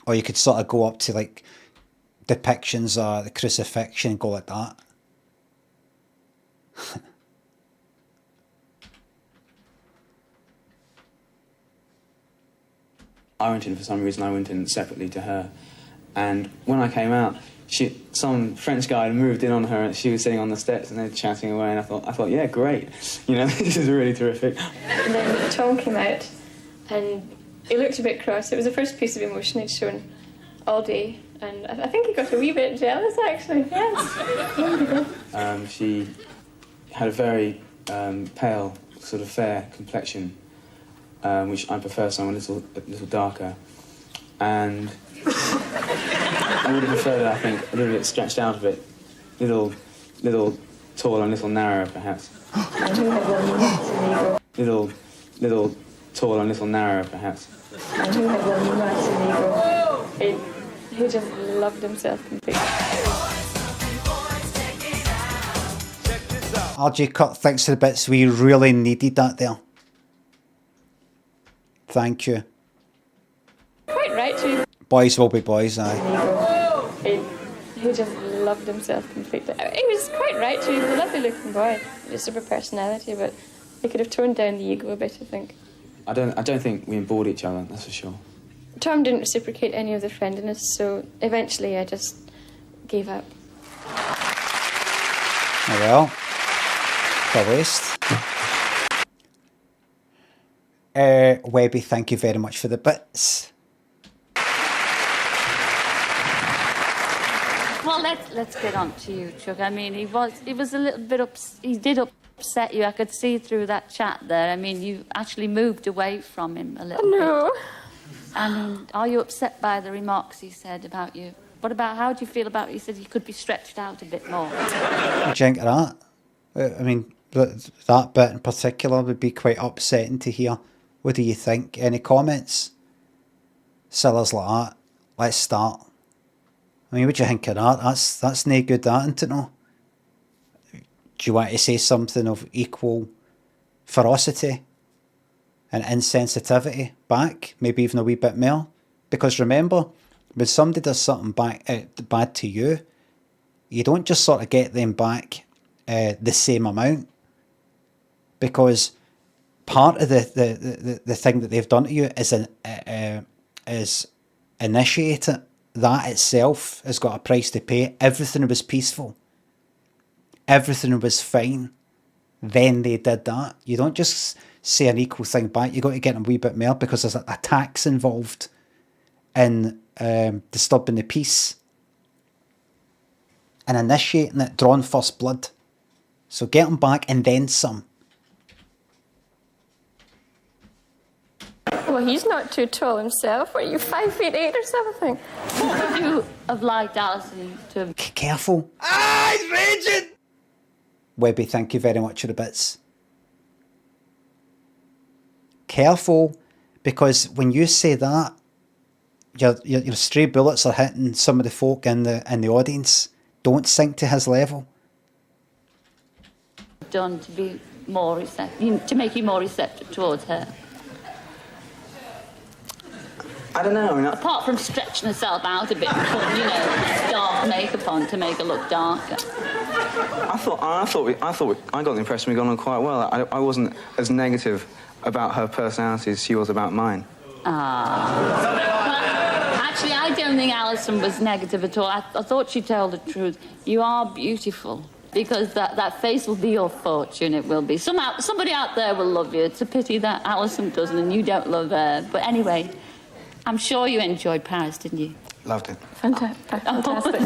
Or you could sort of go up to like depictions of the crucifixion and go like that. I went in for some reason, I went in separately to her. And when I came out, some French guy had moved in on her and she was sitting on the steps and they were chatting away, and I thought, yeah, great. You know, this is really terrific. And then Tom came out and he looked a bit cross. It was the first piece of emotion he'd shown all day. And I think he got a wee bit jealous, actually. Yes. She had a very pale, sort of fair complexion, which I prefer someone a little darker. And I would have preferred it, I think, a little bit stretched out a bit. Little tall and little narrow, perhaps. Little tall and little narrow, perhaps. He just loved himself completely. RJ Cut, thanks for the bits. We really needed that there. Thank you. Quite right, too. Boys will be boys, aye. He just loved himself completely. He was quite right, too. He was a lovely looking boy. Just a super personality, but he could have toned down the ego a bit, I think. I don't think we embored each other, that's for sure. Tom didn't reciprocate any of the friendliness, so eventually I just gave up. Oh well. The waste. Webby, thank you very much for the bits. Well, let's get on to you, Chuck. I mean, he was a little bit he did upset you. I could see through that chat there. I mean, you actually moved away from him a little bit. No. I mean, are you upset by the remarks he said about you? How do you feel about, he said he could be stretched out a bit more? What do you think of that? I mean, that bit in particular would be quite upsetting to hear. What do you think? Any comments? CILLA'S like that. Let's start. I mean, what do you think of that? That's no good, that, isn't it, no? Do you want to say something of equal ferocity and insensitivity back? Maybe even a wee bit more? Because remember, when somebody does something bad to you, you don't just sort of get them back the same amount. Because part of the thing that they've done to you is initiate it. That itself has got a price to pay. Everything was peaceful. Everything was fine. Then they did that. You don't just say an equal thing back. You got to get a wee bit more because there's a tax involved in disturbing the peace and initiating it, drawing first blood. So get them back and then some. Well, he's not too tall himself. Are you 5'8" or something? What would you have liked Alison to have... Careful. Ah, he's raging! Webby, thank you very much for the bits. Careful, because when you say that, your stray bullets are hitting some of the folk in the audience. Don't sink to his level. Done to be more receptive, to make you more receptive towards her. I don't know. I mean, Apart from stretching herself out a bit and putting, you know, dark makeup on to make her look darker. I got the impression we got on quite well. I wasn't as negative about her personality as she was about mine. Well, actually, I don't think Alison was negative at all. I thought she told the truth. You are beautiful. Because that face will be your fortune, it will be. Somebody out there will love you. It's a pity that Alison doesn't and you don't love her. But anyway, I'm sure you enjoyed Paris, didn't you? Loved it. Fantastic.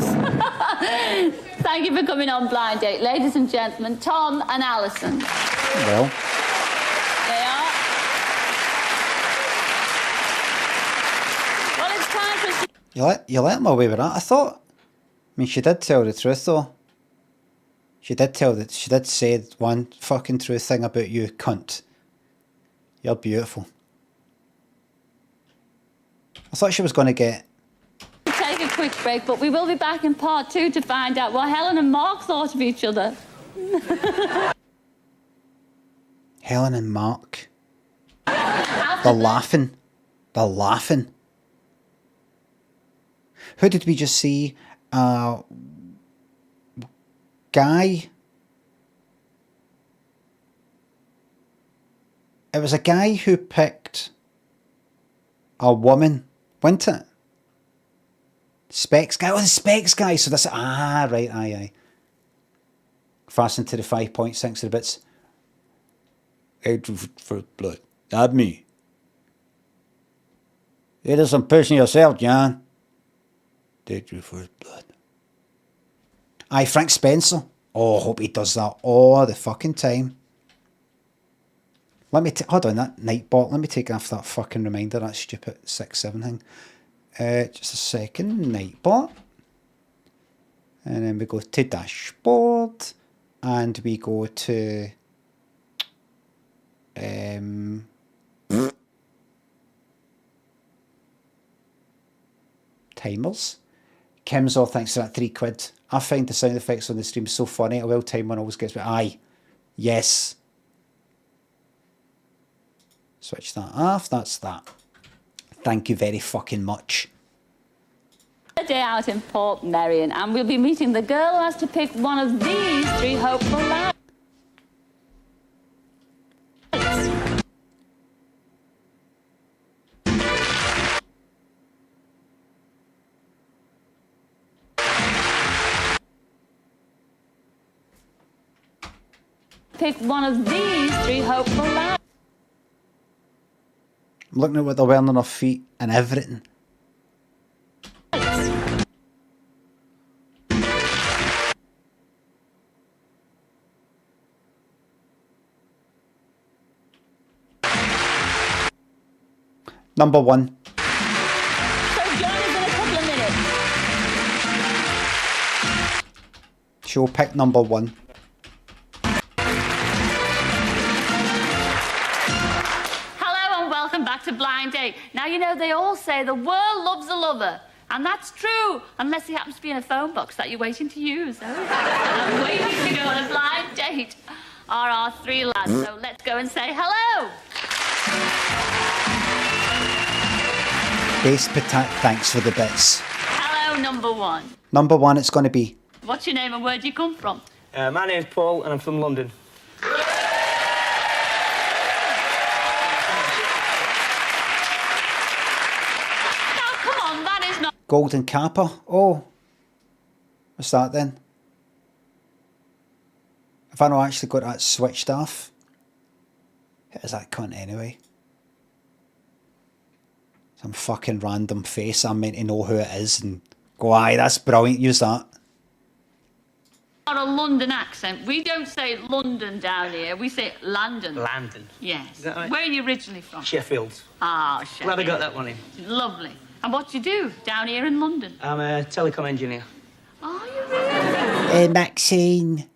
Thank you for coming on Blind Date. Ladies and gentlemen, Tom and Alison. Well. They are. Well, it's time for... You let him away with that. I mean, she did tell the truth, though. She did say one fucking true thing about you, cunt. You're beautiful. I thought she was going to get... Take a quick break, but we will be back in part 2 to find out what Helen and Mark thought of each other. Helen and Mark. They're laughing. They're laughing. Who did we just see? Guy. It was a guy who picked a woman, wasn't it? Specs guy. Oh, the Specs guy. So that's right. Aye. Fasten to the 5.6 of the bits. For blood. Not me. You did some pushing yourself, John. Did you for blood? Aye, Frank Spencer. Oh, I hope he does that all the fucking time. Let me hold on, that Nightbot. Let me take off that fucking reminder, that stupid 6-7 thing. Just a second, Nightbot. And then we go to dashboard. And we go to... timers. Kim's all thanks for that £3. I find the sound effects on the stream so funny. A well timed one always gets me. Aye. Yes. Switch that off. That's that. Thank you very fucking much. A day out in Port Merion, and we'll be meeting the girl who has to pick one of these 3 hopeful lads. Pick one of these 3 hopeful lads. I'm looking at what they're wearing on their feet and everything. Number 1. So join us in a couple of minutes. She'll pick number 1. they all say the world loves a lover. And that's true, unless he happens to be in a phone box that you're waiting to use. Oh, I'm waiting to go on a blind date are our three lads. So let's go and say hello. Base Patat, thanks for the bits. Hello, number one. Number one, it's going to be... What's your name and where do you come from? My name's Paul and I'm from London. Golden Kappa. Oh. What's that then? Have I not actually got that switched off? Who is that cunt anyway? Some fucking random face. I'm meant to know who it is and go, aye, that's brilliant, use that. Got a London accent. We don't say London down here, we say London. London. Yes. Is that right? Where are you originally from? Sheffield. Ah, Sheffield. Glad I got that one in. Lovely. And what do you do down here in London? I'm a telecom engineer. Are you really? Maxine.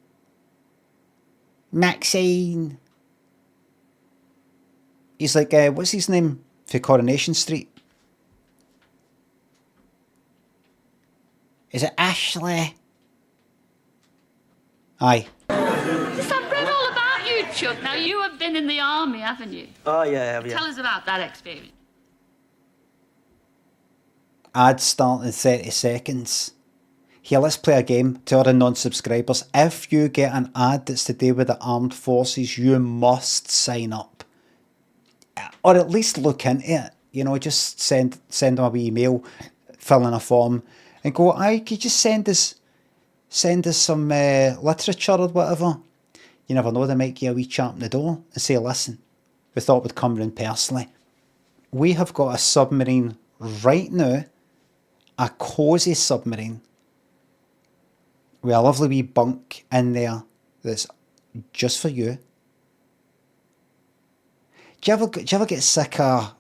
Maxine. He's like, what's his name for Coronation Street? Is it Ashley? Aye. Yes, I've read all about you, Chuck. Now, you have been in the army, haven't you? Oh, yeah, yeah. Tell us about that experience. Ads start in 30 seconds. Here, let's play a game to all the non-subscribers. If you get an ad that's to do with the armed forces, you must sign up. Or at least look into it. You know, just send them a wee email, fill in a form, and go, aye, could you send us some literature or whatever? You never know, they might give a wee chat on the door and say, listen, we thought we'd come round personally. We have got a submarine right now, a cosy submarine, with a lovely wee bunk in there that's just for you. Do you ever get sick of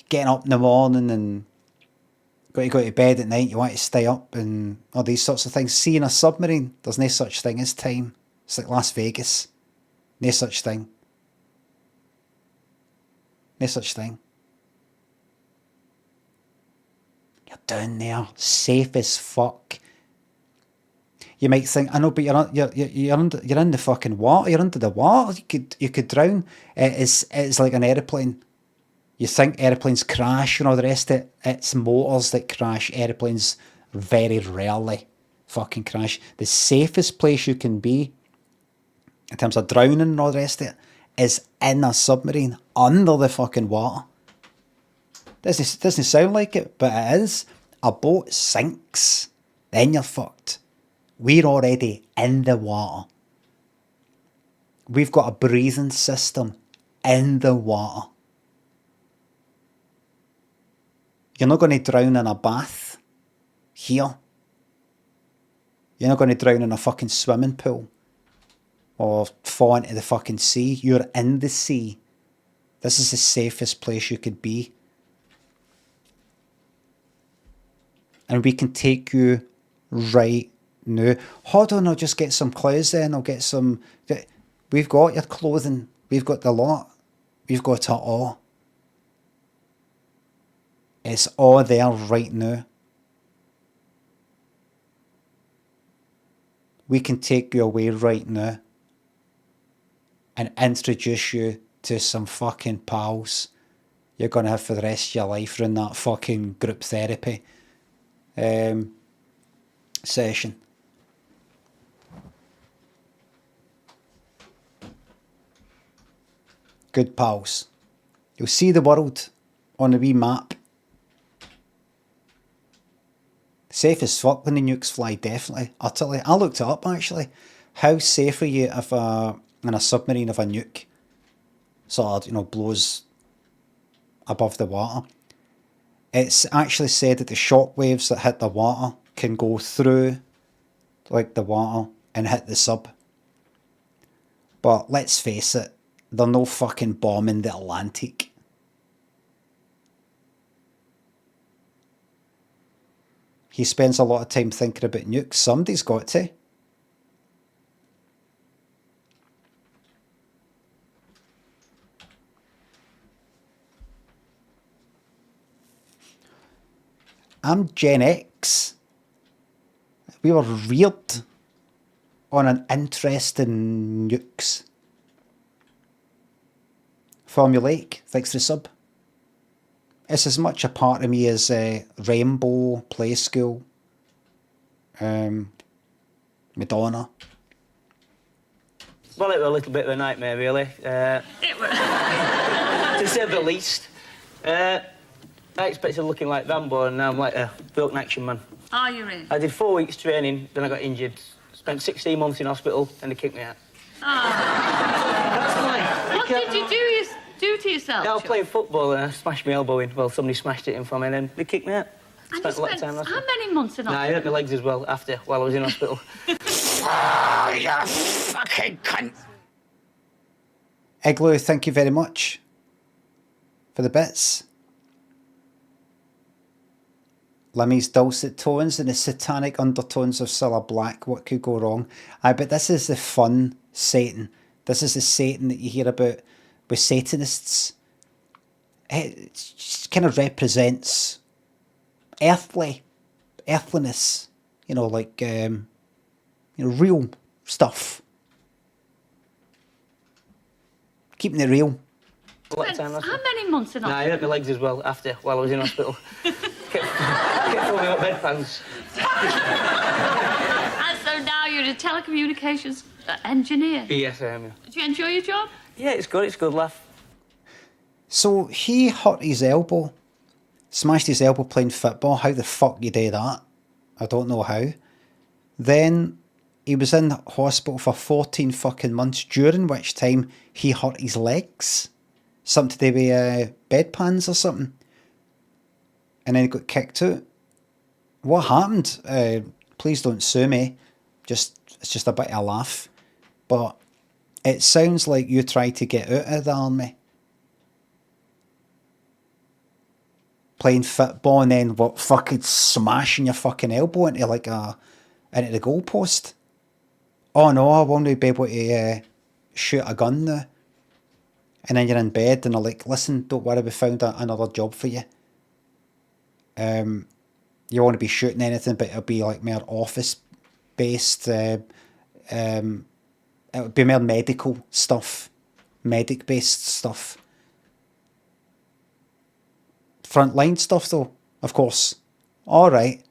getting up in the morning and got to go to bed at night, you want to stay up and all these sorts of things? See, in a submarine, there's no such thing as time. It's like Las Vegas. No such thing. No such thing. You're down there, safe as fuck. You might think, I know, but you're in the fucking water. You're under the water. You could drown. It's like an aeroplane. You think aeroplanes crash and all the rest of it. It's motors that crash. Aeroplanes very rarely fucking crash. The safest place you can be in terms of drowning and all the rest of it is in a submarine under the fucking water. Doesn't sound like it, but it is. A boat sinks, then you're fucked. We're already in the water. We've got a breathing system in the water. You're not going to drown in a bath here. You're not going to drown in a fucking swimming pool or fall into the fucking sea. You're in the sea. This is the safest place you could be. And we can take you right now. Hold on, I'll just get some clothes then. I'll get some... We've got your clothing. We've got the lot. We've got it all. It's all there right now. We can take you away right now and introduce you to some fucking pals you're going to have for the rest of your life in that fucking group therapy session. Good pals. You'll see the world on a wee map. Safe as fuck when the nukes fly, definitely. Utterly. I looked it up actually. How safe are you if in a submarine if a nuke sort of, blows above the water? It's actually said that the shock waves that hit the water can go through like the water and hit the sub. But let's face it, they're no fucking bombing the Atlantic. He spends a lot of time thinking about nukes. Somebody's got to. I'm Gen X. We were reared on an interest in nukes. Formulaic, thanks for the sub. It's as much a part of me as Rainbow, Play School, Madonna. Well, it was a little bit of a nightmare, really. It was. To say the least. I expected looking like Rambo, and now I'm like a broken action man. Are you in? I did 4 weeks training, then I got injured. Spent 16 months in hospital, and they kicked me out. What did you do to yourself? Yeah, I was playing football and I smashed my elbow in. Well, somebody smashed it in for me, and then they kicked me out. Spent a lot of time in hospital. How many months in Nah, hospital? I hurt my legs as well while I was in hospital. Oh, you fucking cunt. Igloo, thank you very much for the bits. Limmy's dulcet tones and the satanic undertones of Cilla Black. What could go wrong? But this is the fun Satan. This is the Satan that you hear about with Satanists. It just kind of represents earthliness. You know, like real stuff. Keeping it real. How many months in hospital? Nah, I hurt my legs as well while I was in hospital. kept filling up bedpans. And so now you're a telecommunications engineer. Yes, I am. Do you enjoy your job? Yeah, it's good. It's a good laugh. So he hurt his elbow, smashed his elbow playing football. How the fuck you do that? I don't know how. Then he was in hospital for 14 fucking months, during which time he hurt his legs. Something to do with bedpans or something. And then he got kicked out. What happened? Please don't sue me. It's just a bit of a laugh. But it sounds like you tried to get out of the army. Playing football and then fucking smashing your fucking elbow into into the goalpost. Oh no, I won't be able to shoot a gun now. And then you're in bed and they're like, listen, don't worry, we found another job for you. You won't be shooting anything, but it'll be like more office based. It would be more medical stuff, medic based stuff. Frontline stuff though, of course. Alright.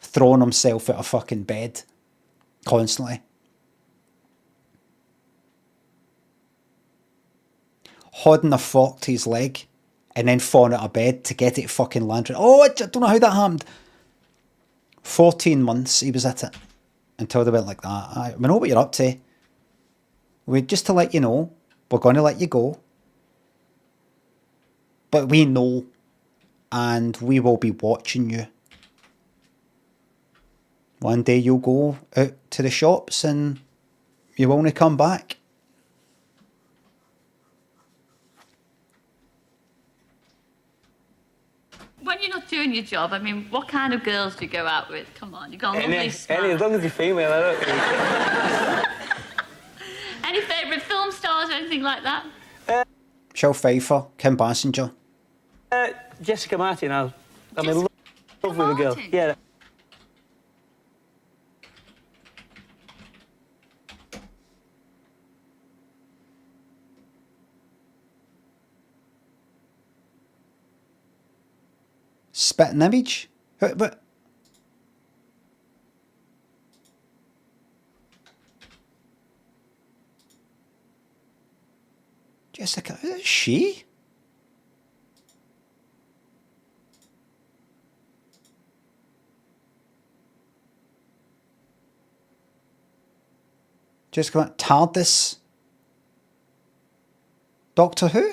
Throwing himself out of fucking bed. Constantly. Holding a fork to his leg. And then falling out of bed to get it fucking landed. Oh, I don't know how that happened. 14 months he was at it. Until they went like that. We know what you're up to. Just to let you know, we're going to let you go. But we know. And we will be watching you. One day you'll go out to the shops and you won't come back. When you're not doing your job, I mean, what kind of girls do you go out with? Come on, you got a lovely Any, smile. as long as you're female, I don't care. Any favourite film stars or anything like that? Michelle Pfeiffer, Kim Basinger. Jessica Martin, I'm in love with a girl. Yeah. Spitting image? But Jessica, is she? Jessica TARDIS. Doctor Who?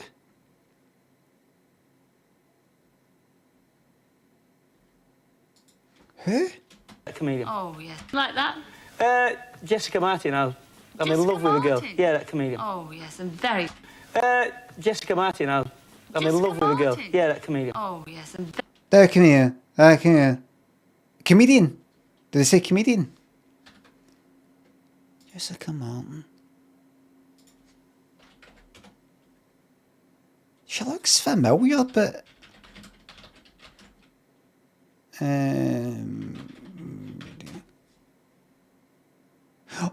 Who? A comedian. Oh, yeah. Like that? Jessica Martin, I'm in Jessica love with a girl. Martin? Yeah, that comedian. Oh, yes, and very... Jessica Martin, I'm in Jessica love with a girl. Martin? Yeah, that comedian. Oh, yes, and... There, come here. Come here. Comedian. Did they say comedian? Jessica Martin. She looks familiar, but...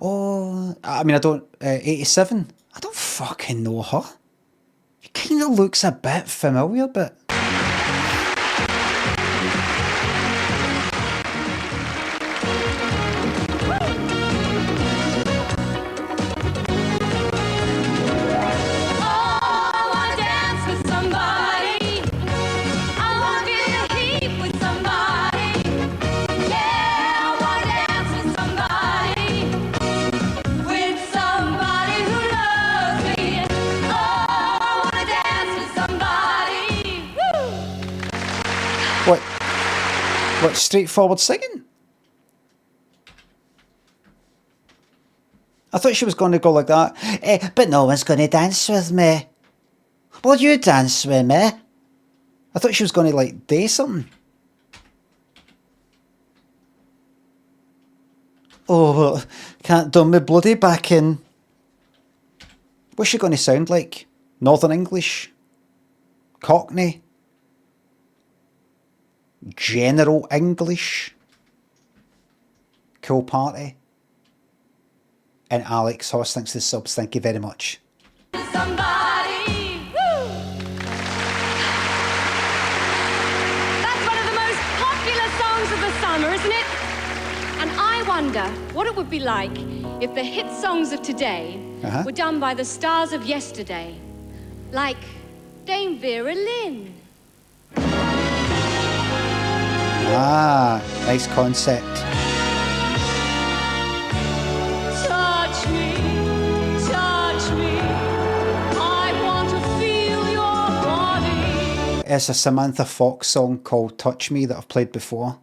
Oh, I mean, I don't. 87. I don't fucking know her. She kind of looks a bit familiar, but. What, straightforward singing? I thought she was going to go like that. But no one's going to dance with me. Will you dance with me? I thought she was going to, like, do something. Oh, can't dumb me bloody back in. What's she going to sound like? Northern English? Cockney? General English? Cool party? And Alex Hoss thanks for the subs, thank you very much. Somebody, woo! That's one of the most popular songs of the summer, isn't it? And I wonder what it would be like if the hit songs of today were done by the stars of yesterday, like Dame Vera Lynn. Ah, nice concept. Touch me, I want to feel your body. It's a Samantha Fox song called Touch Me that I've played before.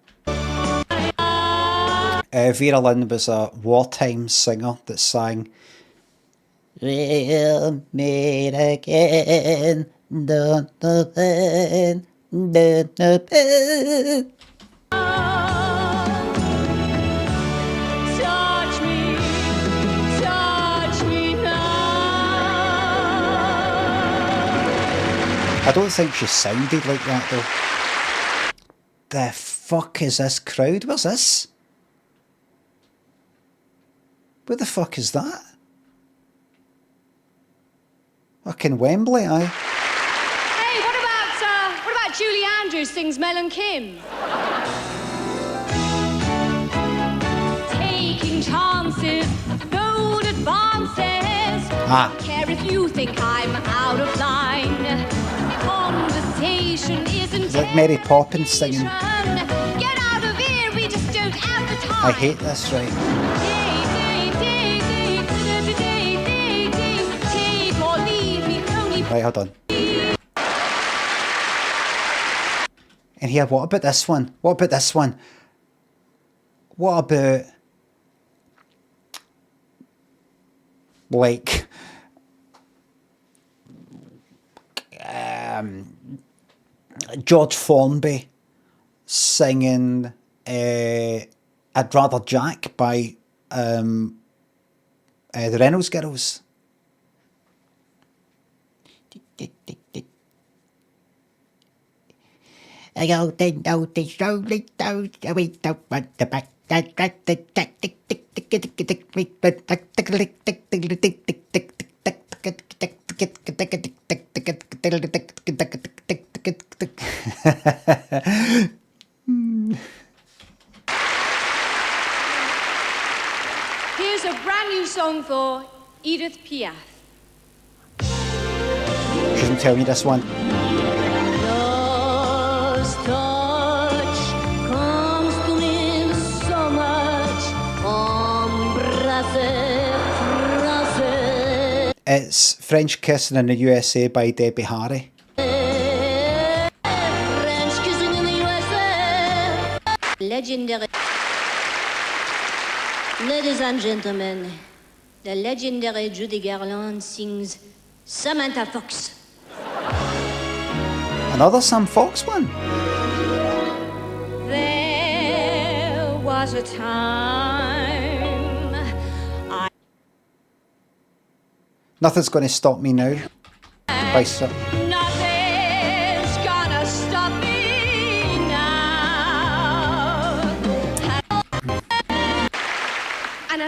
Vera Lynn was a wartime singer that sang We'll meet again, dun, dun, dun, dun, dun, dun. Touch me now. I don't think she sounded like that though. The fuck is this crowd? Where's this? Where the fuck is that? Fucking Wembley, aye. Hey, what about Julie Andrews sings Mel and Kim? Taking chances, bold advances. Ah. Don't care if you think I'm out of line. Conversation isn't It's like Mary Poppins singing. Get out of here, we just don't have the time. I hate this, right? Take or leave me, only Right, hold on. And here, what about this one? What about this one? What about... like... George Formby singing I'd Rather Jack by the Reynolds Girls. Here's a brand new song for Edith Piaf. She doesn't tell me this one. Lost touch comes to mean so much. Embrace. It's French Kissing in the USA by Debbie Harry. French kissing in the USA. Legendary. Ladies and gentlemen, the legendary Judy Garland sings Samantha Fox. Another Sam Fox one. There was a time I... Nothing's Going to Stop Me Now by Nothing's gonna stop me now.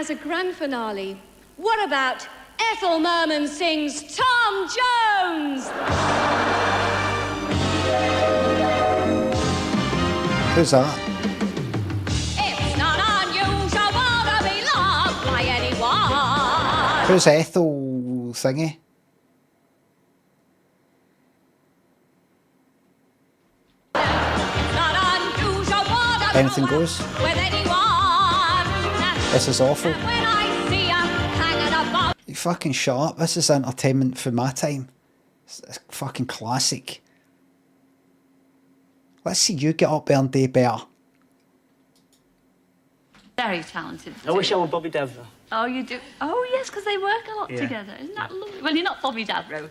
as a grand finale, what about Ethel Merman sings Tom Jones? Who's that? It's not unusual to be loved by anyone. Who's Ethel thingy? It's not unusual to Anything goes. with anyone. This is awful. When I see her hanging above. You fucking shut up. This is entertainment for my time. It's a fucking classic. Let's see you get up there and do better. Very talented. I wish I were Bobby Davro. Oh, you do? Oh, yes, because they work a lot Yeah. together. Isn't that lovely? Well, you're not Bobby Davro.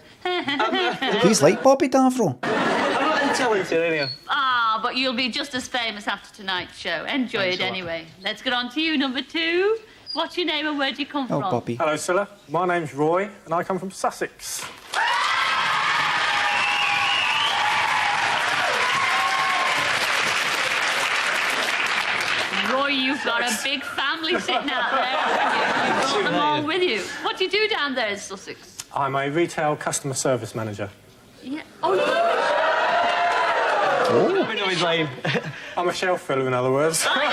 He's like Bobby Davro. I'm not intelligent, anyhow. Ah, but you'll be just as famous after tonight's show. Enjoy it anyway. Let's get on to you, number 2. What's your name and where do you come from? Bobby. Hello, Cilla. My name's Roy, and I come from Sussex. Roy, you've got a big family sitting out there. You brought them all with you. What do you do down there in Sussex? I'm a retail customer service manager. Yeah. Oh, you... I know his name. I'm a shelf filler, in other words. Now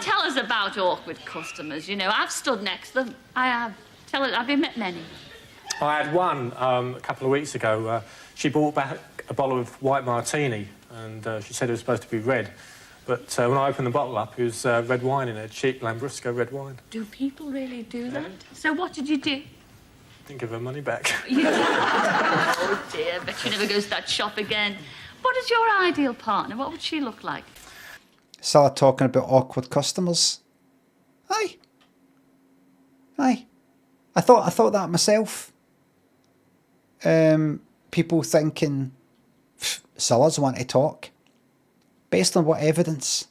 tell us about awkward customers. You know, I've stood next to them. I have. Tell us, have you met many? I had one a couple of weeks ago. She brought back a bottle of white martini, and she said it was supposed to be red. But when I opened the bottle up, it was red wine in it, cheap Lambrusco red wine. Do people really do that? So what did you do? Didn't give her money back. You did? Oh dear, bet she never goes to that shop again. What is your ideal partner? What would she look like? Start talking about awkward customers. Aye. I thought that myself. People thinking CILLA'S want to talk. Based on what evidence?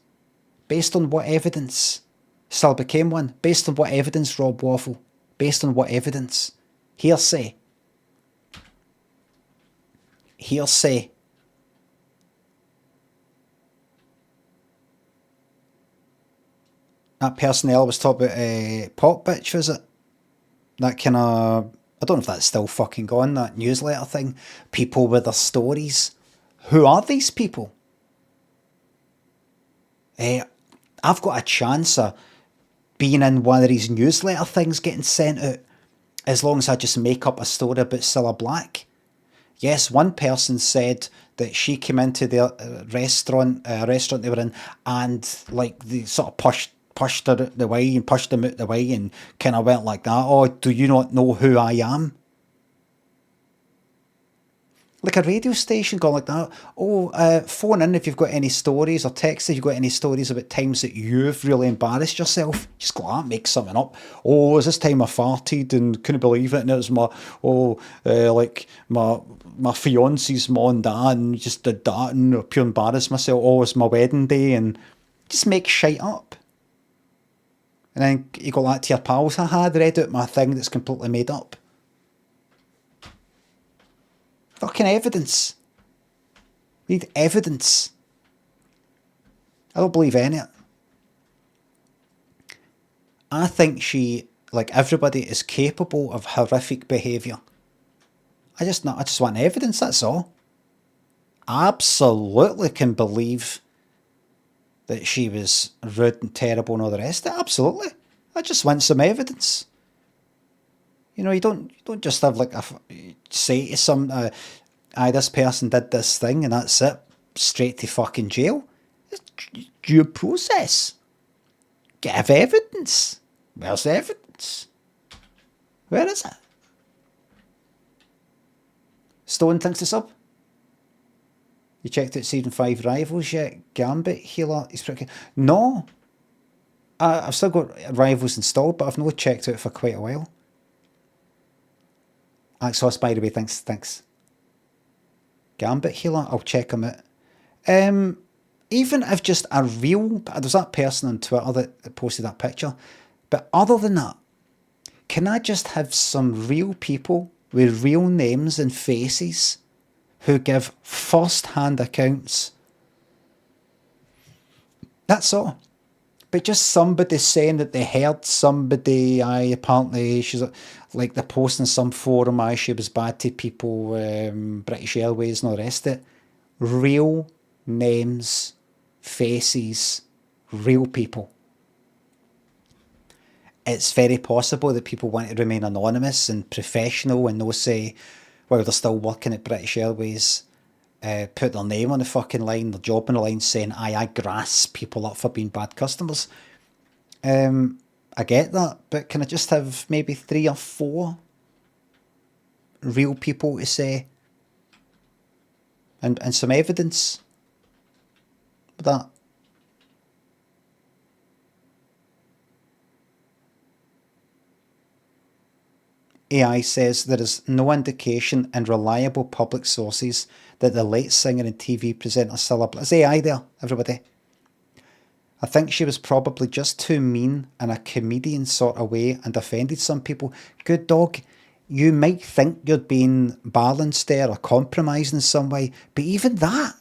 Based on what evidence? Still became one. Based on what evidence, Rob Waffle? Based on what evidence? Hearsay. Hearsay. That personnel was talking about pop bitch, was it? That kind of... I don't know if that's still fucking gone, that newsletter thing. People with their stories. Who are these people? I've got a chance of being in one of these newsletter things getting sent out as long as I just make up a story about Cilla Black. Yes, one person said that she came into the restaurant they were in, and like they sort of pushed her out the way and pushed them out the way and kind of went like that. Oh, do you not know who I am? Like a radio station going like that. Oh, phone in if you've got any stories, or text if you've got any stories about times that you've really embarrassed yourself. Just go out and make something up. Oh, it was this time I farted and couldn't believe it, and it was my fiance's mom and dad, and just did that and pure embarrassed myself. Oh, it's my wedding day, and just make shit up. And then you go like to your pals, haha, I read out my thing that's completely made up. Fucking evidence. We need evidence. I don't believe any of it. I think she, like everybody, is capable of horrific behaviour. I just want evidence, that's all. I absolutely can believe that she was rude and terrible and all the rest of it. Absolutely. I just want some evidence. You know, you don't just have like say to some, this person did this thing and that's it, straight to fucking jail. It's due process. Give evidence. Where's the evidence? Where is it? Stone thinks it's up. You checked out season 5 Rivals yet? Gambit Healer? He's pretty good. No. I've still got Rivals installed, but I've not checked out for quite a while. Axos, by the way, thanks. Gambit Healer, I'll check him out. Even if just a real... There's that person on Twitter that posted that picture. But other than that, can I just have some real people with real names and faces who give first-hand accounts? That's all. But just somebody saying that they heard somebody, apparently she's like they're posting some forum, she was bad to people, British Airways and all the rest of it. Real names, faces, real people. It's very possible that people want to remain anonymous and professional and they'll say, well, they're still working at British Airways, put their name on the fucking line, their job on the line, saying, I grass people up for being bad customers. I get that, but can I just have maybe 3 or 4 real people to say and some evidence for that? AI says there is no indication in reliable public sources that the late singer and TV presenter Cilla... It's AI there, everybody. I think she was probably just too mean in a comedian sort of way and offended some people. Good dog, you might think you're being balanced there or compromised in some way, but even that,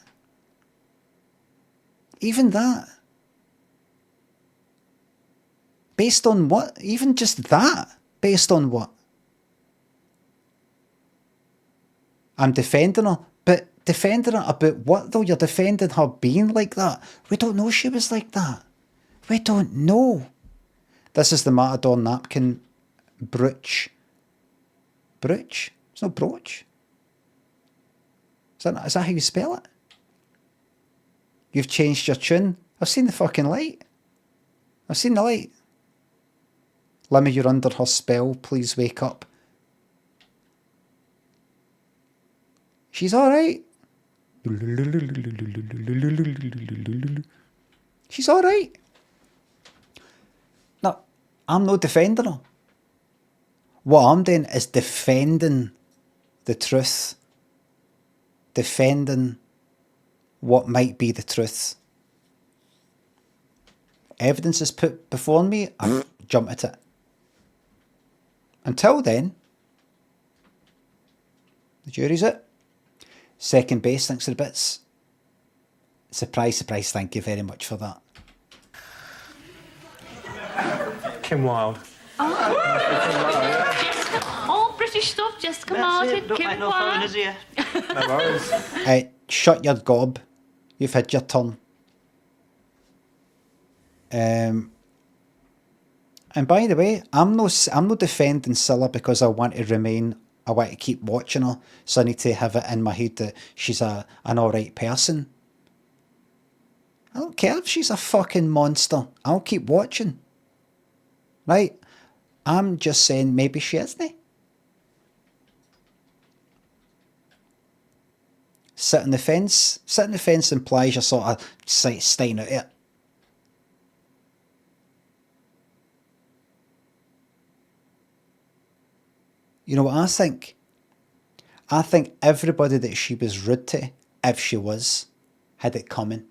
based on what? Even just that, based on what? I'm defending her, but defending her about what though? You're defending her being like that. We don't know she was like that. We don't know. This is the Matador napkin brooch. Brooch? It's not brooch. Is that how you spell it? You've changed your tune. I've seen the fucking light. I've seen the light. Limmy, you're under her spell. Please wake up. She's alright. She's alright. No, I'm not defending her. What I'm doing is defending the truth. Defending what might be the truth. Evidence is put before me, I jump at it. Until then, the jury's out. Second base, thanks for the bits. Surprise, surprise, thank you very much for that. Kim Wilde. All British stuff, Jessica Martin, Kim Wilde. No worries. Shut your gob. You've had your turn. And by the way, I'm not defending Cilla because I want to keep watching her, so I need to have it in my head that she's an alright person. I don't care if she's a fucking monster. I'll keep watching. Right? I'm just saying maybe she isn't. Sit on the fence. Sit on the fence implies you're sort of staying out it. You know what I think? I think everybody that she was rude to, if she was, had it coming.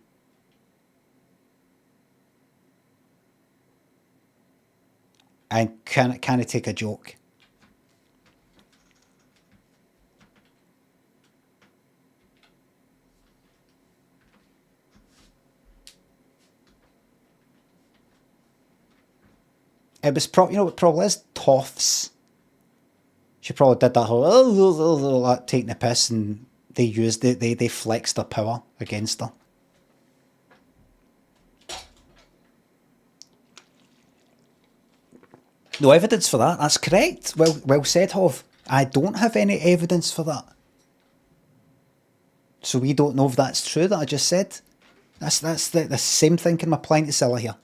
And can it take a joke? It was you know what probably is? Toffs. She probably did that whole taking the piss, and they used it. They flexed their power against her. No evidence for that. That's correct. Well said, Hov. I don't have any evidence for that. So we don't know if that's true that I just said. That's the same thinking I'm applying to Cilla here.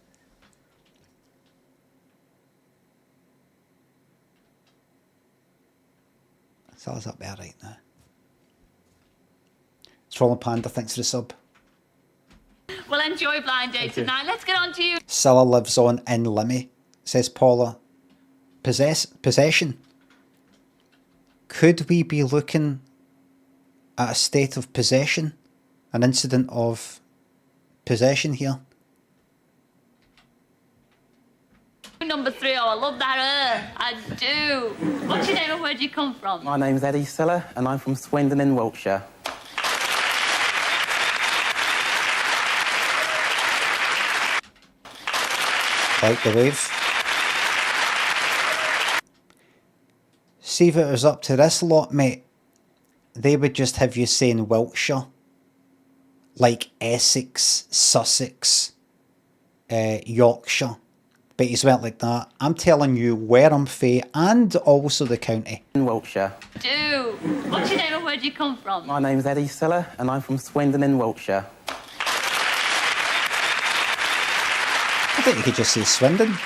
Cilla's up there right now. Trolling Panda, thanks for the sub. We'll enjoy Blind Date tonight. Let's get on to you. Cilla lives on in Limmy, says Paula. Possession. Could we be looking at a state of possession? An incident of possession here? Number 3, I love that. I do. What's your name and where do you come from? My name's Eddie Cilla and I'm from Swindon in Wiltshire. Like the wave. See if it was up to this lot, mate. They would just have you saying Wiltshire. Like Essex, Sussex, Yorkshire. But he's went like that. I'm telling you where I'm fae and also the county. In Wiltshire. Do. What's your name and where do you come from? My name's Eddie Siller and I'm from Swindon in Wiltshire. I think you could just say Swindon. And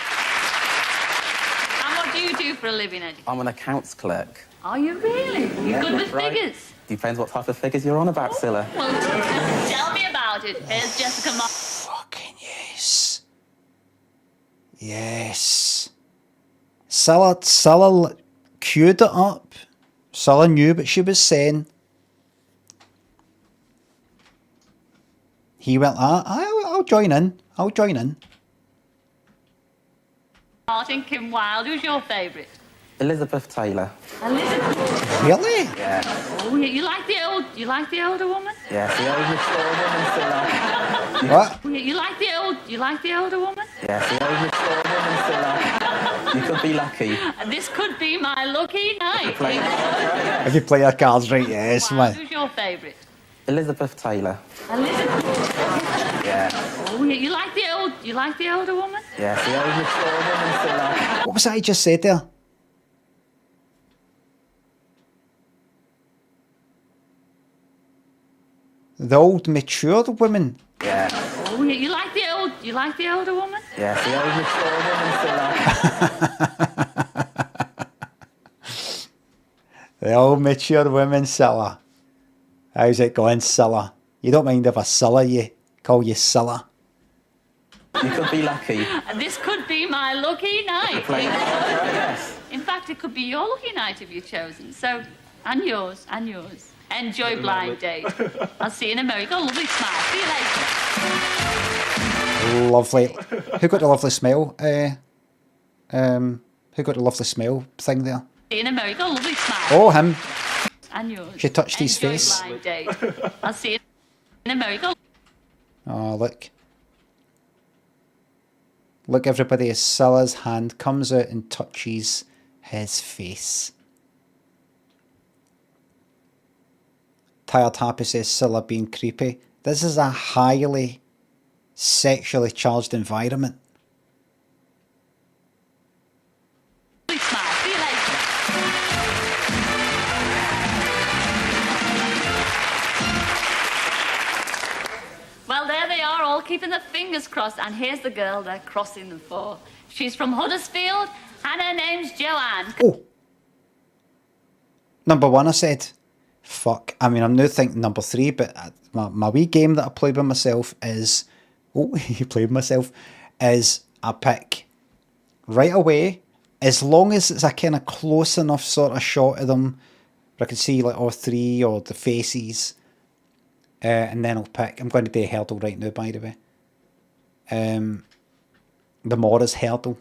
what do you do for a living, Eddie? I'm an accounts clerk. Are you really? You're good with right. figures? Depends what type of figures you're on about, Silla. Well, tell me about it. Here's Jessica Fucking yes. Yes. Silla queued it up. Silla knew what she was saying. He went, I'll join in. I'll join in. Martin Kim Wilde. Who's your favourite? Elizabeth Taylor. Elizabeth. Really? Yeah. Oh, you like the older woman? Yeah, the old mature woman, Silla. What? You like the older woman? Yeah, the old mature woman, Silla. You could be lucky. This could be my lucky night. If you play your cards right, yes, man. Who's your favourite? Elizabeth Taylor. Elizabeth. Yeah. Oh, you like the older woman? Yeah, the old mature woman, Silla. What was that he just said there? The old mature woman. Yeah. Oh, you like the older woman? Yeah, the old mature woman, Silla. The old mature woman, Silla. How's it going, Silla? You don't mind if I Silla you? Call you Silla? You could be lucky. This could be my lucky night. Yes. In fact, it could be your lucky night if you're chosen. So, and yours, and yours. Enjoy blind date. I'll see you in America. Lovely smile. See you later. Lovely. Who got the lovely smell? Who got the lovely smell thing there? See you in America. Lovely smile. Oh, him. And yours. She touched his Enjoy face. blind date. I'll see you in America. Oh, look. Look, everybody, as Silla's hand comes out and touches his face. Tired Happy says Silla being creepy. This is a highly sexually charged environment. Well, there they are, all keeping their fingers crossed. And here's the girl they're crossing them for. She's from Huddersfield, and her name's Joanne. Oh. Number one, I said. Fuck. I mean, I'm now thinking number three, but my wee game that I play by myself is... Oh, you played myself. Is I pick right away, as long as it's a kind of close enough sort of shot of them, where I can see like all three or the faces. And then I'll pick... I'm going to do Heardle right now, by the way. The Morris Heardle.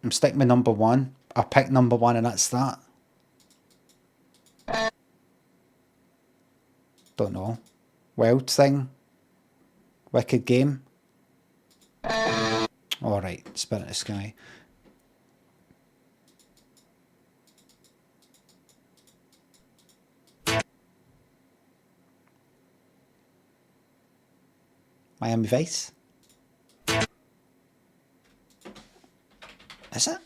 I'm sticking with number one. I picked number one and that's that. Don't know. Wild Thing. Wicked Game. Alright, Spirit of the Sky. Miami Vice. Is it?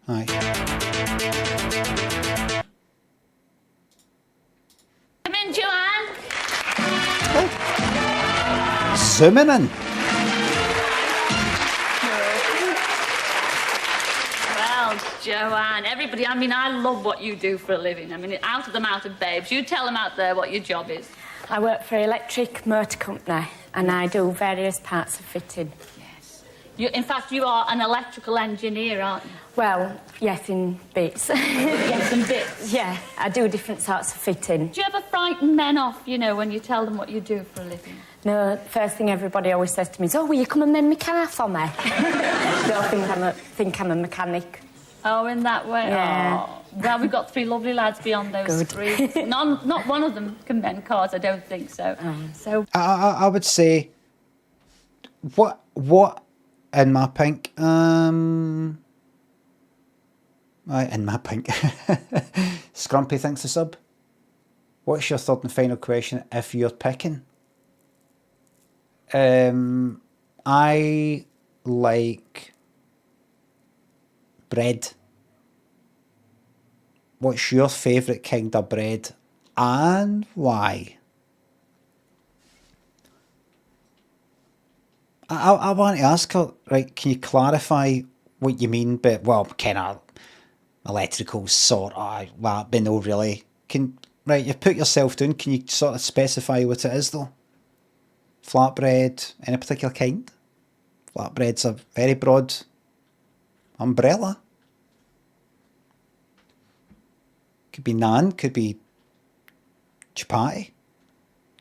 Aye. Come in, Joanne. Oh. Zooming in. Well, Joanne, everybody, I mean, I love what you do for a living. I mean, out of them, out of babes. You tell them out there what your job is. I work for an electric motor company and I do various parts of fitting. In fact, you are an electrical engineer, aren't you? Well, yes, in bits. Yes, in bits? Yeah, I do different sorts of fitting. Do you ever frighten men off, you know, when you tell them what you do for a living? No, first thing everybody always says to me is, oh, will you come and mend my car for me? They'll think I'm a mechanic. Oh, in that way? Yeah. Oh. Well, we've got three lovely lads beyond those three. Not one of them can mend cars, I don't think so. So I would say, what in my pink, in my pink, Scrumpy thinks the sub. What's your third and final question if you're picking? I like bread. What's your favourite kind of bread and why? I want to ask her, right, can you clarify what you mean by, well, kind of electrical sort of, well, but no, really. Right, you've put yourself down, can you sort of specify what it is, though? Flatbread, any particular kind? Flatbread's a very broad umbrella. Could be naan, could be chapati,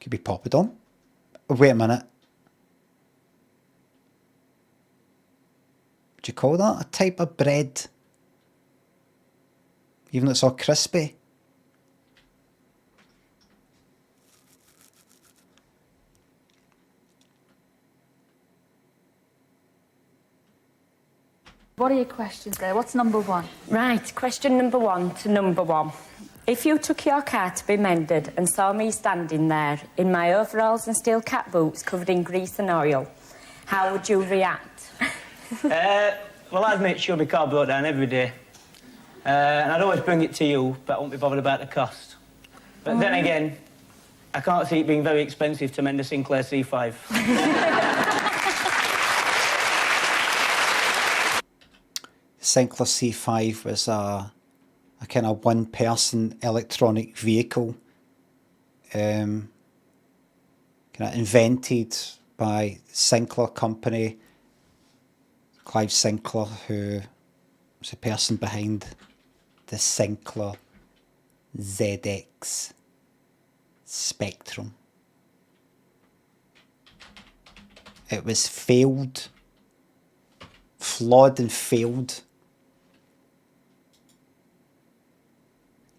could be poppadom. Wait a minute. Would you call that a type of bread? Even though it's all crispy? what are your questions there? What's number one? Right, question number one to number one. If you took your car to be mended and saw me standing there in my overalls and steel cat boots covered in grease and oil, how would you react? Well, I'd make sure my car broke down every day. And I'd always bring it to you, but I won't be bothered about the cost. But then again, I can't see it being very expensive to mend a Sinclair C5. Sinclair C5 was a kind of one-person electronic vehicle, kind of invented by Sinclair Company. Clive Sinclair, who was the person behind the Sinclair ZX Spectrum. It was failed, flawed and failed.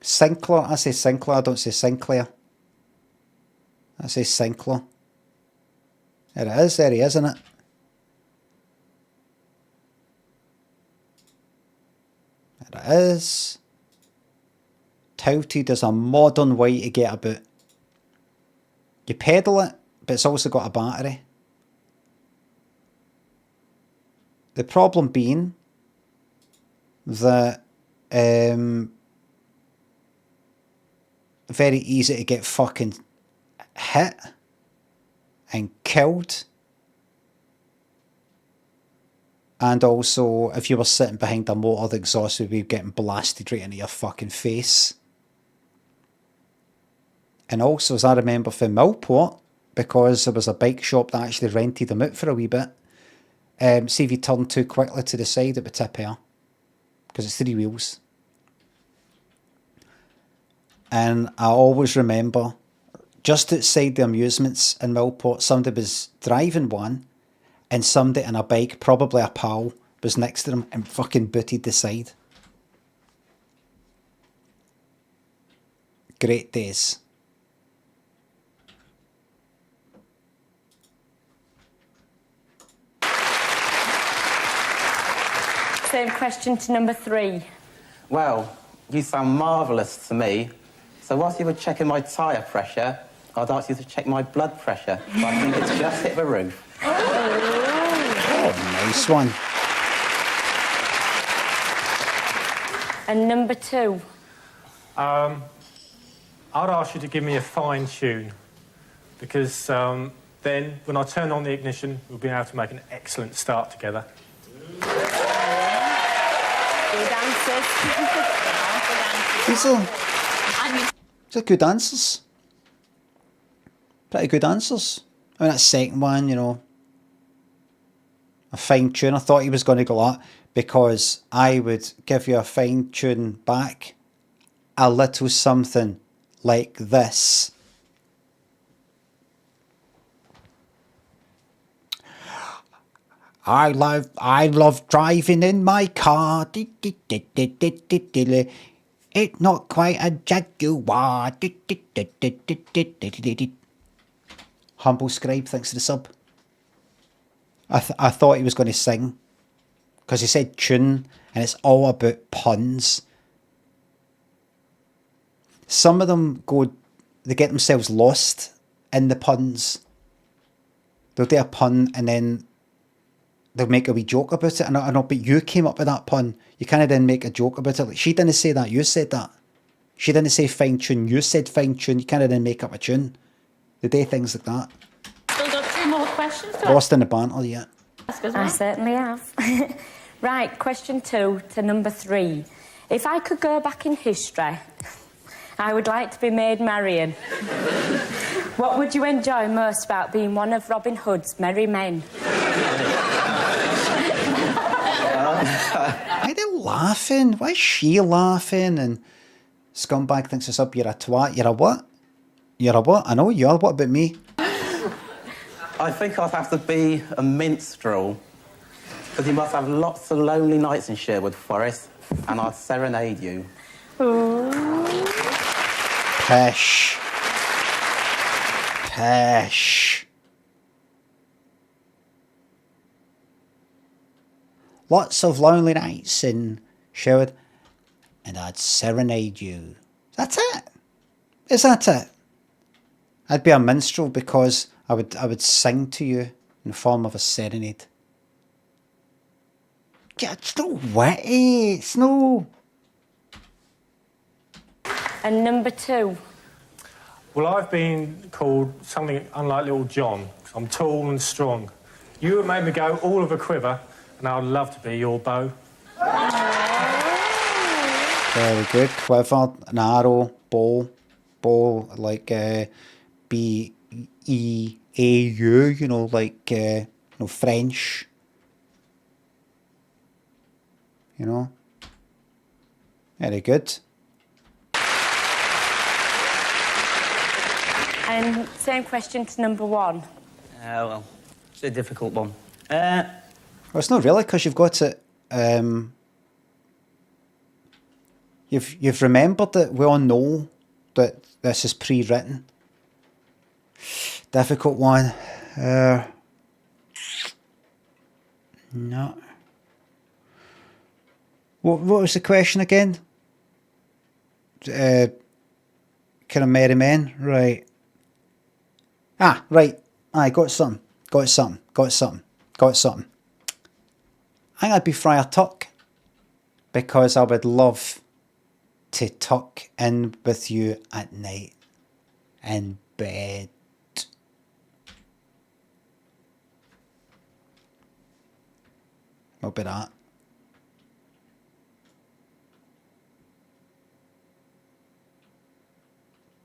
Sinclair, I say Sinclair, I don't say Sinclair. I say Sinclair. There it is, there he is, isn't it? There it is. Touted as a modern way to get about. You pedal it, but it's also got a battery. The problem being that very easy to get fucking hit and killed. And also, if you were sitting behind a motor, the exhaust would be getting blasted right into your fucking face. And also, as I remember from Millport, because there was a bike shop that actually rented them out for a wee bit, see if you turn too quickly to the side, it would tip air. Because it's 3 wheels. And I always remember, just outside the amusements in Millport, somebody was driving one, and somebody on a bike, probably a pal, was next to them and fucking booted the side. Great days. Same question to number 3. Well, you sound marvellous to me. So whilst you were checking my tyre pressure, I'd ask you to check my blood pressure. But I think it's just hit the roof. Oh, nice one. And number 2. I'd ask you to give me a fine tune, because then when I turn on the ignition, we'll be able to make an excellent start together. Good answers. These are good answers. Pretty good answers. I mean, that second one, you know, a fine tune. I thought he was going to go that, because I would give you a fine tune back. A little something like this. I love driving in my car. It's not quite a Jaguar. Humble Scribe, thanks for the sub. I thought he was going to sing because he said tune and it's all about puns. Some of them they get themselves lost in the puns. They'll do a pun and then they'll make a wee joke about it. I know, but you came up with that pun. You kind of then make a joke about it. Like, she didn't say that, you said that. She didn't say fine tune, you said fine tune. You kind of then make up a tune. They do things like that. Still got 2 more questions to Lost in the banter yet. ask as well. I certainly have. Right, question 2 to number 3. If I could go back in history, I would like to be made Marian. What would you enjoy most about being one of Robin Hood's merry men? Why are they laughing? Why is she laughing? And Scumbag thinks it's up. You're a twat. You're a what? You're a what? I know you are. What about me? I think I'd have to be a minstrel, because you must have lots of lonely nights in Sherwood Forest, and I'll serenade you. Pish. Pish. Lots of lonely nights in Sherwood, and I'd serenade you. That's it. Is that it? I'd be a minstrel because I would sing to you in the form of a serenade. Yeah, it's not witty. It's no. And number 2. Well, I've been called something unlike Little John. I'm tall and strong. You have made me go all of a quiver, and I'd love to be your bow. Very good. Quiver, an arrow, bow, like B-E-A-U, you know, like French. You know. Very good. And same question to number 1. Well, it's a difficult one. Well, it's not really, because you've got it. You've remembered that we all know that this is pre-written. Difficult one. No. What was the question again? Kind of merry men, right? Ah, right. I got something. I think I'd be Friar Tuck, because I would love to tuck in with you at night in bed. What about that?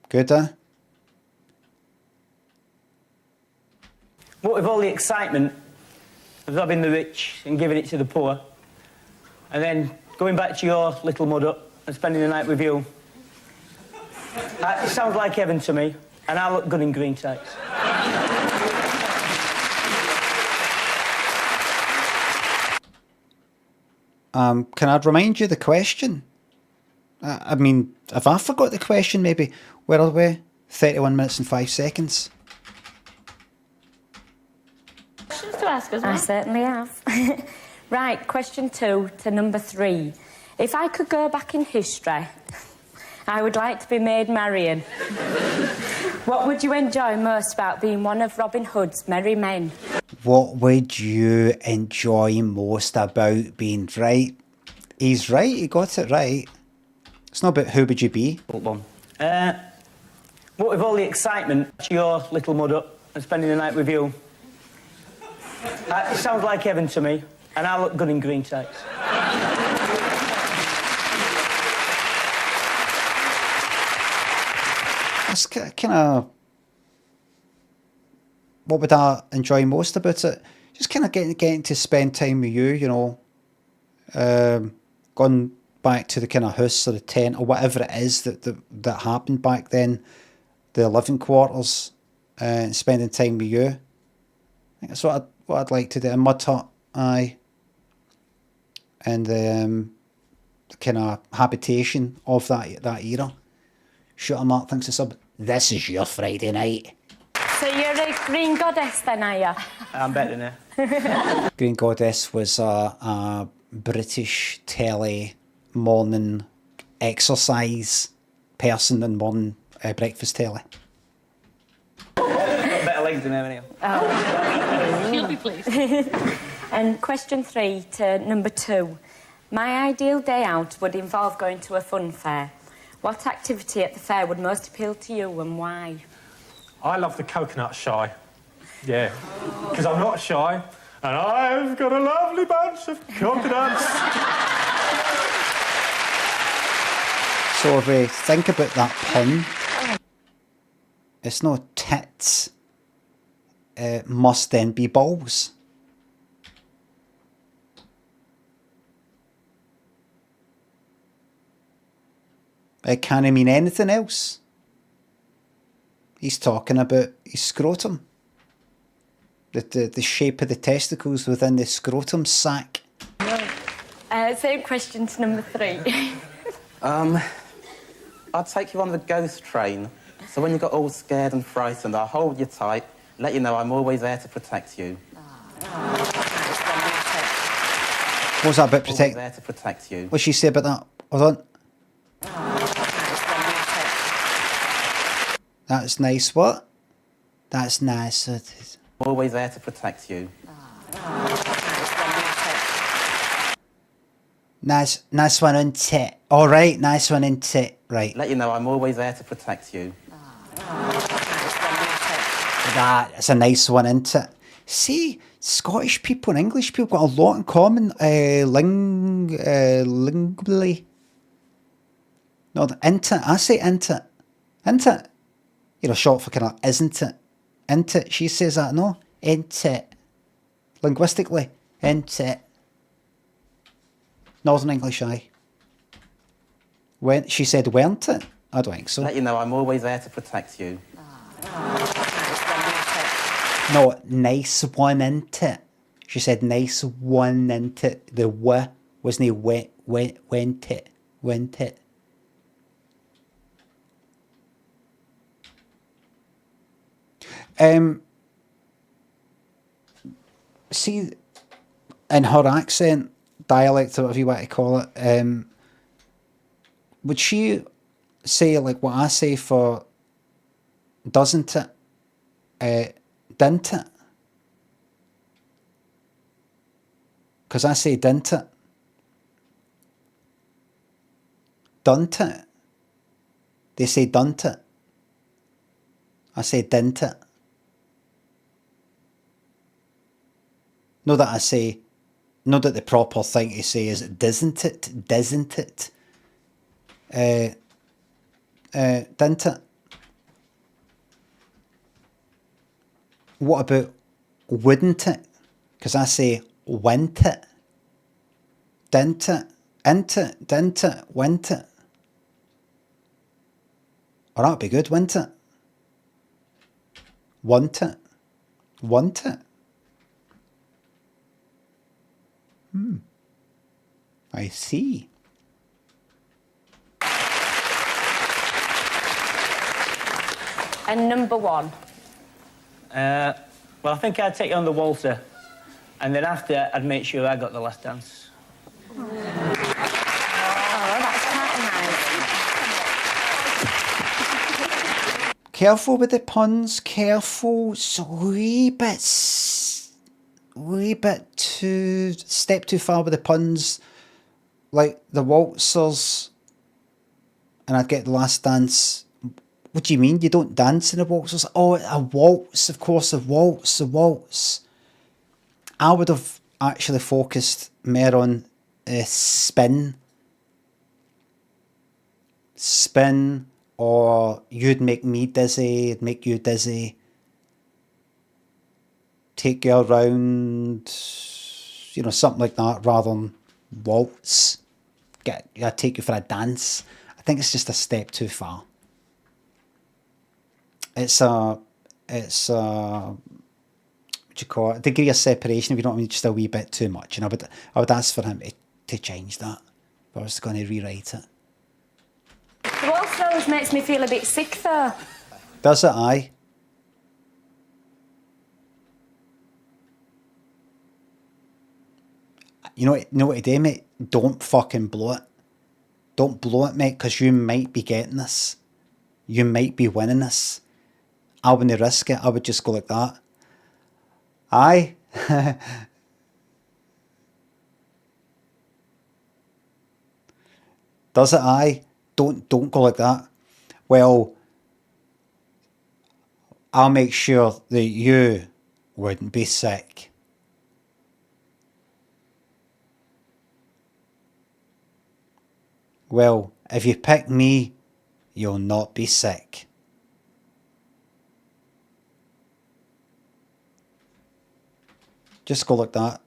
Good, huh? What with all the excitement of robbing the rich and giving it to the poor, and then going back to your little mud up and spending the night with you, it sounds like heaven to me, and I look good in green tights. Can I remind you the question? I mean, if I forgot the question, maybe. Where are we? 31 minutes and 5 seconds. Questions to ask as well. I certainly have. Right, question 2 to number 3. If I could go back in history, I would like to be made Marian. What would you enjoy most about being one of Robin Hood's merry men? What would you enjoy most about being right? He's right, he got it right. It's not about who would you be. What with all the excitement, your little mud up and spending the night with you, it sounds like heaven to me, and I look good in green tights. That's kind of... What would I enjoy most about it? Just kind of getting to spend time with you, you know. Going back to the kind of house or the tent or whatever it is that happened back then. The living quarters. And spending time with you. I think that's what I'd like to do. A mud hut aye. And the kind of habitation of that era. Shooter Mark thinks it's up. This is your Friday night. So you're a green goddess then, are you? I'm better than her. Green Goddess was a British telly morning exercise person in morning breakfast telly. Got better legs than her, anyhow. Oh. She'll be pleased. And question 3 to number 2. My ideal day out would involve going to a fun fair. What activity at the fair would most appeal to you and why? I love the coconut shy. Yeah, because I'm not shy, and I've got a lovely bunch of coconuts. So if we think about that pun, it's not tits. It must then be balls. It can't mean anything else. He's talking about his scrotum. The shape of the testicles within the scrotum sac. Same question to number 3. I'd take you on the ghost train. So when you got all scared and frightened, I'll hold you tight, let you know I'm always there to protect you. What's that about protect? Always there to protect you. What's she say about that? Hold on. That's nice. What? That's nice. Always there to protect you. Nice one on tit. All right, nice one in tit. Right. Let you know I'm always there to protect you. That's a nice one, isn't it? See, Scottish people and English people got a lot in common. Lingually. No, isn't it? I say isn't it. Isn't it? You know, short for kind of isn't it. Isn't it? She says that, no? Isn't it? Linguistically, isn't it? Northern English, aye. When she said, weren't it? I don't think so. Let you know I'm always there to protect you. No, nice one, isn't it? She said, nice one, isn't it? The w wasn't it? Went it? Went it? See, in her accent, dialect, or whatever you want to call it, would she say like what I say for doesn't it? Didn't it? Because I say didn't it? Didn't it? They say didn't it? I say didn't it? Not that I say, not that the proper thing to say is doesn't it? Doesn't it? Didn't it? What about wouldn't it? Because I say went it. Didn't it? Int it? Didn't it? Went it? Oh, that'd be good, wouldn't it? Want it? Want it? I see. And number 1. Well, I think I'd take you on the waltzer, and then after, I'd make sure I got the last dance. Oh, that's quite nice. Careful with the puns, careful. It's a wee bit too, step too far with the puns. Like the waltzers, and I'd get the last dance. What do you mean? You don't dance in a waltz? Oh, a waltz, of course, a waltz. I would have actually focused more on spin. Spin, or you'd make me dizzy, I'd make you dizzy. Take you around, you know, something like that, rather than waltz. I'd take you for a dance. I think it's just a step too far. It's what do you call it, a degree of separation, if you know what I mean, just a wee bit too much. And I would ask for him to change that if I was going to rewrite it. The Waltz Rose makes me feel a bit sick, though. Does it, aye? You know what to do, mate? Don't fucking blow it. Don't blow it, mate, because you might be getting this. You might be winning this. I wouldn't risk it. I would just go like that. Aye. Does it, aye? Don't go like that. Well, I'll make sure that you wouldn't be sick. Well, if you pick me, you'll not be sick. Just go like that.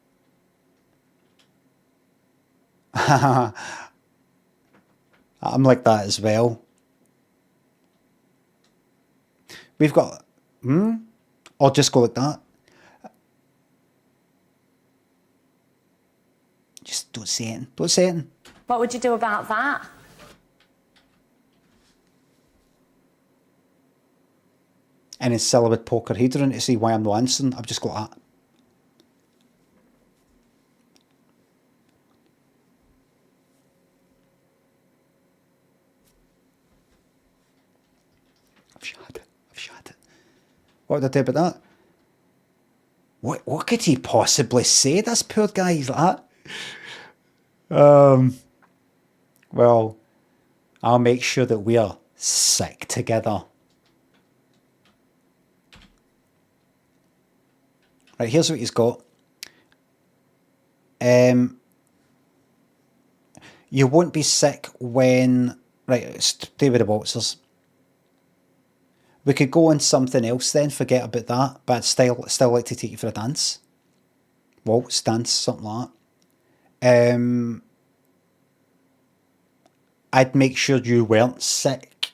I'm like that as well. We've got... Or just go like that. Just don't say it. Don't say it. What would you do about that? And then Cilla would poke her head around to see why I'm not answering. I've just got that. I've shot it. What would I do about that? What could he possibly say? This poor guy, he's like that. Well, I'll make sure that we are sick together. Right, here's what he's got. You won't be sick when... Right, stay with the waltzers. We could go on something else then, forget about that, but I'd still like to take you for a dance. Waltz, dance, something like that. I'd make sure you weren't sick.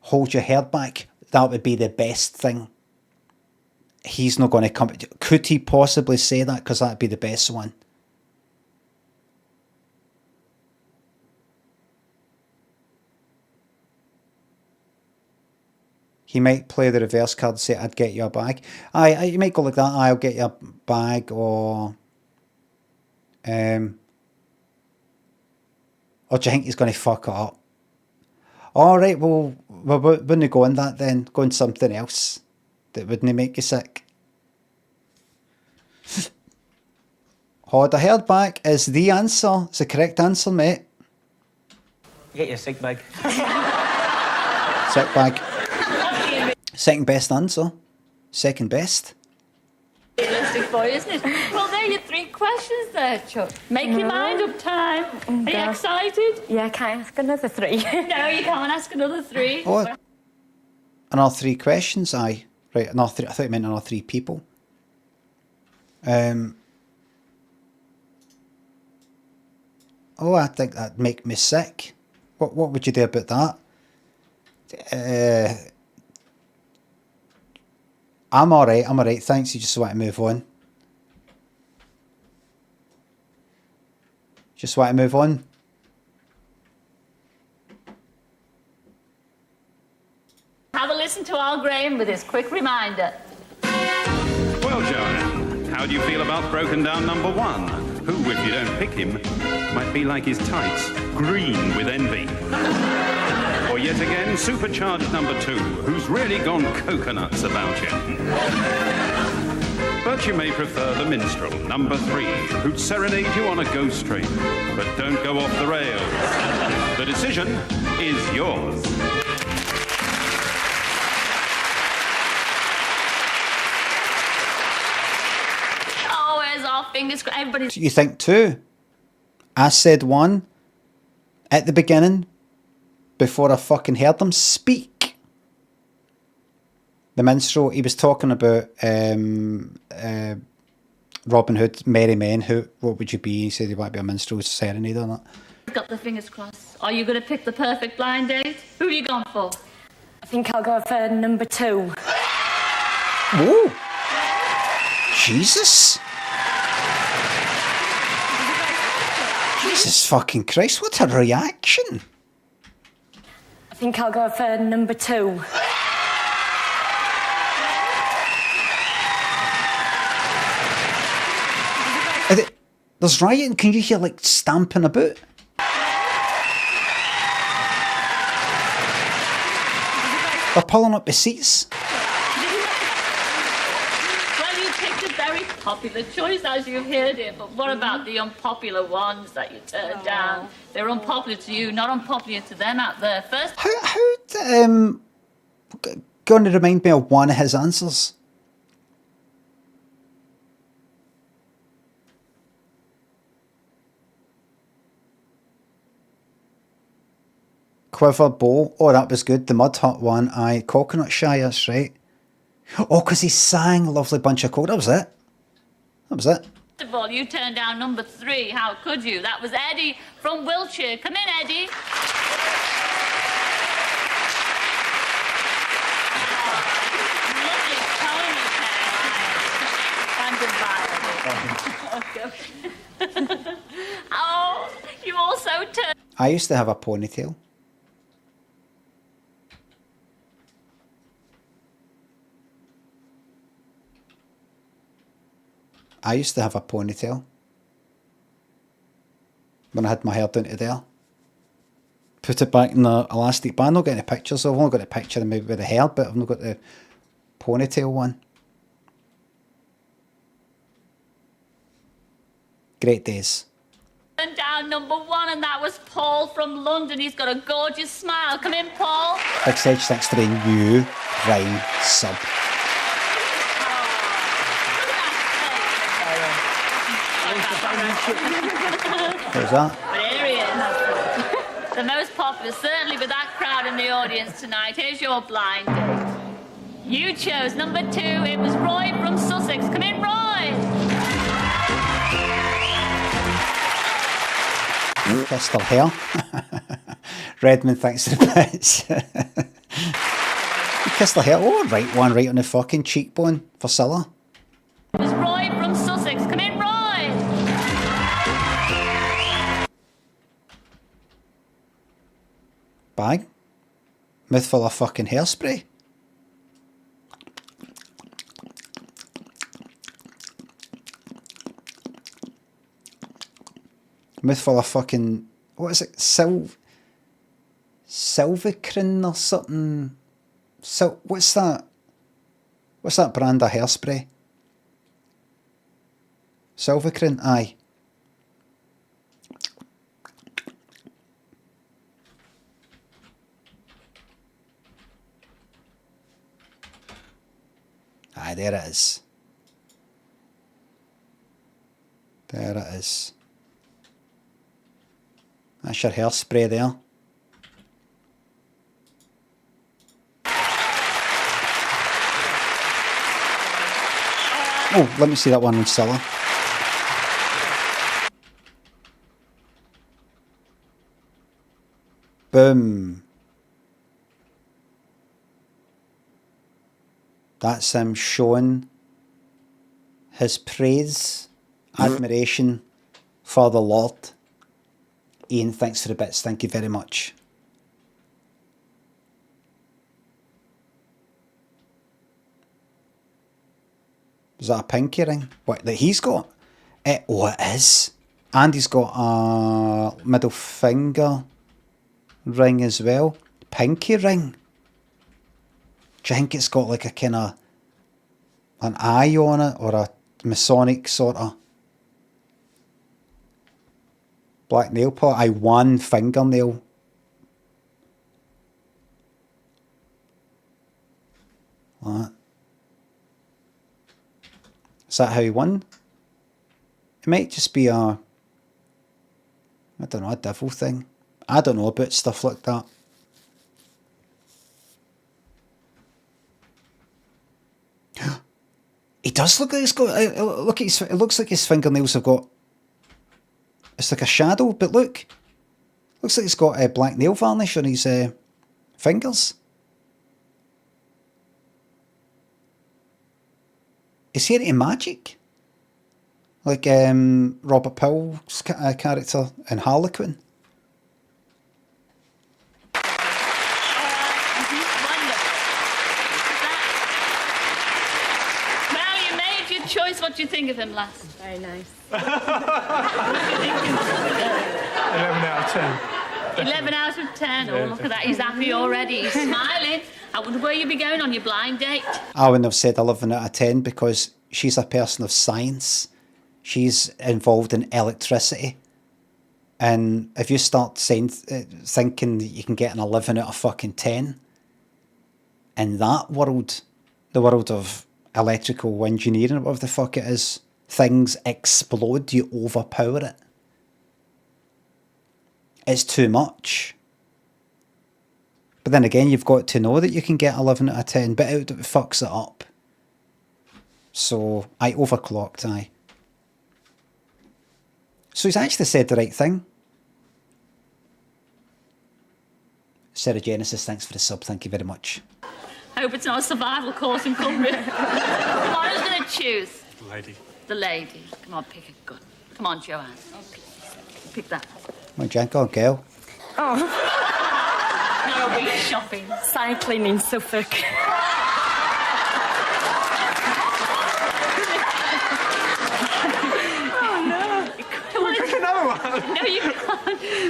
Hold your hair back. That would be the best thing. He's not going to come... Could he possibly say that? Because that'd be the best one. He might play the reverse card and say, I'd get you a bag. Aye, you might go like that. I'll get you a bag, or... Or do you think he's going to fuck it up? All right, well, we wouldn't go on that then. Go on something else that wouldn't make you sick. Hold a hair back is the answer. It's the correct answer, mate. Get your sick bag. Sick bag. Second best answer. Second best. Realistic boy, isn't it? Well, there are your 3 questions there, Chuck. Make your mind up time. Are you excited? Yeah, can I ask another 3? No, you can't ask another 3. Oh, another 3 questions, aye. Right, another 3. I thought you meant another 3 people. Oh, I think that'd make me sick. What would you do about that? I'm alright, thanks, you just want to move on. Just want to move on. Have a listen to Al Graham with his quick reminder. Well, Joanne, how do you feel about broken down number 1? Who, if you don't pick him, might be like his tights, green with envy. Or yet again, supercharged number 2, who's really gone coconuts about you. But you may prefer the minstrel, number 3, who'd serenade you on a ghost train, but don't go off the rails. The decision is yours. Oh, where's our fingers? Everybody's... You think 2? I said 1 at the beginning before I fucking heard them speak. The minstrel, he was talking about Robin Hood, Merry Men. What would you be? He said he might be a minstrel, serenade or not. Got the fingers crossed. Are you going to pick the perfect blind date? Who are you going for? I think I'll go for number 2. Ooh. Jesus. Jesus fucking Christ, what a reaction. I think I'll go for number 2. There's rioting. Can you hear like stamping about? They're pulling up the seats. Well, you picked a very popular choice, as you've heard it, but what about the unpopular ones that you turned down? They're unpopular to you, not unpopular to them out there. First... Going to remind me of one of his answers. Quiver bow. Oh, that was good. The Mud Hut one. Aye. Coconut Shy, that's right. Oh, because he sang Lovely Bunch of Coke. That was it. That was it. First of all, you turned down number 3. How could you? That was Eddie from Wiltshire. Come in, Eddie. Lovely ponytail. Oh, you also turned... I used to have a ponytail. I used to have a ponytail when I had my hair down to there. Put it back in the elastic band. I've not got any pictures. I've only got a picture of maybe with the hair, but I've not got the ponytail one. Great days. And down number 1, and that was Paul from London. He's got a gorgeous smile. Come in, Paul. Big Sage, thanks for the new Prime sub. What was that? But here he is. The most popular, certainly with that crowd in the audience tonight. Here's your blind date. You chose number 2. It was Roy from Sussex. Come in, Roy. Kissed her hair. Redmond, thanks for the bits. Kissed her hair. Oh, right one right on the fucking cheekbone for Scylla. It was Roy from Sussex. Come in, Roy. Bag. Mouth full of fucking hairspray. Mouth full of fucking... What is it? Silvicrin or something? What's that? What's that brand of hairspray? Silvicrin? Aye. Aye, there it is. There it is. That's your hairspray there. Oh, let me see that one on Scylla. Boom. That's him showing his praise, admiration for the Lord. Ian, thanks for the bits. Thank you very much. Is that a pinky ring? What, that he's got? Oh, it is. And he's got a middle finger ring as well. Pinky ring. Do you think it's got like a kind of an eye on it, or a Masonic sort of black nail polish? Aye, one fingernail. What? Is that how he won? It might just be a, I don't know, a devil thing. I don't know about stuff like that. He does look like he's got, look at his, it looks like his fingernails have got, it's like a shadow, but look. Looks like he's got a black nail varnish on his fingers. Is he into magic? Like Robert Powell's character in Harlequin. Well, you made your choice. What do you think of him, lass? Very nice. 11 out of 10. 11 out of 10. Oh, Yeah, look at that. He's happy already. He's smiling. I wonder where you'd be going on your blind date. I wouldn't have said 11 out of 10 because she's a person of science. She's involved in electricity. And if you start thinking that you can get an 11 out of fucking 10, in that world, the world of electrical engineering, whatever the fuck it is, things explode, you overpower it. It's too much. But then again, you've got to know that you can get 11 out of 10, but it fucks it up. So, I overclocked, aye. So he's actually said the right thing. Sarah Genesis, thanks for the sub, thank you very much. Hope it's not a survival course in Cumbria. Come on, who's going to choose? The lady. The lady. Come on, pick a good. Come on, Joanne. Pick that. My Jack or girl? Oh. No, we're shopping. Cycling in Suffolk. No, you can't.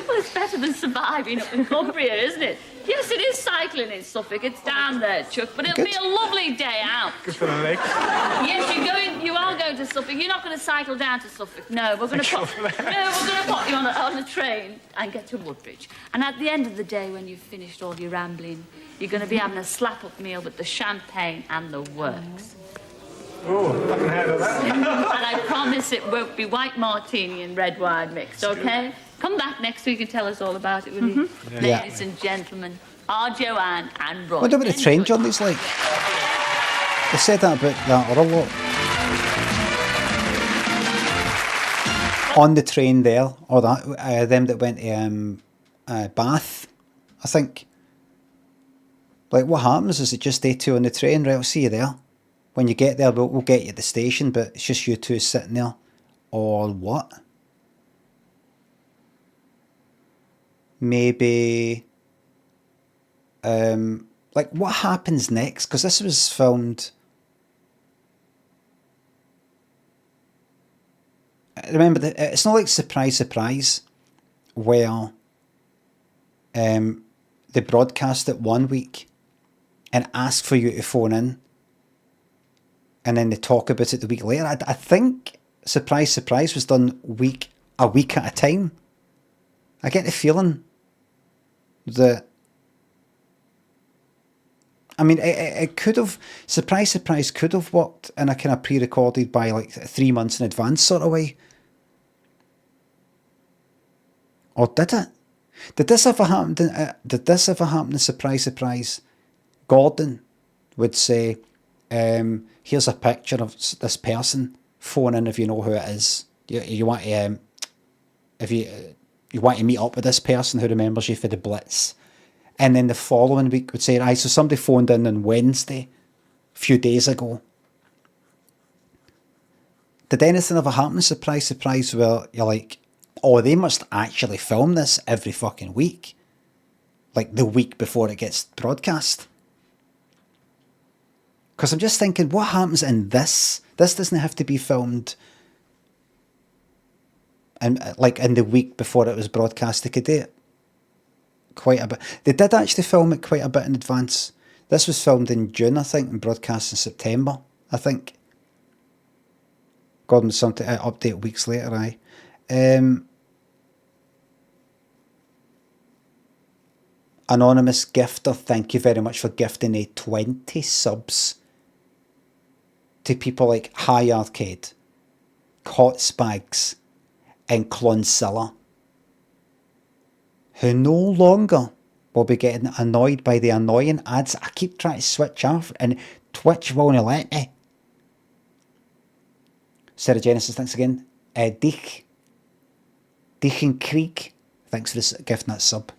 Well, it's better than surviving up in Cumbria, isn't it? Yes, it is cycling in Suffolk. It's down there, Chuck, but it'll be a lovely day out. Good for the legs. Yes, you are going to Suffolk. You're not going to cycle down to Suffolk. No, we're going to put you on a train and get to Woodbridge. And at the end of the day, when you've finished all your rambling, you're going to be having a slap-up meal with the champagne and the works. Oh, I can handle that. And I promise it won't be white martini and red wine mixed, okay? Come back next week and tell us all about it, will you? Yeah. Ladies and gentlemen, our Joanne and Roy. What about the train journeys like? They said that about that other lot. On the train there, or that, them that went to Bath, I think. Like, what happens is it just they two on the train, right, I'll see you there. When you get there, we'll get you at the station, but it's just you two sitting there. Or what? Maybe... like, what happens next? Because this was filmed... Remember, it's not like Surprise, Surprise, where they broadcast it one week and ask for you to phone in, and then they talk about it the week later. I think Surprise, Surprise was done a week at a time. I get the feeling that... I mean, it could have... Surprise, Surprise could have worked in a kind of pre-recorded by like 3 months in advance sort of way. Or did it? Did this ever happen in Surprise, Surprise? Gordon would say... here's a picture of this person. Phone in if you know who it is. You want to, if you want to meet up with this person who remembers you for the Blitz. And then the following week would say, so somebody phoned in on Wednesday, a few days ago. Did anything ever happen? Surprise, Surprise, where you're like, oh, they must actually film this every fucking week. Like the week before it gets broadcast. Because I'm just thinking, what happens in this? This doesn't have to be filmed like in the week before it was broadcast. They could do it quite a bit. They did actually film it quite a bit in advance. This was filmed in June, I think, and broadcast in September, I think. Gordon was something to update weeks later, aye. Anonymous gifter, thank you very much for gifting a 20 subs to people like High Arcade, Cotsbags, and Clonsilla, who no longer will be getting annoyed by the annoying ads I keep trying to switch off and Twitch won't let me. Sarah Genesis, thanks again. Deacon Creek, thanks for this gifting that sub.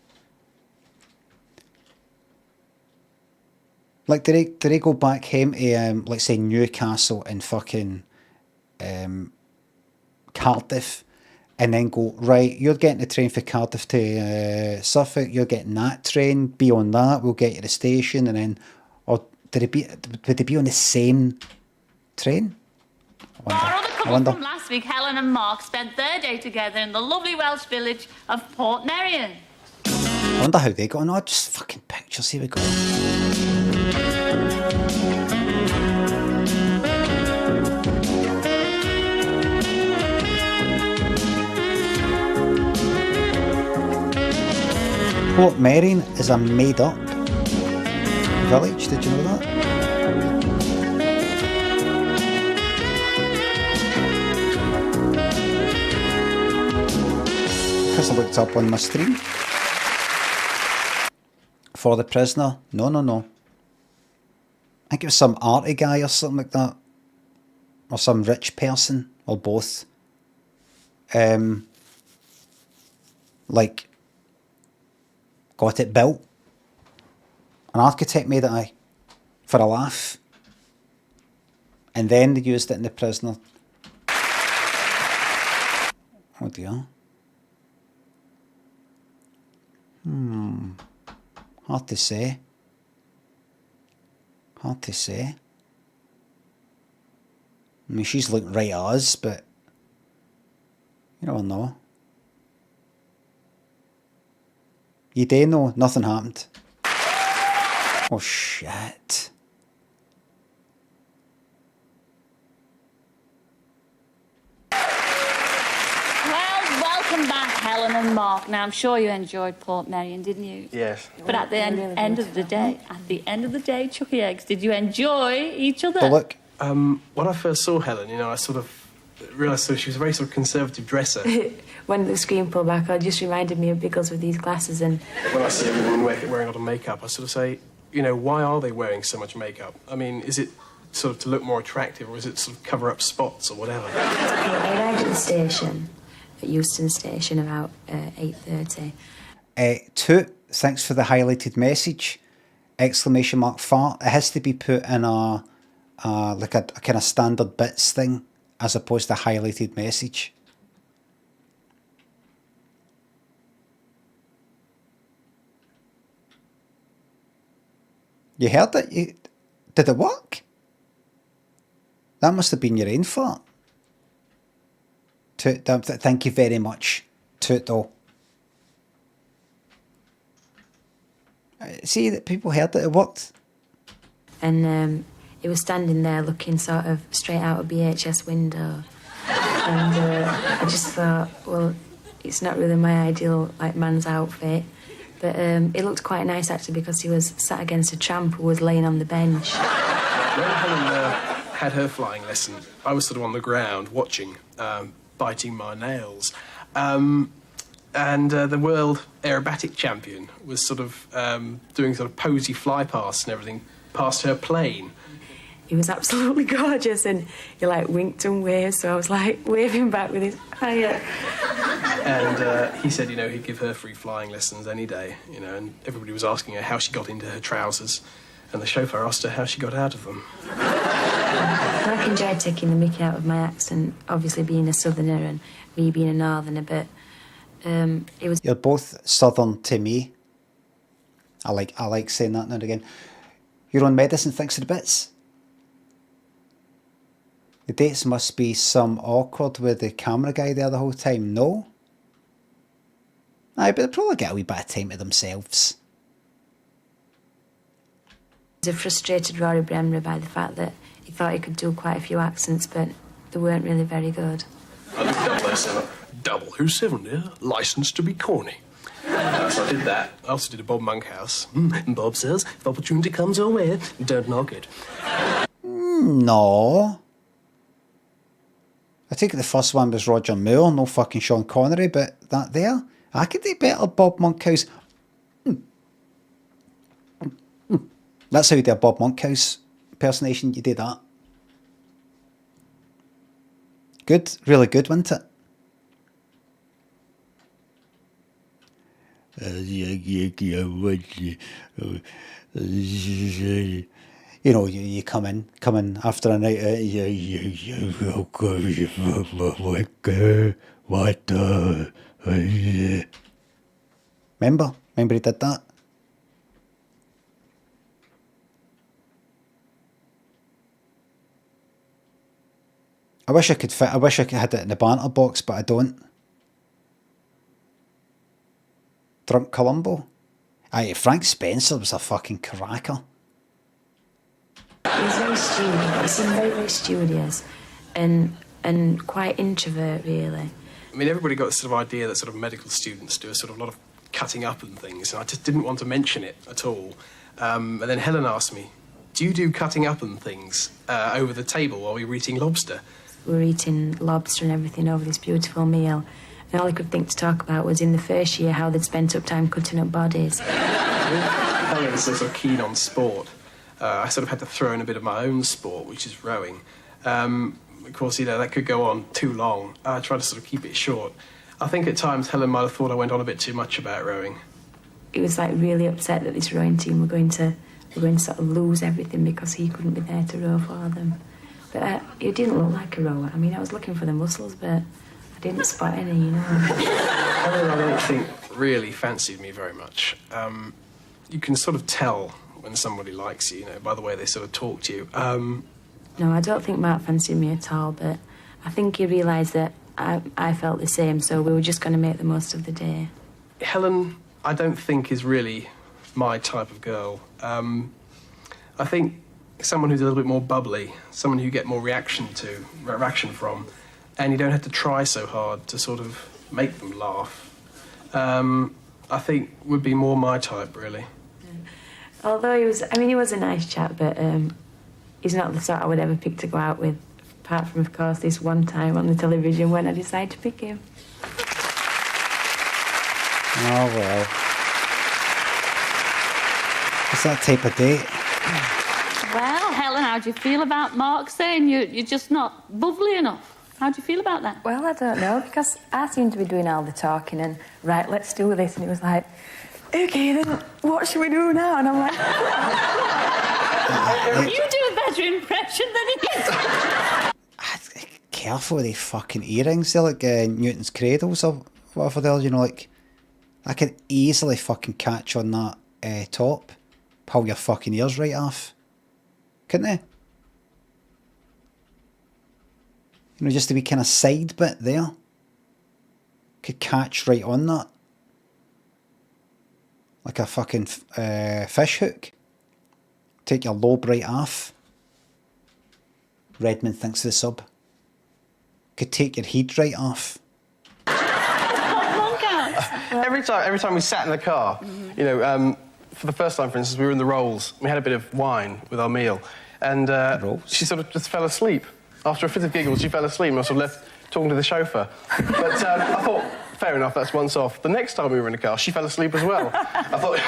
Like, did they go back home to, let's say, Newcastle and fucking Cardiff, and then go, right, you're getting the train for Cardiff to Suffolk, you're getting that train, be on that, we'll get you to the station, and then, or would they be on the same train? Our other couple from last week, Helen and Mark, spent their day together in the lovely Welsh village of Portmeirion. I wonder how they got on. Oh, just fucking pictures, here we go. Portmeirion is a made-up village, did you know that? Because I looked up on my stream. For the prisoner. No. I think it was some arty guy or something like that. Or some rich person, or both. Like, got it built. An architect made it, for a laugh. And then they used it in the prisoner. Oh dear. Hard to say. I mean, she's looked right at us, but you don't know. You do know nothing happened. Oh shit. Welcome back, Helen and Mark. Now, I'm sure you enjoyed Portmeirion, didn't you? Yes. But at the end of the day, Chucky Eggs, did you enjoy each other? But look. When I first saw Helen, I sort of realised she was a very sort of conservative dresser. When the screen pulled back, it just reminded me of Biggles with these glasses. And when I see everyone wearing a lot of makeup, I sort of say, why are they wearing so much makeup? I mean, is it sort of to look more attractive, or is it sort of cover up spots or whatever? I arrived at the station, at Euston Station, about 8:30. Toot, thanks for the highlighted message. ! Fart. It has to be put in a like a kind of standard bits thing, as opposed to highlighted message. You heard it? Did it work? That must have been your own fart. Toot, thank you very much. Toot, though. See, that people heard that it worked. And it was standing there looking sort of straight out a BHS window. And I just thought, well, it's not really my ideal man's outfit. But it looked quite nice, actually, because he was sat against a tramp who was laying on the bench. When Helen had her flying lesson, I was sort of on the ground watching, biting my nails. And the world aerobatic champion was sort of doing sort of posy fly pasts and everything past her plane. He was absolutely gorgeous, and he winked and waved, so I was waving back with his hiya. And he said, he'd give her free flying lessons any day, and everybody was asking her how she got into her trousers, and the chauffeur asked her how she got out of them. I enjoyed taking the mickey out of my accent, obviously being a southerner and me being a northerner, but it was... You're both southern to me. I like saying that now and again. You're on medicine thanks to the bits. The dates must be some awkward with the camera guy there the whole time. No? Aye, but they'll probably get a wee bit of time to themselves. He was a frustrated Rory Bremner by the fact that he thought he could do quite a few accents, but they weren't really very good. I looked double 070, 070, licensed to be corny. So I did that. I also did a Bob Monkhouse. And Bob says, if opportunity comes your way, don't knock it. No. I think the first one was Roger Moore, no fucking Sean Connery, but that there, I could do better Bob Monkhouse. That's how you do a Bob Monkhouse impersonation, you do that. Good, really good, wasn't it? You come in after a night. What the... Remember he did that? I wish I could had it in the banter box, but I don't. Drunk Columbo? Aye, Frank Spencer was a fucking cracker. He was very steward. He seemed very, very studious and quite introvert, really. I mean, everybody got this sort of idea that sort of medical students do a sort of lot of cutting up and things, and I just didn't want to mention it at all. And then Helen asked me, do you do cutting up and things over the table while we were eating lobster? We were eating lobster and everything over this beautiful meal, and all I could think to talk about was in the first year how they'd spent up time cutting up bodies. Helen's sort of keen on sport. I sort of had to throw in a bit of my own sport, which is rowing. Of course, you know, that could go on too long. I tried to sort of keep it short. I think at times Helen might have thought I went on a bit too much about rowing. He was like really upset that this rowing team were going to sort of lose everything because he couldn't be there to row for them. But he didn't look like a rower. I mean, I was looking for the muscles, but I didn't spot any, you know. Helen, I don't think, really fancied me very much. You can sort of tell when somebody likes you, you know, by the way they sort of talk to you. No, I don't think Mark fancied me at all, but I think he realised that I felt the same, so we were just going to make the most of the day. Helen, I don't think, is really my type of girl. I think someone who's a little bit more bubbly, someone who you get more reaction from, and you don't have to try so hard to sort of make them laugh, I think would be more my type, really. Although he was a nice chap, but he's not the sort I would ever pick to go out with, apart from, of course, this one time on the television when I decided to pick him. Oh, well. It's that type of date. Well, Helen, how do you feel about Mark saying you're just not bubbly enough? How do you feel about that? Well, I don't know, because I seem to be doing all the talking and, right, let's do this, and it was like, OK, then what should we do now? And I'm like... You do a better impression than he did. Careful with these fucking earrings. They're like Newton's cradles or whatever they are, you know, like... I could easily fucking catch on that top. Pull your fucking ears right off. Couldn't they? You know, just a wee kind of side bit there. Could catch right on that. Like a fucking fish hook. Take your lobe right off. Redmond thinks of the sub. Could take your head right off. Every time we sat in the car, you know, for the first time, for instance, we were in the Rolls. We had a bit of wine with our meal, and she sort of just fell asleep. After a fit of giggles, she fell asleep and I sort of left talking to the chauffeur. But I thought, fair enough, that's once off. The next time we were in the car, she fell asleep as well. I thought,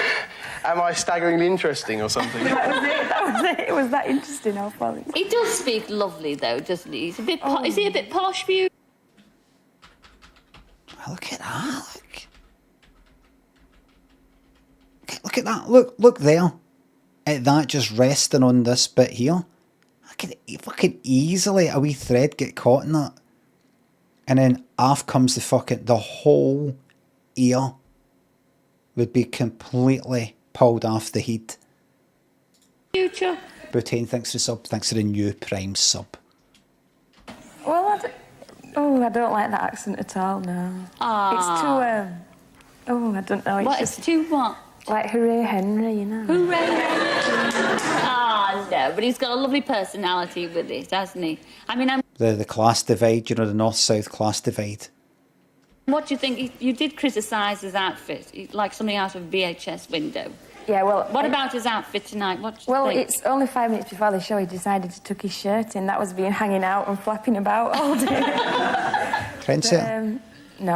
am I staggeringly interesting or something? That was it. It was that interesting, I thought. He does speak lovely, though, doesn't he? He's a bit... Is he a bit posh for you? Look at that, look at that, look there. At that just resting on this bit here. I could fucking easily a wee thread get caught in that. And then off comes the whole ear would be completely pulled off the head. Future. Bhutan thanks for the sub, thanks for the new Prime sub. Well, I don't like that accent at all, no. It's too, I don't know. It's too what? Like Hooray Henry, you know. Hooray Henry! No, but he's got a lovely personality with it, hasn't he? I mean, The class divide, you know, the north-south class divide. What do you think? You did criticise his outfit, like something out of a VHS window. Yeah, well... What about his outfit tonight? What do you think? It's only 5 minutes before the show he decided to tuck his shirt in. That was being hanging out and flapping about all day. Trendsetter? No,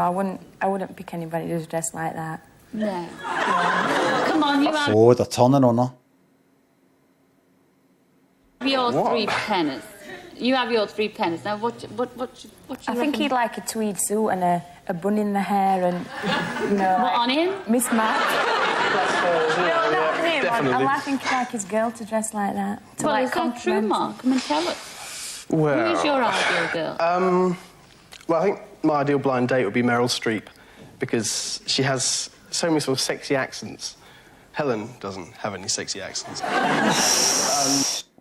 I wouldn't pick anybody who's dressed like that. No. Come on, you have... Oh, they're turning on her. Your three pennies. You have your 3 pennies. Now, what I think he'd like a tweed suit and a bun in the hair and, you know... What, on him? Miss Mac. No, not him. definitely. I think he'd like his girl to dress like that. Well, is that true, Mark? Come and tell us. Well... Who is your ideal girl? Well, I think my ideal blind date would be Meryl Streep, because she has so many sort of sexy accents. Helen doesn't have any sexy accents.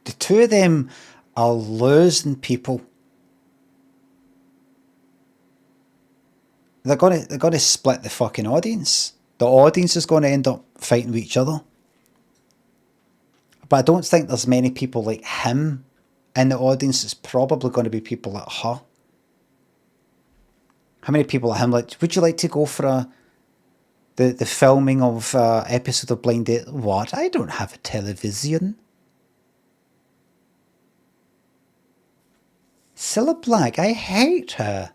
The two of them are losing people. They're gonna split the fucking audience. The audience is going to end up fighting with each other. But I don't think there's many people like him in the audience. It's probably going to be people like her. How many people like him? Like, would you like to go for the filming of episode of Blind Date? What? I don't have a television. Cilla Black, I hate her.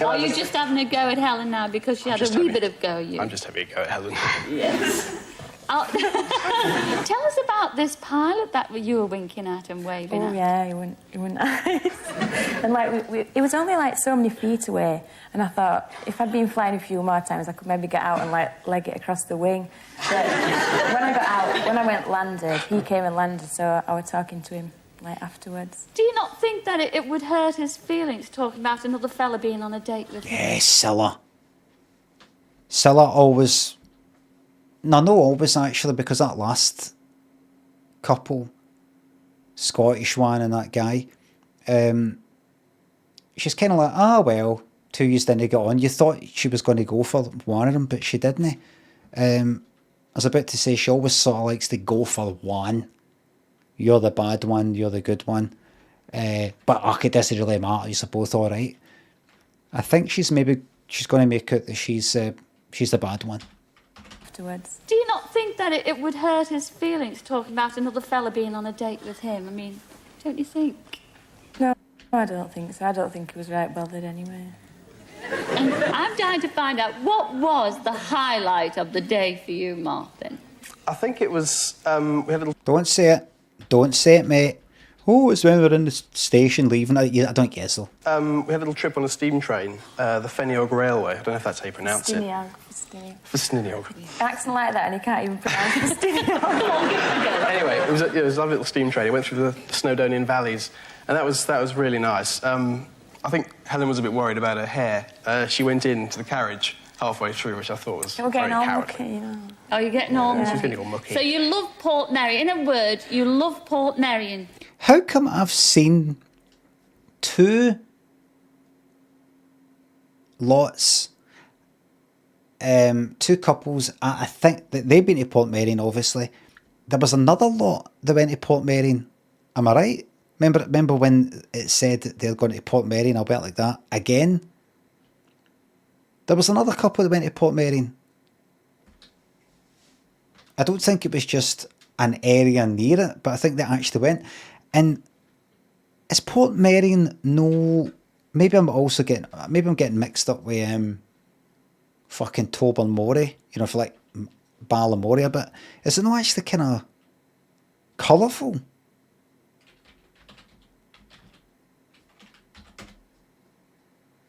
Are you just having a go at Helen now because she had a wee bit of go at you? I'm just having a go at Helen. Yes. Tell us about this pilot that you were winking at and waving at. Oh yeah, he went nice. And like, it was only like so many feet away, and I thought if I'd been flying a few more times, I could maybe get out and like leg it across the wing. But when I got out, when I went landed, he came and landed, so I was talking to him like afterwards. Do you not think that it would hurt his feelings talking about another fella being on a date with him? Yes, Cilla. Cilla always... No, not always actually, because that last couple, Scottish one and that guy, she's kind of like, well, 2 years didn't get on. You thought she was going to go for one of them, but she didn't. I was about to say she always sort of likes to go for one. You're the bad one, you're the good one. But it doesn't really matter, you're both alright. I think she's going to make out that she's the bad one. Afterwards. Do you not think that it would hurt his feelings talking about another fella being on a date with him? I mean, don't you think? No, I don't think so. I don't think he was right bothered anyway. And I'm dying to find out, what was the highlight of the day for you, Martin? I think it was, we had a little... Don't say it. Don't say it, mate. Oh, it's when we're in the station leaving. I don't guess so. we had a little trip on a steam train, the Feniog Railway. I don't know if that's how you pronounce it. Festiniog. Accent like that and you can't even pronounce Festiniog. Anyway, it was a lovely little steam train. It went through the Snowdonian valleys, and that was really nice. I think Helen was a bit worried about her hair. She went into the carriage halfway through, which I thought was You're getting very all cowardly. mucky, you know. Oh, you're getting all She's mucky. getting all mucky. So you love Portmeirion. In a word, you love Portmeirion. How come I've seen two lots, two couples, I think that they've been to Portmeirion, obviously. There was another lot that went to Portmeirion. Am I right? Remember when it said that they're going to Portmeirion, I'll bet like that, again? There was another couple that went to Portmeirion. I don't think it was just an area near it, but I think they actually went. And is Portmeirion no... Maybe I'm getting mixed up with fucking Tobermory, you know, for like Balamory a bit. Is it not actually kind of colourful?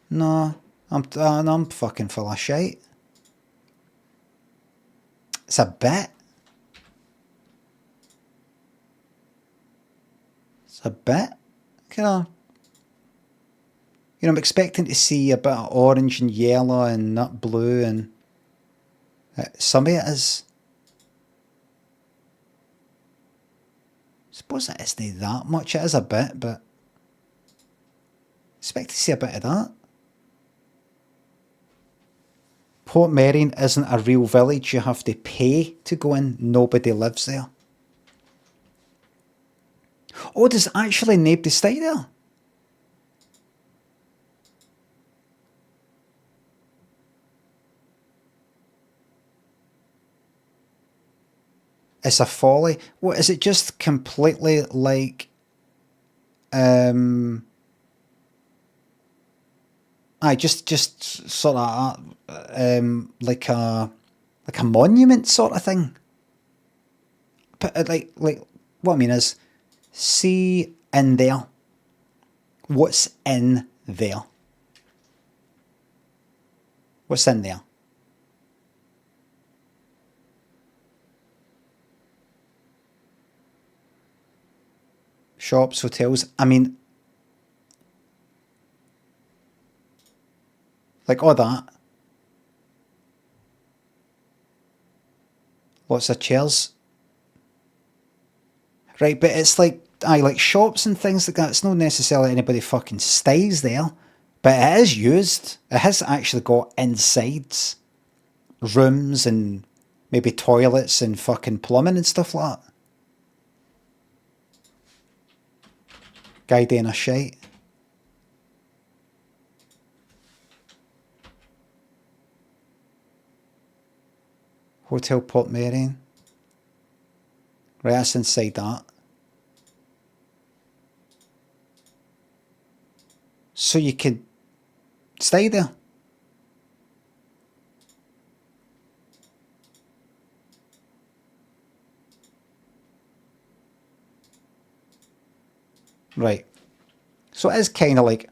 No, I'm fucking full of shite. It's a bit. It's a bit. Kind of. You know, I'm expecting to see a bit of orange and yellow and nut blue, and some of it is. I suppose it isn't that much. It is a bit, but expect to see a bit of that. Portmeirion isn't a real village. You have to pay to go in. Nobody lives there. Oh, there's actually nobody stay there. It's a folly. What is it? Just completely like, just sort of like a monument sort of thing. But like what I mean is, see in there. What's in there? What's in there? Shops, hotels. I mean, Like all that. Lots of chairs. Right, but it's like, like shops and things like that. It's not necessarily anybody fucking stays there. But it is used. It has actually got insides. Rooms and maybe toilets and fucking plumbing and stuff like that. Guy doing a shite. Hotel Portmeirion. Right, that's inside that. So you could stay there. Right. So it is kind of like,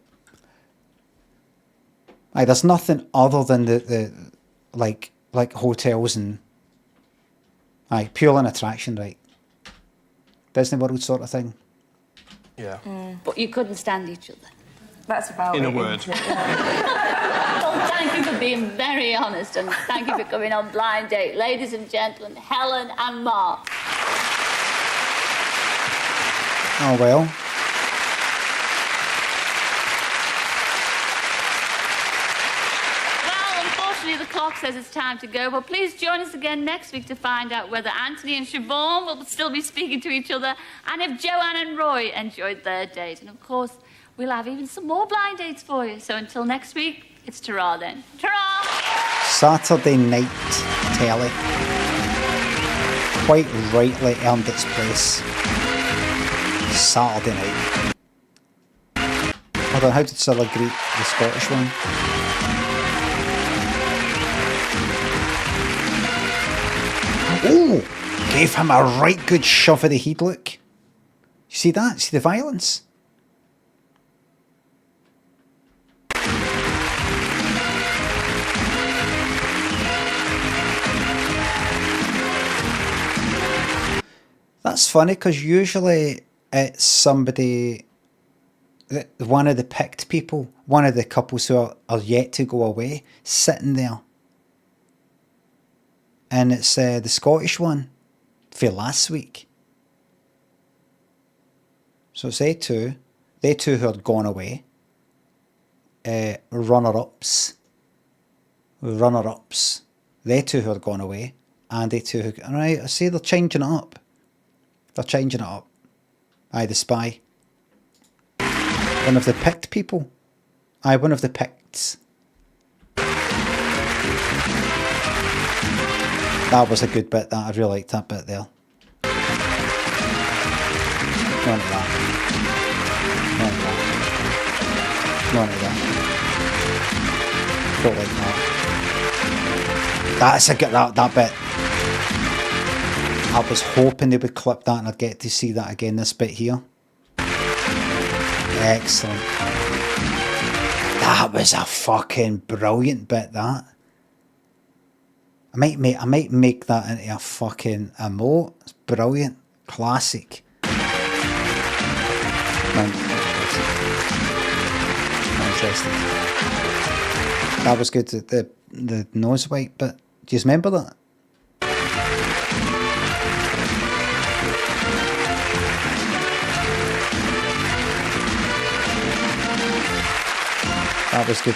there's nothing other than the like hotels and pure an attraction, right? Disney World sort of thing. Yeah. But you couldn't stand each other. That's about In it. a word. Well, thank you for being very honest and thank you for coming on Blind Date. Ladies and gentlemen, Helen and Mark. Oh, well. Well, unfortunately, the clock says it's time to go, but please join us again next week to find out whether Anthony and Siobhan will still be speaking to each other and if Joanne and Roy enjoyed their date. And, of course, we'll have even some more blind dates for you. So until next week, it's ta-ra then. Ta-ra! Saturday night telly. Quite rightly earned its place. Saturday night. Hold on, how did Cilla greet the Scottish one? Oh! Gave him a right good shove of the head look. You see that? See the violence? That's funny because usually it's somebody, one of the picked people, one of the couples who are yet to go away, sitting there. And it's the Scottish one for last week. So it's they two who had gone away. Runner-ups, they two who had gone away, and they two who, right, I see they're changing it up. They're changing it up. The spy. One of the picked people. One of the pickeds. That was a good bit, that. I really liked that bit there. Not into that. Not into that. Not into that. Don't like that. That's a good, that bit. I was hoping they would clip that and I'd get to see that again, this bit here. Excellent. That was a fucking brilliant bit, that. I might make that into a fucking emote. It's brilliant. Classic. Not interesting. That was good. The nose wipe bit. Do you remember that? That was good.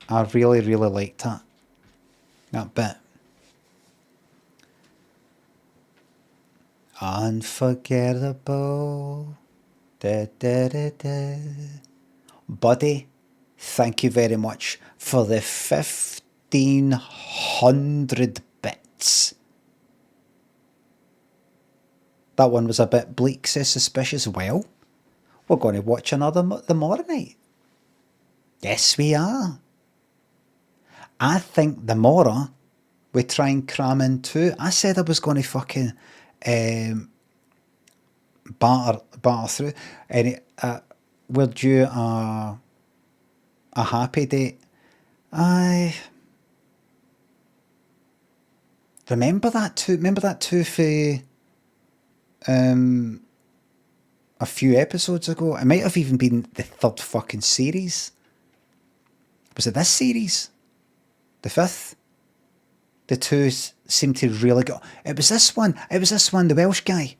I really, really liked that. That bit. Unforgettable. Da, da, da, da. Buddy, thank you very much for the 1,500 bits. That one was a bit bleak, says Suspicious. Well, we're going to watch another tomorrow night. Yes, we are. I think tomorrow we try and cram in two. I said I was going to fucking batter through. And we're due a happy date. I remember that too. Remember that too for a few episodes ago. It might have even been the third fucking series. Was it this series? The 5th? The two seem to really go... It was this one, the Welsh guy.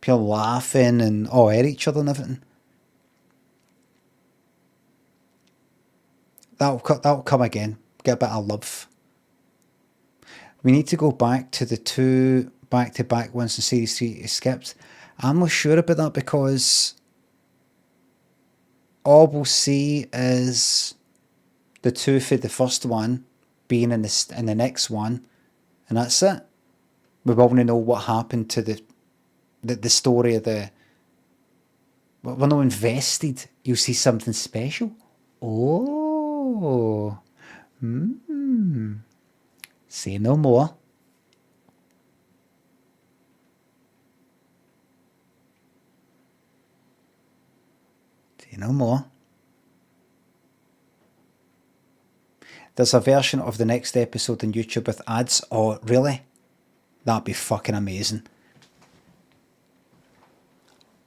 People laughing and all at each other and everything. That'll come again. Get a bit of love. We need to go back to the 2 back-to-back ones in Series 3 is skipped. I'm not sure about that because all we'll see is the 2 for the first one being in the next one, and that's it. We want to know what happened to the story of the... We're not invested. You'll see something special. Oh. Say no more. Say no more. There's a version of the next episode on YouTube with ads. Oh, really? That'd be fucking amazing.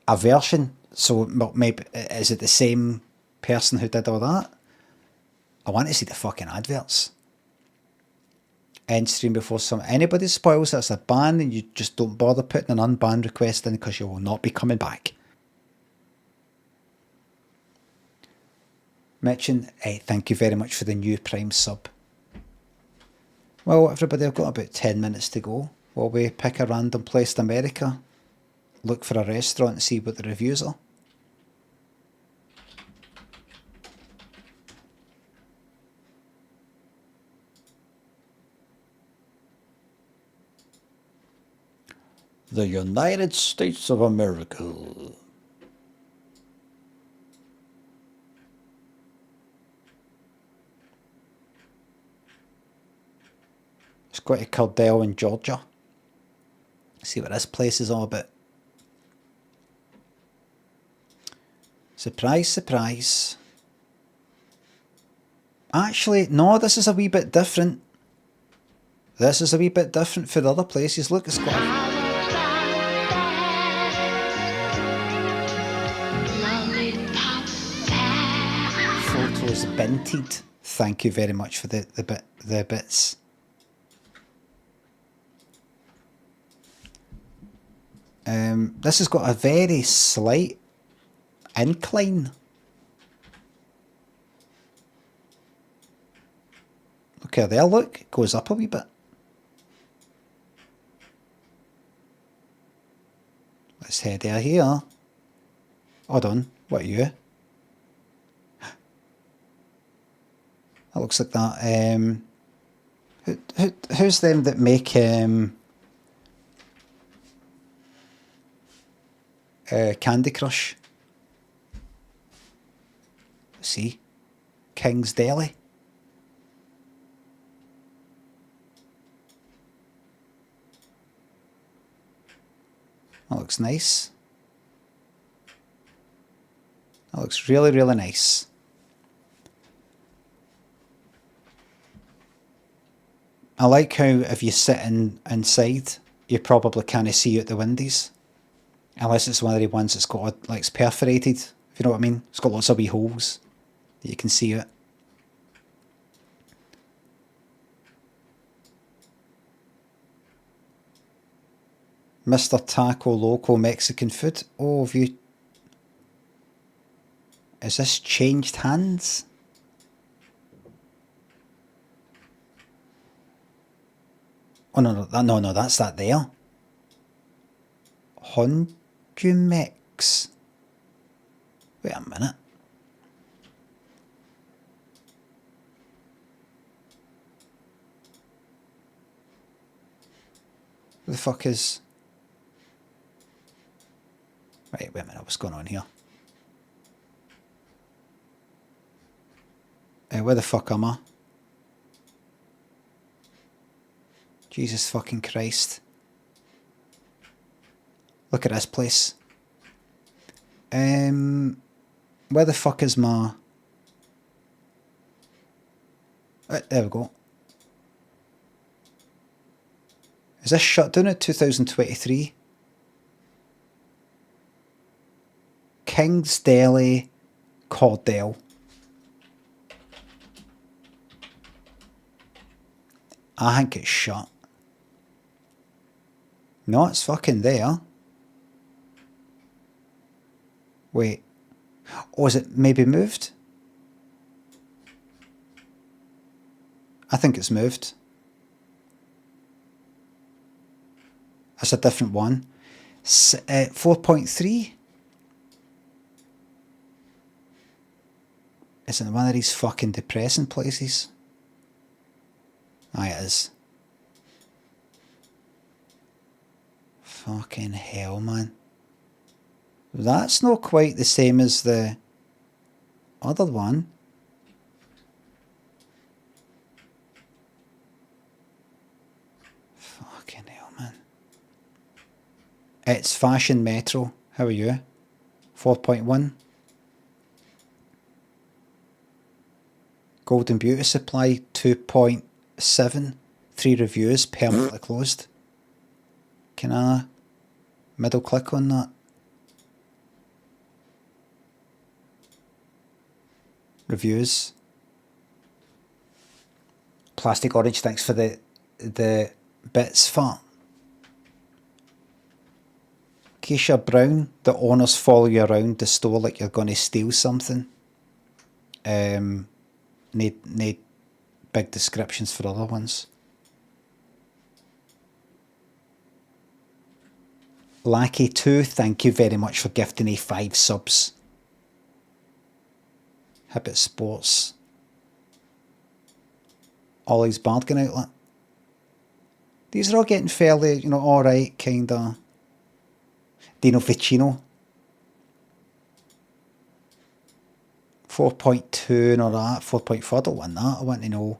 A version? So maybe, is it the same person who did all that? I want to see the fucking adverts. End stream before anybody spoils it. It's a ban, and you just don't bother putting an unban request in because you will not be coming back. Mitchin, thank you very much for the new Prime sub. Well, everybody, I've got about 10 minutes to go while we pick a random place in America, look for a restaurant and see what the reviews are. The United States of America. Let's go to Heardle in Georgia. See what this place is all about. Surprise, surprise. Actually, no, this is a wee bit different. This is a wee bit different for the other places. Look, it's got photos binted. Thank you very much for the bits. This has got a very slight incline. Okay, there, look, it goes up a wee bit. Let's head out here. Hold on, what are you? That looks like that. Who's them that make Candy Crush? Let's see, King's Deli. That looks nice. That looks really, really nice. I like how if you sit inside, you probably can't see out the windows. Unless it's one of the ones that's got, like, it's perforated, if you know what I mean. It's got lots of wee holes that you can see out. Mr. Taco Loco Mexican food. Oh, have you... Has this changed hands? Oh, no, that's that there. Hondumex. Wait a minute. Who the fuck is... Right, wait a minute, what's going on here? Where the fuck am I? Jesus fucking Christ. Look at this place. Where the fuck is my... there we go. Is this shut down at 2023? King's Deli, Cordell. I think it's shut. No, it's fucking there. Wait. Oh, is it maybe moved? I think it's moved. That's a different one. 4.3? Is it one of these fucking depressing places? Aye, it is. Fucking hell, man. That's not quite the same as the other one. Fucking hell, man. It's Fashion Metro. How are you? 4.1. Golden Beauty Supply 2.7. 3 reviews, permanently closed. Can I middle click on that? Reviews. Plastic Orange, thanks for the bits for. Keisha Brown, the owners follow you around the store like you're going to steal something. Need big descriptions for other ones. Lackey2, thank you very much for gifting me 5 subs. Hibbit Sports. Ollie's Bargain Outlet. These are all getting fairly, you know, alright, kinda. Dino Vicino. 4.2 and all that. 4.4, I don't want that. I want to know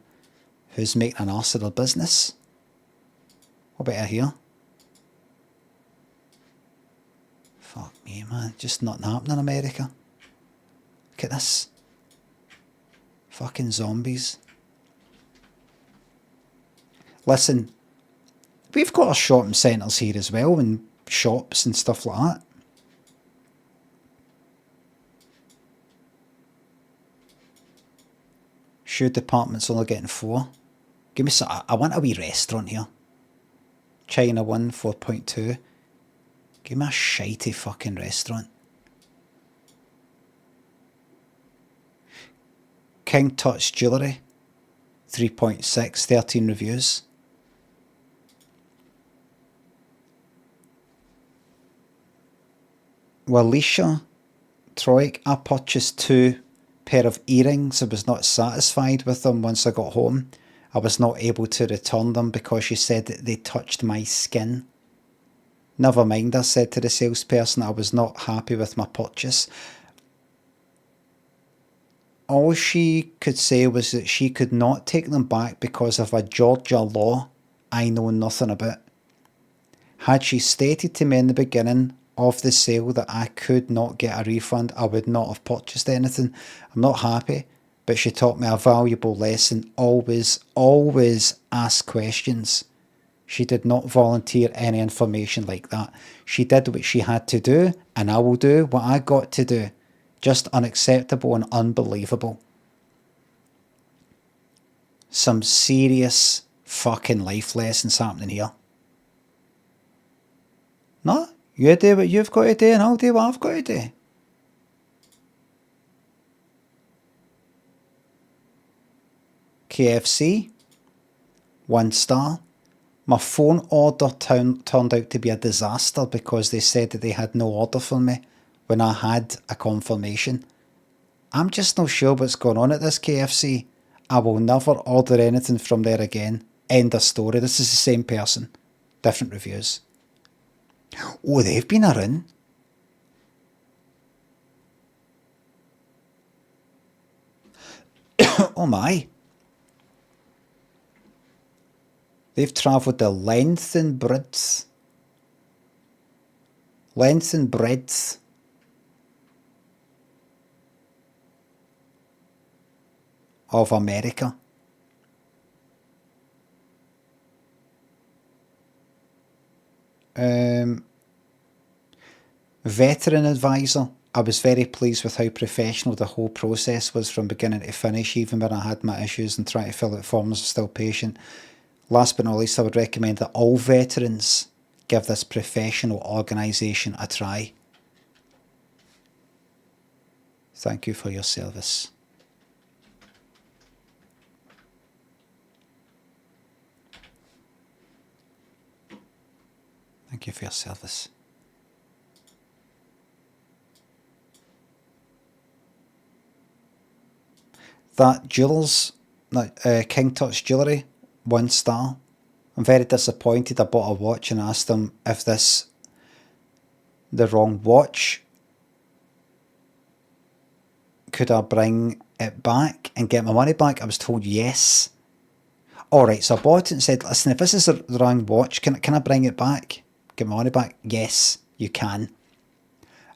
who's making an arse of their business. What about here? Fuck me, man. Just nothing happening in America. Look at this. Fucking zombies. Listen, we've got our shopping centres here as well, and shops and stuff like that. Shoe department's only getting 4. Give me some. I want a wee restaurant here. China 1, 4.2. Give me a shitey fucking restaurant. King Tut's Jewellery, 3.6, 13 reviews. Walisha Troik, I purchased 2 pair of earrings. I was not satisfied with them once I got home. I was not able to return them because she said that they touched my skin. Never mind, I said to the salesperson, I was not happy with my purchase. All she could say was that she could not take them back because of a Georgia law I know nothing about. Had she stated to me in the beginning of the sale that I could not get a refund, I would not have purchased anything. I'm not happy, but she taught me a valuable lesson. Always ask questions. She did not volunteer any information like that. She did what she had to do, and I will do what I got to do. Just unacceptable and unbelievable. Some serious fucking life lessons happening here. No, you do what you've got to do and I'll do what I've got to do. KFC, 1 star. My phone order turned out to be a disaster because they said that they had no order for me when I had a confirmation. I'm just not sure what's going on at this KFC. I will never order anything from there again. End of story. This is the same person. Different reviews. Oh, they've been around. Oh my. They've travelled the length and breadth of America. Veteran advisor, I was very pleased with how professional the whole process was from beginning to finish, even when I had my issues and trying to fill out forms, I was still patient. Last but not least, I would recommend that all veterans give this professional organisation a try. Thank you for your service. Thank you for your service. That jewellers, King Tut's Jewellery, 1 star. I'm very disappointed. I bought a watch and asked them if this the wrong watch. Could I bring it back and get my money back? I was told yes. Alright, so I bought it and said, listen, if this is the wrong watch, can I bring it back? Get my money back? Yes, you can.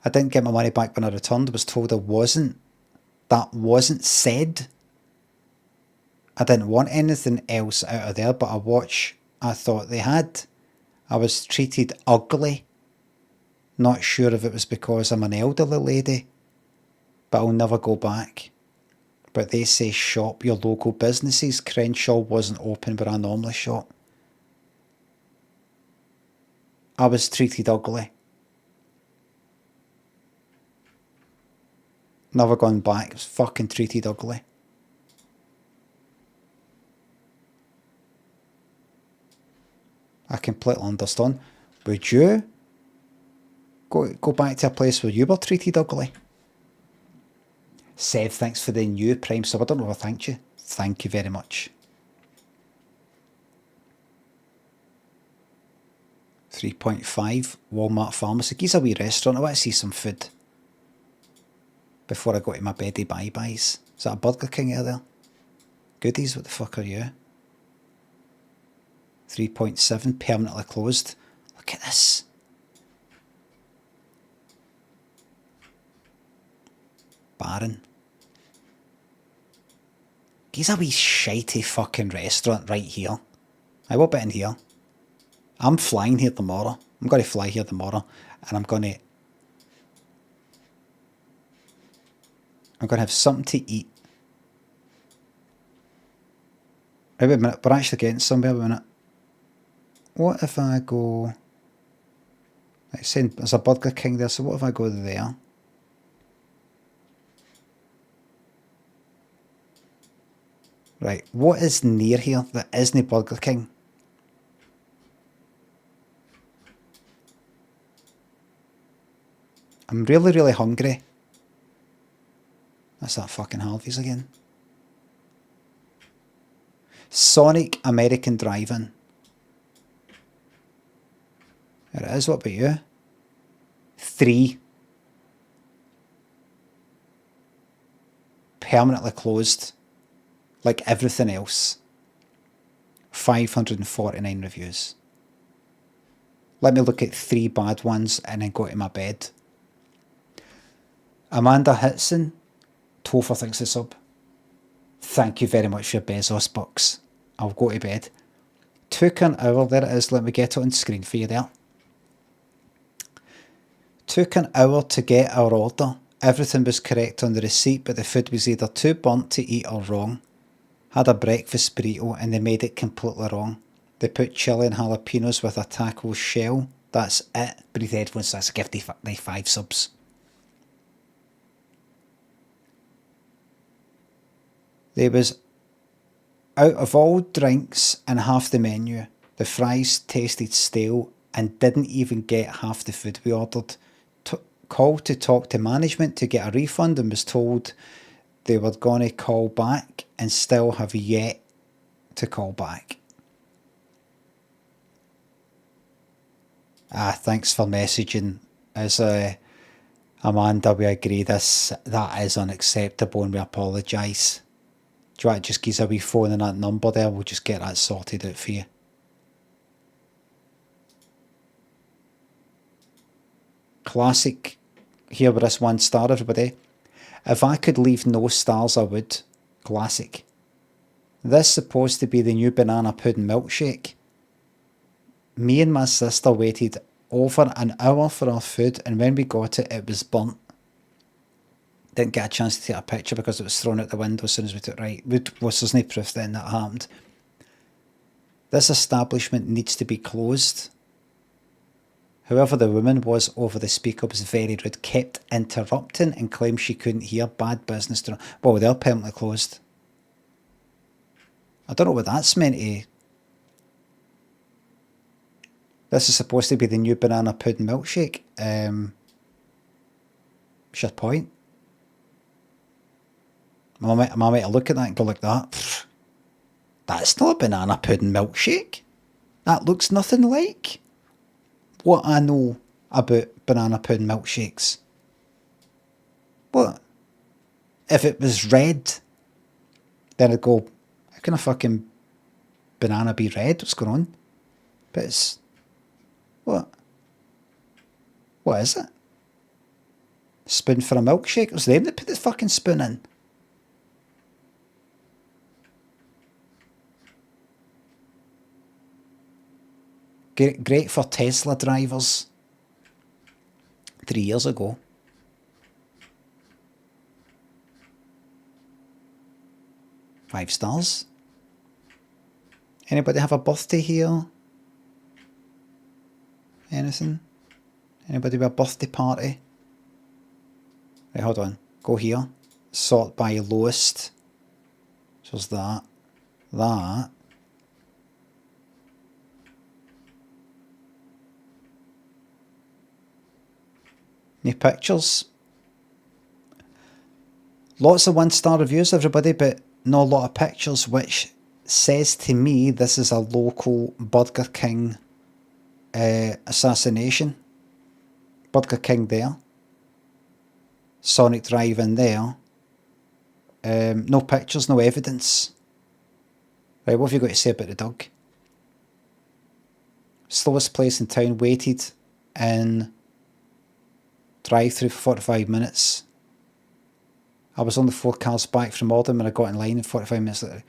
I didn't get my money back when I returned. I was told I wasn't. That wasn't said. I didn't want anything else out of there but a watch I thought they had. I was treated ugly. Not sure if it was because I'm an elderly lady, but I'll never go back. But they say shop your local businesses. Crenshaw wasn't open where I normally shop. I was treated ugly. Never gone back. I was fucking treated ugly. I completely understand. Would you go back to a place where you were treated ugly? Seth, thanks for the new Prime sub. I don't know if I thanked you. Thank you very much. 3.5 Walmart Pharmacy. Gives a wee restaurant. I want to see some food before I go to my beddy bye-byes. Is that a Burger King out there? Goodies, what the fuck are you? 3.7 permanently closed. Look at this. Barren. He's a wee shitey fucking restaurant right here. I will bet in here. I'm flying here tomorrow. I'm going to fly here tomorrow, and I'm going to have something to eat. Wait a minute, we're actually getting somewhere. Wait a minute. What if I go... It's saying there's a Burger King there, so what if I go there? Right, what is near here that isn't Burger King? I'm really, really hungry. That's that fucking Harvey's again. Sonic American Drive-In. There it is, what about you? 3. Permanently closed. Like everything else. 549 reviews. Let me look at 3 bad ones and then go to my bed. Amanda Hitson, Topher thinks it's sub. Thank you very much for your Bezos bucks. I'll go to bed. Took an hour, there it is, let me get it on screen for you there. Took an hour to get our order. Everything was correct on the receipt, but the food was either too burnt to eat or wrong. Had a breakfast burrito and they made it completely wrong. They put chili and jalapenos with a taco shell. That's it. Breathe headphones, that's a gift, 5 subs. There was out of all drinks and half the menu. The fries tasted stale and didn't even get half the food we ordered. Called to talk to management to get a refund and was told they were going to call back and still have yet to call back. Thanks for messaging. As Amanda, we agree that is unacceptable and we apologise. Do you want to just give us a wee phone and that number there? We'll just get that sorted out for you. Classic. Here with this 1 star, everybody. If I could leave no stars, I would. Classic. This supposed to be the new banana pudding milkshake. Me and my sister waited over an hour for our food, and when we got it, it was burnt. Didn't get a chance to take a picture because it was thrown out the window as soon as we took right. There's no proof then that happened. This establishment needs to be closed. Whoever the woman was over the speaker was very rude, kept interrupting and claimed she couldn't hear. Bad business. Well, they're permanently closed. I don't know what that's meant to. This is supposed to be the new banana pudding milkshake. What's your point? Am I meant to look at that and go like that? Pfft, that's not a banana pudding milkshake. That looks nothing like what I know about banana pudding milkshakes. What? If it was red, then I'd go, how can a fucking banana be red? What's going on? But it's... What? What is it? Spoon for a milkshake? It was them that put the fucking spoon in. Great for Tesla drivers. 3 years ago. Five stars. Anybody have a birthday here? Anything? Anybody with a birthday party? Right, hold on. Go here. Sort by lowest. So there's that. That. Any pictures? Lots of 1-star reviews, everybody, but not a lot of pictures, which says to me this is a local Burger King assassination. Burger King there. Sonic Drive in there. No pictures, no evidence. Right, what have you got to say about the dog? Slowest place in town, waited in drive-through for 45 minutes. I was only 4 cars back from Oldham and I got in line in 45 minutes later.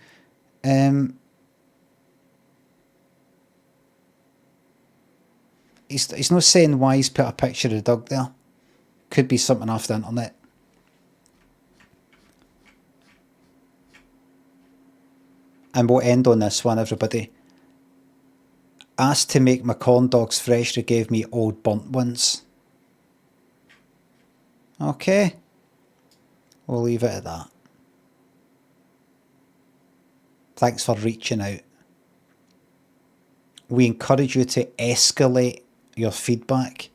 He's not saying why he's put a picture of the dog there. Could be something off the internet. And we'll end on this one, everybody. Asked to make my corn dogs fresh, they gave me old burnt ones. Okay. We'll leave it at that. Thanks for reaching out. We encourage you to escalate your feedback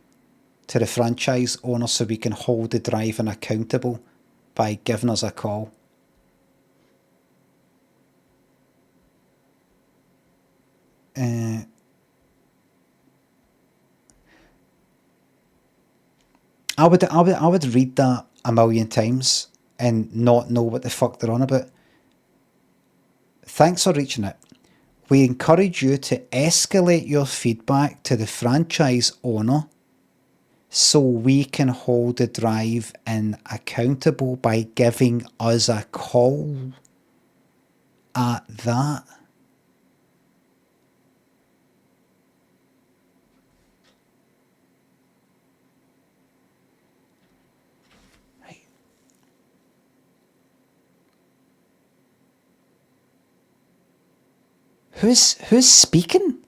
to the franchise owner so we can hold the driver accountable by giving us a call. I would read that a million times and not know what the fuck they're on about. Thanks for reaching out. We encourage you to escalate your feedback to the franchise owner so we can hold the drive-in accountable by giving us a call at that. Who's speaking?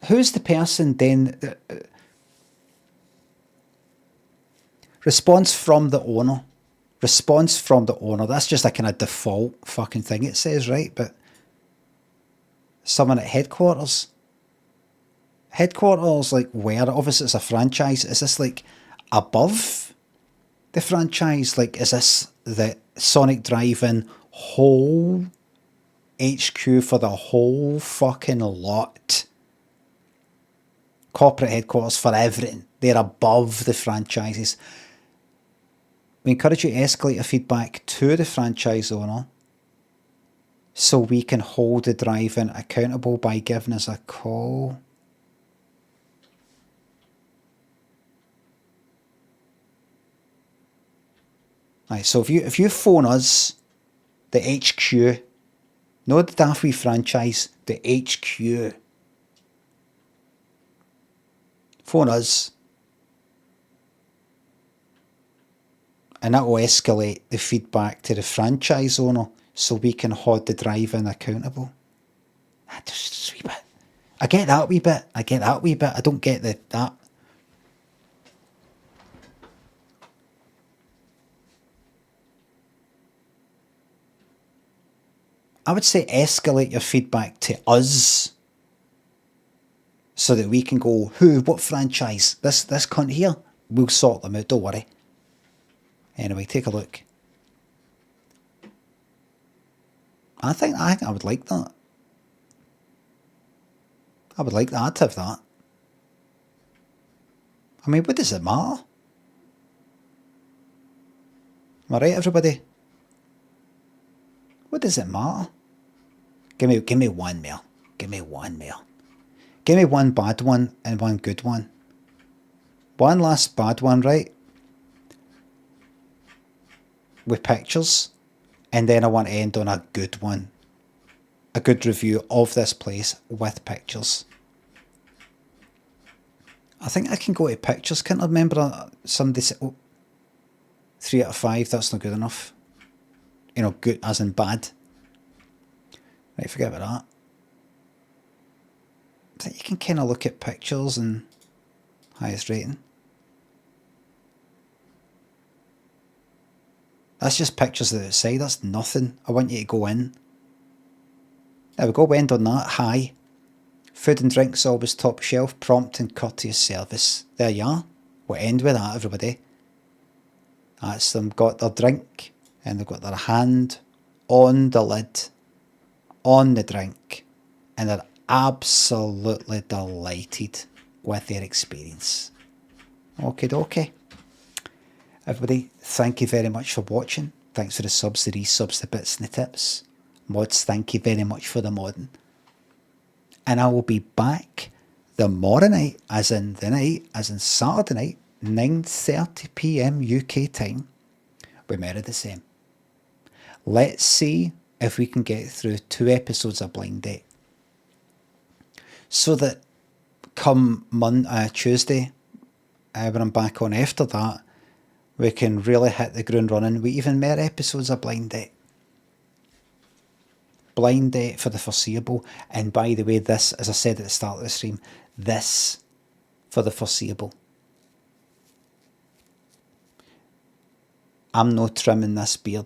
Who's the person then? Response from the owner. Response from the owner. That's just a kind of default fucking thing it says, right? But someone at headquarters. Headquarters, like where? Obviously it's a franchise. Is this like above the franchise? Like, is this the Sonic Drive-In whole HQ for the whole fucking lot? Corporate headquarters for everything. They're above the franchises. We encourage you to escalate your feedback to the franchise owner so we can hold the drive-in accountable by giving us a call. Right, so if you phone us, the HQ, not the Daffy franchise, the HQ. Phone us. And that will escalate the feedback to the franchise owner so we can hold the drive-in accountable. Just a wee bit. I get that wee bit. I don't get that. I would say escalate your feedback to us so that we can go, what franchise? This cunt here? We'll sort them out, don't worry. Anyway, take a look. I think I would like that. I would like that to have that. I mean, what does it matter? Am I right, everybody? What does it matter? Give me one more. Give me one more. Give me one bad one and one good one. One last bad one, right? With pictures. And then I want to end on a good one. A good review of this place with pictures. I think I can go to pictures. Can't I remember somebody said, 3 out of 5, that's not good enough. You know, good as in bad. Right, forget about that. I think you can kind of look at pictures and highest rating. That's just pictures of the outside, that's nothing. I want you to go in. There we go, we end on that. High. Food and drinks always top shelf, prompt and courteous service. There you are. We'll end with that, everybody. That's them got their drink and they've got their hand on the lid, on the drink, and they're absolutely delighted with their experience. Okie dokie. Everybody, thank you very much for watching. Thanks for the subs, the resubs, the bits and the tips. Mods, thank you very much for the modding. And I will be back tomorrow night, as in Saturday night, 9:30 PM UK time, with more of the same. Let's see if we can get through 2 episodes of Blind Date. So that come Tuesday, when I'm back on after that, we can really hit the ground running with even more episodes of Blind Date. Blind Date for the foreseeable. And by the way, this, as I said at the start of the stream, this for the foreseeable. I'm not trimming this beard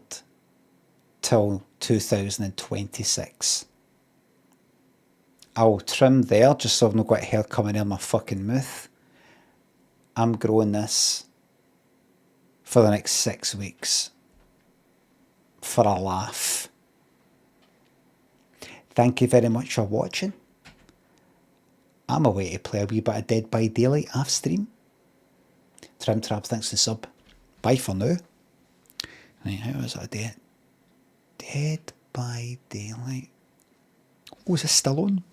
till 2026. I'll trim there just so I've not got hair coming in my fucking mouth. I'm growing this for the next 6 weeks. For a laugh. Thank you very much for watching. I'm away to play a wee bit of Dead by Daylight off stream. Trim Trap, thanks for the sub. Bye for now. Right, how was that Dead by Daylight? Oh, is it still on?